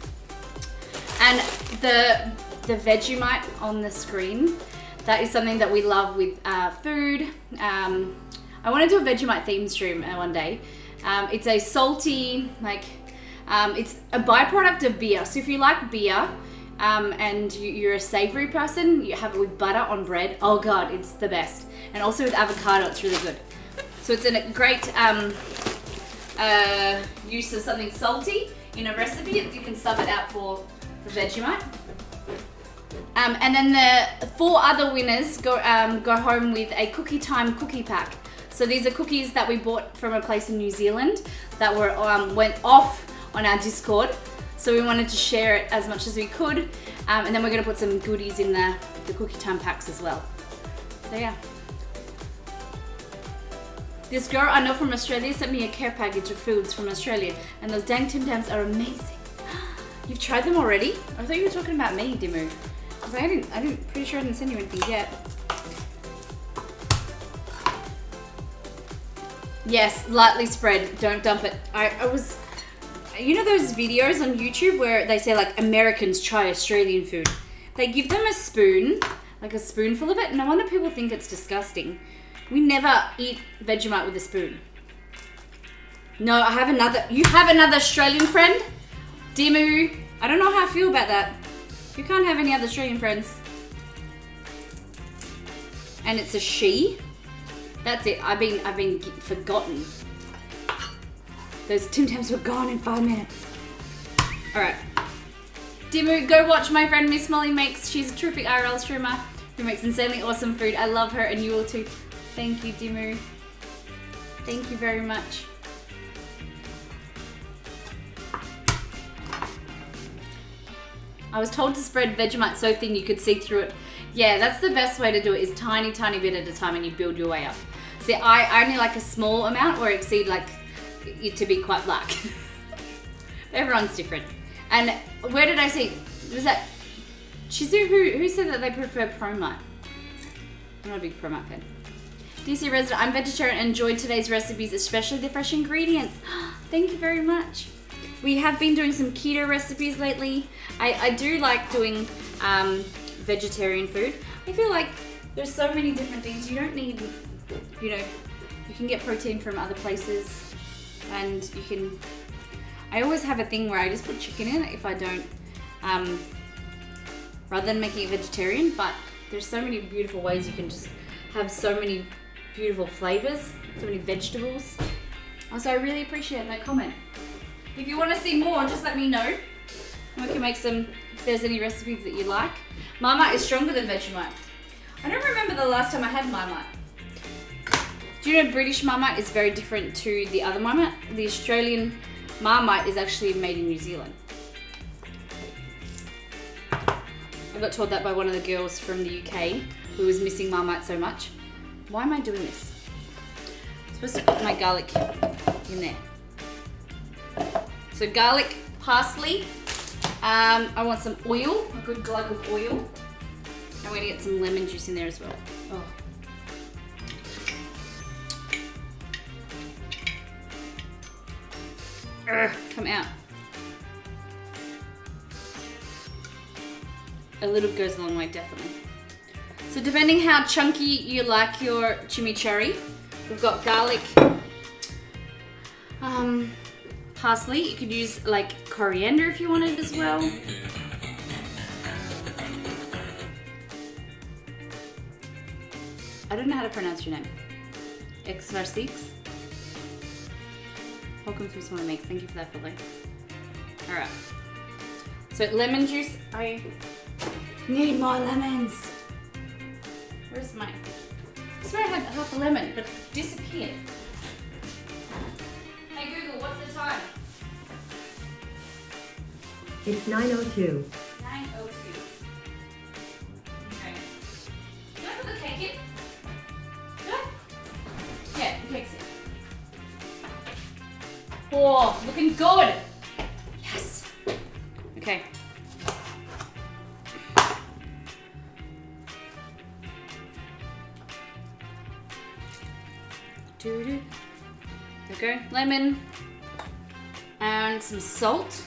And the Vegemite on the screen, that is something that we love with food. I want to do a Vegemite theme stream one day. It's a salty, it's a byproduct of beer. So if you like beer and you're a savory person, you have it with butter on bread. Oh God, it's the best. And also with avocado, it's really good. So it's a great use of something salty in a recipe. You can sub it out for Vegemite. And then the 4 other winners go home with a Cookie Time cookie pack. So these are cookies that we bought from a place in New Zealand that were went off on our Discord. So we wanted to share it as much as we could. And then we're going to put some goodies in the Cookie Time packs as well. So yeah. This girl I know from Australia sent me a care package of foods from Australia, and those dang Tim Tams are amazing. You've tried them already? I thought you were talking about me, Dimu. Because pretty sure I didn't send you anything yet. Yes, lightly spread, don't dump it. I was, you know those videos on YouTube where they say like Americans try Australian food? They give them a spoon, like a spoonful of it. No wonder people think it's disgusting. We never eat Vegemite with a spoon. No, you have another Australian friend? Dimu, I don't know how I feel about that. You can't have any other Australian friends. And it's a she. That's it. I've been forgotten. Those Tim Tams were gone in 5 minutes. All right. Dimu, go watch my friend Miss Molly makes. She's a terrific IRL streamer who makes insanely awesome food. I love her, and you will too. Thank you, Dimu. Thank you very much. I was told to spread Vegemite so thin you could see through it. Yeah, that's the best way to do it, is tiny, tiny bit at a time, and you build your way up. See, I only like a small amount, or Exceed like it to be quite black. Everyone's different. And where did I see? Was that Shizu who said that they prefer Promite? I'm not a big Promite fan. DC Resident, I'm vegetarian and enjoyed today's recipes, especially the fresh ingredients. Thank you very much. We have been doing some keto recipes lately. I do like doing vegetarian food. I feel like There's so many different things. You don't need, you know, you can get protein from other places, and you can. I always have a thing where I just put chicken in it if I don't, rather than making it vegetarian. But there's so many beautiful ways you can just have so many beautiful flavors, so many vegetables. Also, I really appreciate that comment. If you want to see more, just let me know. We can make some, if there's any recipes that you like. Marmite is stronger than Vegemite. I don't remember the last time I had Marmite. Do you know British Marmite is very different to the other Marmite? The Australian Marmite is actually made in New Zealand. I got told that by one of the girls from the UK who was missing Marmite so much. Why am I doing this? I'm supposed to put my garlic in there. So garlic, parsley. I want some oil, a good glug of oil. I'm going to get some lemon juice in there as well. Oh. Come out. A little goes a long way, definitely. So depending how chunky you like your chimichurri, we've got garlic, parsley. You could use like coriander if you wanted as well. I don't know how to pronounce your name. X6. Welcome to Someone Makes. Thank you for that, Philly. Alright. So lemon juice. I need more lemons. Where's mine? I swear I had half a lemon, but it disappeared. Hey Google, what's the time? It's 9:02. 9:02. Okay. Can I put the cake in? No? Yeah, the cake's in. Oh, looking good. Yes. Okay. There we go. Lemon and some salt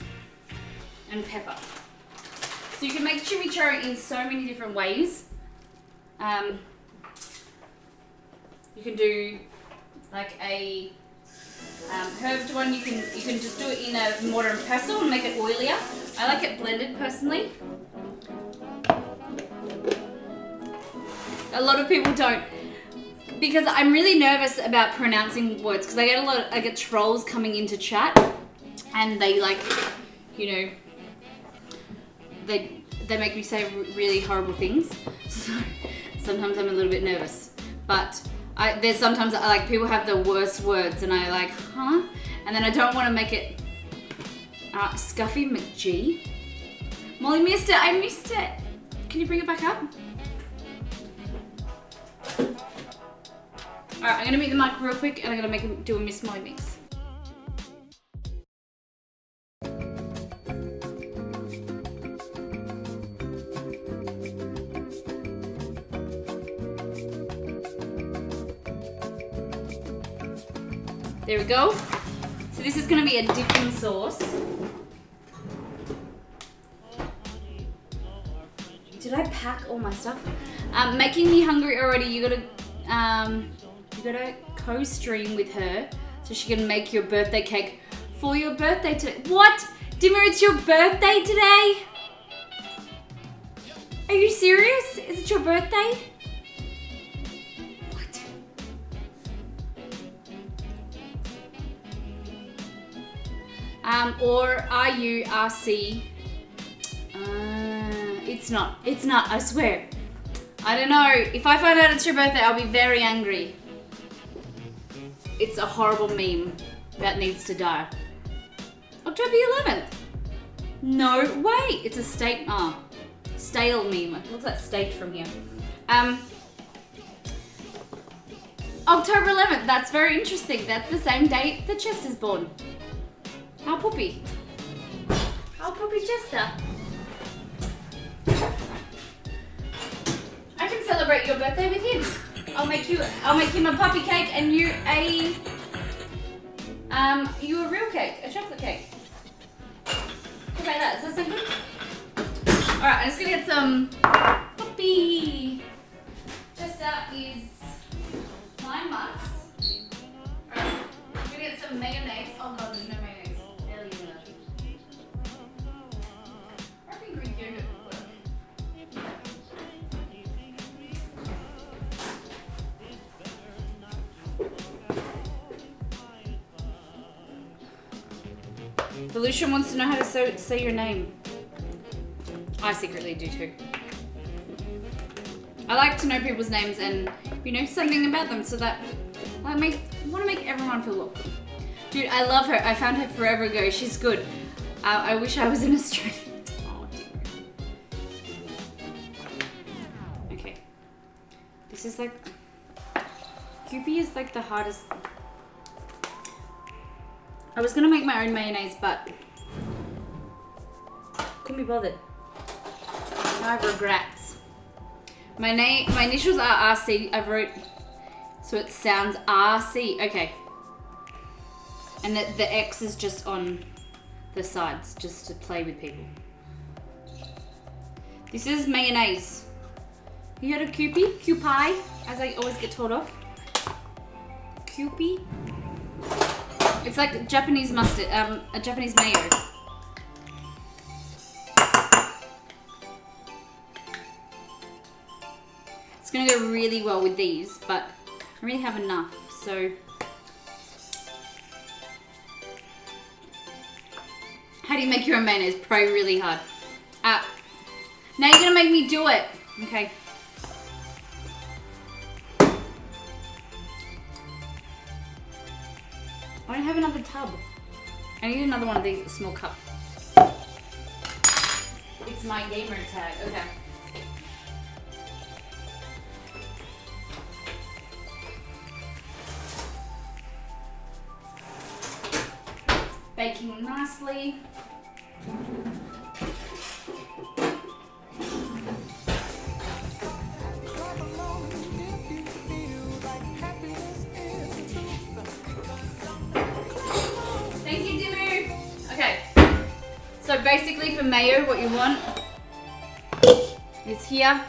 and pepper. So you can make chimichurri in so many different ways. You can do like a herbed one. You can just do it in a mortar and pestle and make it oilier. I like it blended personally. A lot of people don't, because I'm really nervous about pronouncing words, because I get trolls coming into chat and they like, you know, they make me say really horrible things. So sometimes I'm a little bit nervous, but there's sometimes like people have the worst words and I like, huh? And then I don't want to make it Scuffy McGee. Molly missed it. I missed it. Can you bring it back up? Alright, I'm gonna mute the mic real quick and I'm gonna do a Miss Molly mix. There we go. So this is gonna be a dipping sauce. Did I pack all my stuff? Making me hungry already. You gotta co-stream with her so she can make your birthday cake for your birthday today. What? Dimmer, it's your birthday today? Are you serious? Is it your birthday? What? Or are you RC? It's not, I swear. I don't know. If I find out it's your birthday, I'll be very angry. It's a horrible meme that needs to die. October 11th. No way. It's a stale meme. What's that state from here? October 11th. That's very interesting. That's the same date that Chester's born. How poopy. How poopy Chester. I can celebrate your birthday with him. I'll make him a puppy cake and you a real cake, a chocolate cake. How about that? Does that sound good? Alright, I'm just gonna get some puppy. Lisa is 9 months. Alright, we're gonna get some mayonnaise. Oh god, there's no mayonnaise. Barely even that. I think Greek yogurt would work. Volusia wants to know how to say your name. I secretly do too. I like to know people's names and something about them so that I want to make everyone feel welcome. Dude, I love her. I found her forever ago. She's good. I wish I was in Australia. Oh, okay. This is like Kewpie is like the hardest. I was gonna make my own mayonnaise, but couldn't be bothered. Now I have regrets. My initials are RC. I wrote so it sounds RC. Okay. And the X is just on the sides, just to play with people. This is mayonnaise. You heard of Kewpie? Kewpie, as I always get told off. Kewpie. It's like Japanese mustard, a Japanese mayo. It's gonna go really well with these, but I don't really have enough, so. How do you make your own mayonnaise? Pray really hard. Now you're gonna make me do it. Okay. I don't have another tub. I need another one of these, a small cup. It's my gamer tag. Okay. Baking nicely. Thank you, Dimmu. Okay. So basically for mayo, what you want is here.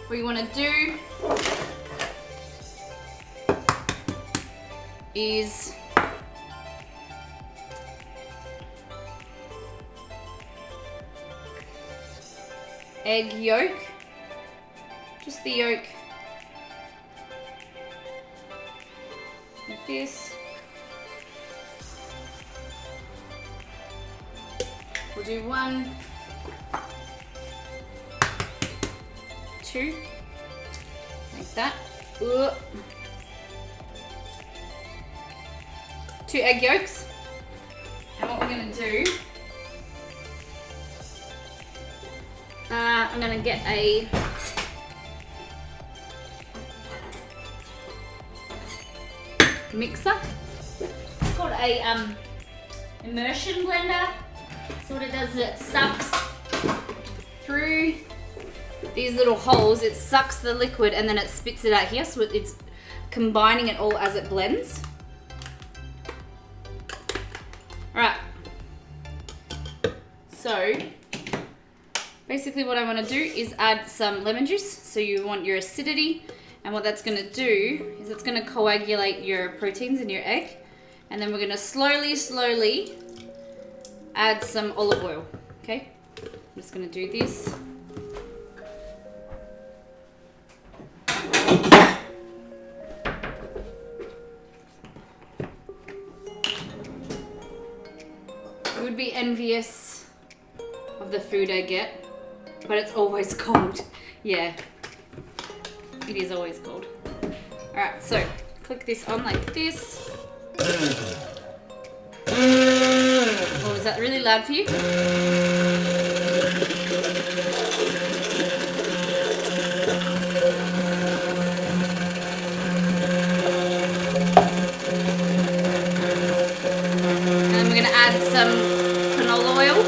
What you want to do is egg yolk, just the yolk, like this. We'll do 1, 2, like that. Ooh. 2 egg yolks. And what we're gonna do, I'm gonna get a mixer. It's called a immersion blender. So what it does is it sucks through these little holes. It sucks the liquid and then it spits it out here. So it's combining it all as it blends. All right. So basically what I want to do is add some lemon juice. So you want your acidity, and what that's going to do is it's going to coagulate your proteins in your egg, and then we're going to slowly add some olive oil. Okay, I'm just going to do this. You would be envious of the food I get, but it's always cold. Yeah, it is always cold. Alright, so click this on like this. Oh, is that really loud for you? And then we're going to add some canola oil.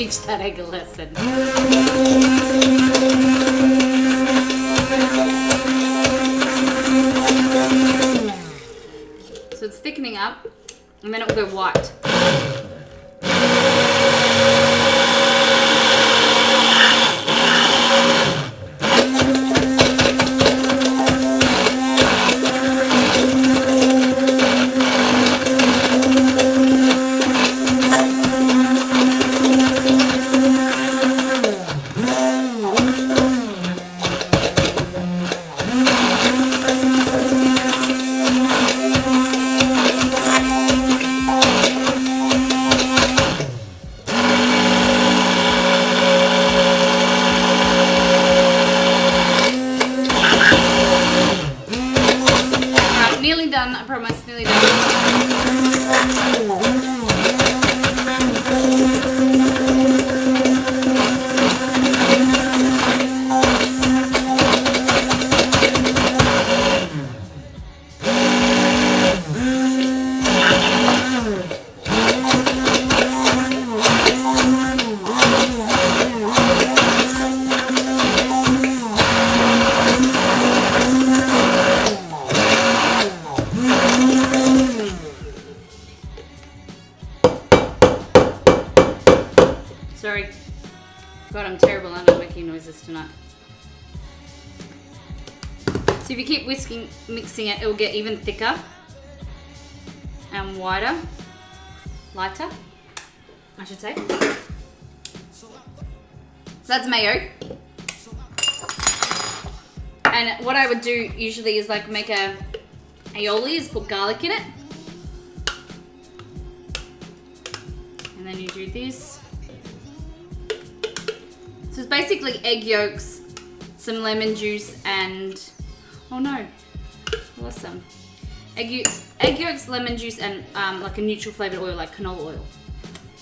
teach that egg a lesson. So it's thickening up, and then it will go white. Nearly done, I promise, nearly done. Sorry. God, I'm terrible at making noises tonight. So if you keep mixing it, it will get even thicker and wider, lighter, I should say. So that's mayo. And what I would do usually is like make a aioli, is put garlic in it. And then you do this. So it's basically egg yolks, some lemon juice, and oh no, I lost some. Egg yolks, lemon juice, and like a neutral flavored oil, like canola oil.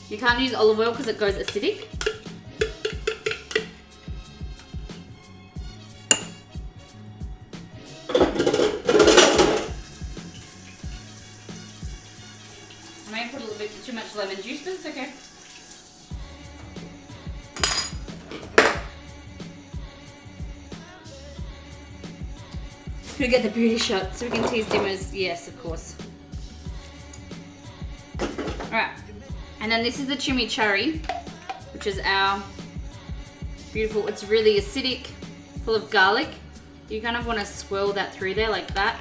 You can't use olive oil because it goes acidic. I may have put a little bit too much lemon juice, but it's okay. Could get the beauty shot so we can tease dimmers. Yes, of course. Alright, and then this is the chimichurri, which is our beautiful, it's really acidic, full of garlic. You kind of want to swirl that through there like that.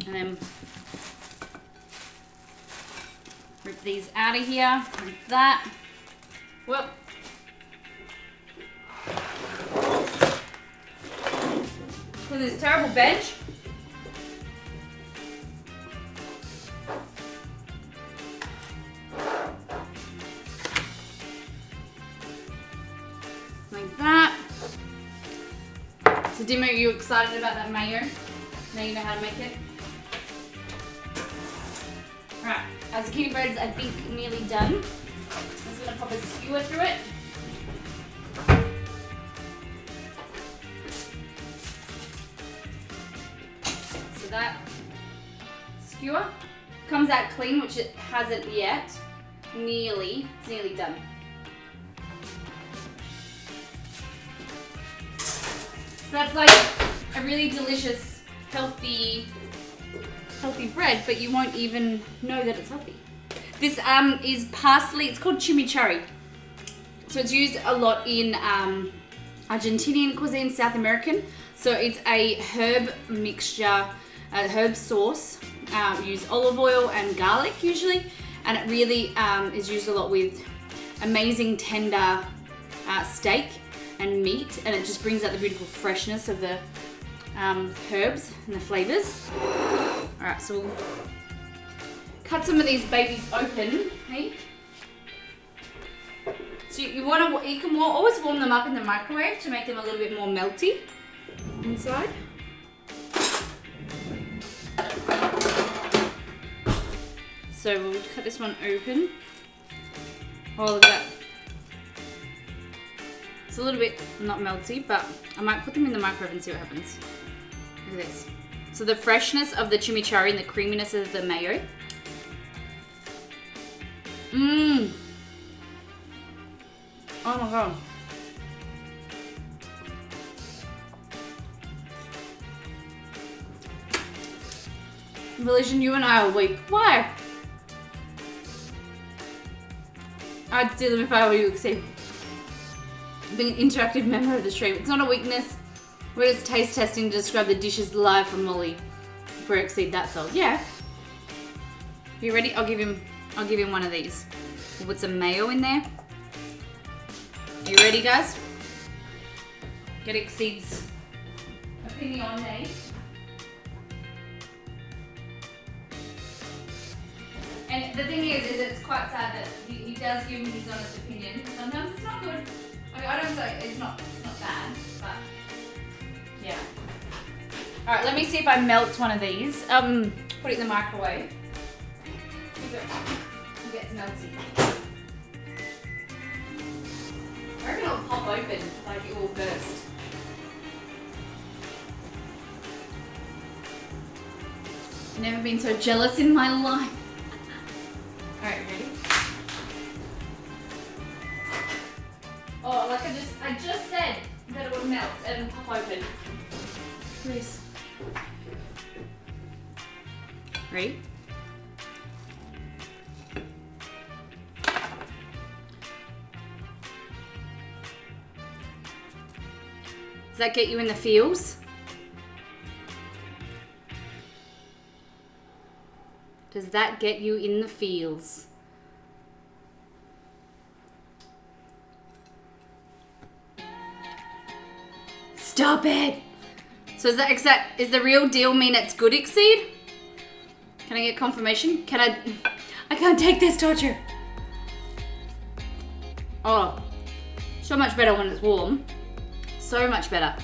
And then rip these out of here like that. Whoop. With this terrible bench. Like that. So Dimo, are you excited about that mayo? Now you know how to make it? Alright, our zucchini bread's I think nearly done. I'm just gonna pop a skewer through it. So that skewer comes out clean, which it hasn't yet. It's nearly done. So that's like a really delicious, healthy bread, but you won't even know that it's healthy. This is parsley, it's called chimichurri. So it's used a lot in Argentinian cuisine, South American. So it's a herb mixture, a herb sauce. We use olive oil and garlic usually, and it really is used a lot with amazing tender steak and meat, and it just brings out the beautiful freshness of the herbs and the flavors. Alright, so we'll cut some of these babies open, hey? So you can always warm them up in the microwave to make them a little bit more melty inside. So we'll cut this one open. Oh, look at that. It's a little bit not melty, but I might put them in the microwave and see what happens. Look at this. So the freshness of the chimichurri and the creaminess of the mayo. Mmm. Oh my god. Volition, you and I are weak. Why? I'd steal them if I were you, Exceed. Being an interactive member of the stream. It's not a weakness. We're just taste testing to describe the dishes live from Molly for Exceed, that's all. Yeah. You ready? I'll give him one of these. We'll put some mayo in there. You ready, guys? Get Exceed's opinion on me. And the thing is it's quite sad that he does give me his honest opinion. Sometimes it's not good. I mean, I don't say it's not bad, but yeah. All right, let me see if I melt one of these. Put it in the microwave. See if it gets melty. I reckon it'll pop open, like it will burst. Never been so jealous in my life. Alright, ready? Oh, like I just said that it would melt and pop open. Please. Ready? Does that get you in the feels? Does that get you in the feels? Stop it! So is the real deal mean it's good, Exceed? Can I get confirmation? I can't take this torture. Oh, so much better when it's warm. So much better.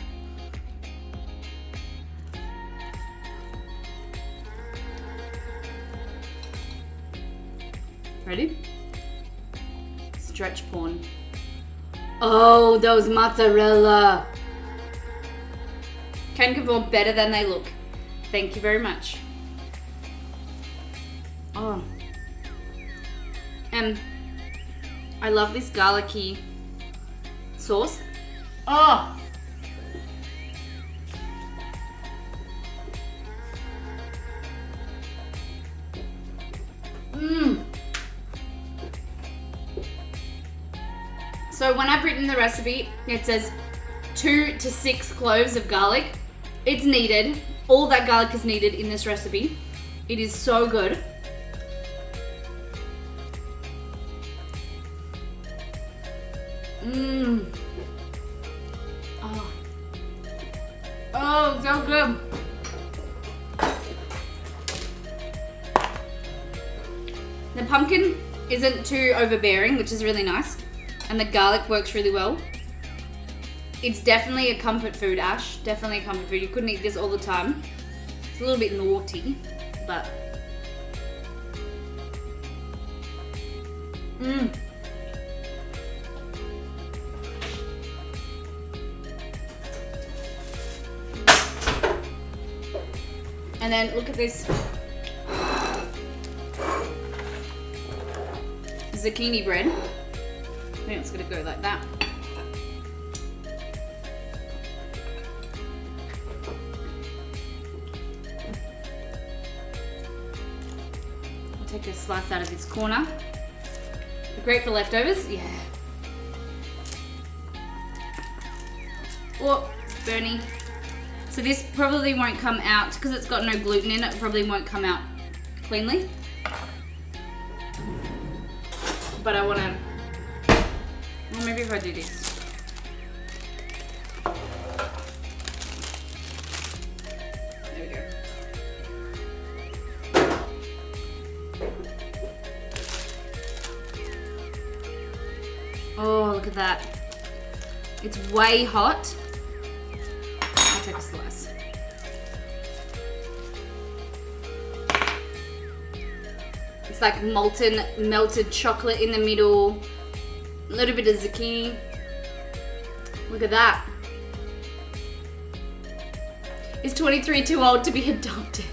Ready? Stretch porn. Oh, those mozzarella. Can confirm better than they look. Thank you very much. Oh. And I love this garlicky sauce. Oh. Mmm. So when I've written the recipe, it says 2 to 6 cloves of garlic. It's needed. All that garlic is needed in this recipe. It is so good. Mmm. Oh. Oh, so good. The pumpkin isn't too overbearing, which is really nice. And the garlic works really well. It's definitely a comfort food, Ash. Definitely a comfort food. You couldn't eat this all the time. It's a little bit naughty, but... Mmm. And then look at this. Zucchini bread. I think it's gonna go like that. I'll take a slice out of this corner. Great for leftovers, yeah. Oh, it's burning. So this probably won't come out, because it's got no gluten in it, probably won't come out cleanly. But I wanna, well, maybe if I do this. There we go. Oh, look at that. It's way hot. I'll take a slice. It's like molten, melted chocolate in the middle. A little bit of zucchini. Look at that. Is 23 too old to be adopted?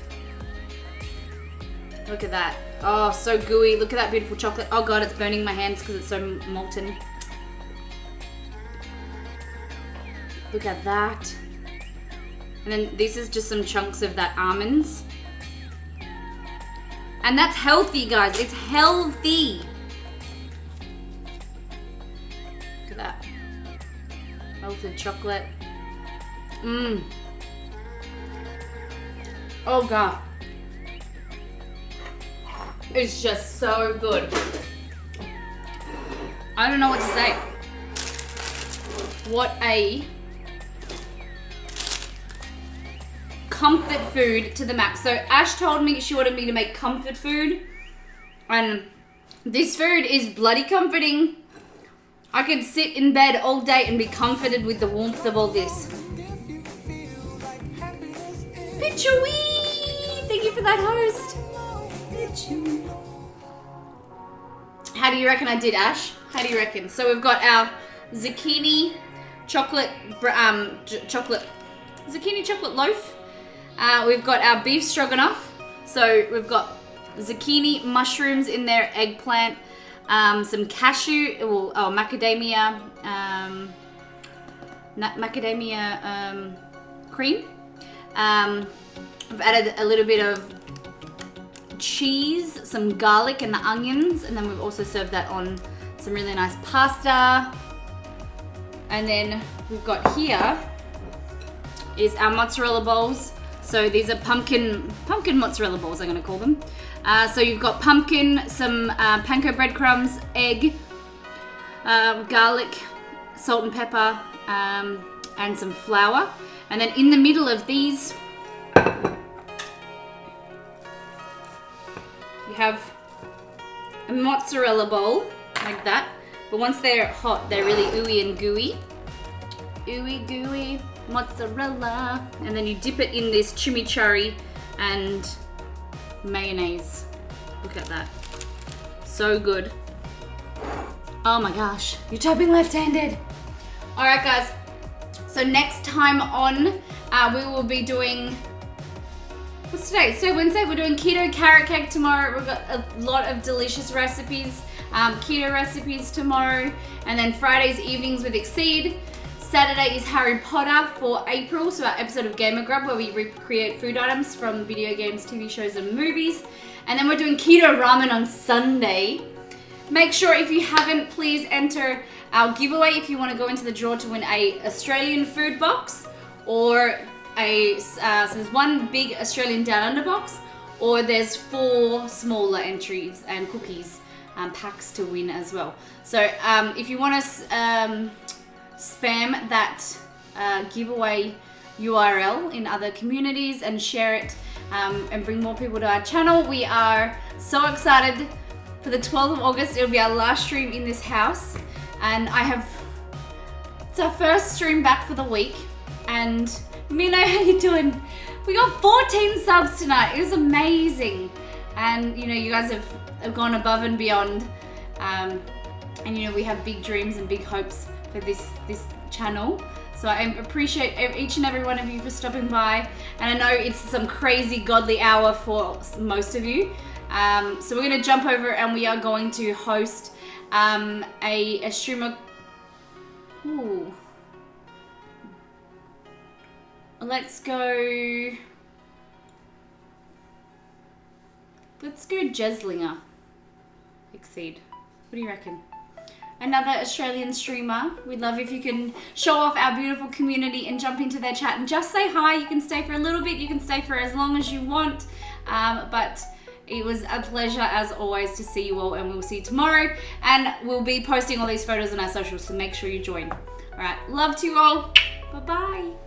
Look at that. Oh, so gooey. Look at that beautiful chocolate. Oh God, it's burning my hands because it's so molten. Look at that. And then this is just some chunks of that almonds. And that's healthy, guys. It's healthy. Look at that. Melted chocolate. Mmm. Oh God. It's just so good. I don't know what to say. What a comfort food to the max. So Ash told me she wanted me to make comfort food, and this food is bloody comforting. I could sit in bed all day and be comforted with the warmth of all this. Pitchewy! Thank you for that, host. How do you reckon I did, Ash? How do you reckon? So we've got our zucchini chocolate zucchini chocolate loaf. We've got our beef stroganoff. So we've got zucchini, mushrooms in there, eggplant, some cashew, macadamia, cream. I've added a little bit of cheese, some garlic and the onions, and then we've also served that on some really nice pasta. And then we've got here is our mozzarella balls. So these are pumpkin mozzarella balls, I'm gonna call them. So you've got pumpkin, some panko breadcrumbs, egg, garlic, salt and pepper, and some flour. And then in the middle of these, you have a mozzarella bowl, like that. But once they're hot, they're really ooey and gooey. Ooey gooey mozzarella. And then you dip it in this chimichurri and mayonnaise. Look at that. So good. Oh my gosh. You're typing left-handed. All right, guys. So next time on, we will be doing... What's today? It's today Wednesday. We're doing keto carrot cake tomorrow. We've got a lot of delicious recipes, keto recipes tomorrow, and then Fridays evenings with Exceed. Saturday is Harry Potter for April, so our episode of Gamer Grub where we recreate food items from video games, TV shows, and movies. And then we're doing keto ramen on Sunday. Make sure if you haven't, please enter our giveaway if you want to go into the draw to win a Australian food box or so there's one big Australian Down Under box, or there's 4 smaller entries and cookies packs to win as well. So if you want to spam that giveaway URL in other communities and share it and bring more people to our channel, we are so excited. For the 12th of August, it'll be our last stream in this house, and it's our first stream back for the week. And Mino, how you doing? We got 14 subs tonight. It was amazing. And you know, you guys have gone above and beyond. And you know, we have big dreams and big hopes for this channel. So I appreciate each and every one of you for stopping by. And I know it's some crazy godly hour for most of you. So we're gonna jump over and we are going to host a streamer. Ooh. Let's go Jeslinger. Exceed. What do you reckon? Another Australian streamer. We'd love if you can show off our beautiful community and jump into their chat and just say hi. You can stay for a little bit. You can stay for as long as you want. But it was a pleasure as always to see you all, and we'll see you tomorrow. And we'll be posting all these photos on our socials, so make sure you join. All right. Love to you all. Bye-bye.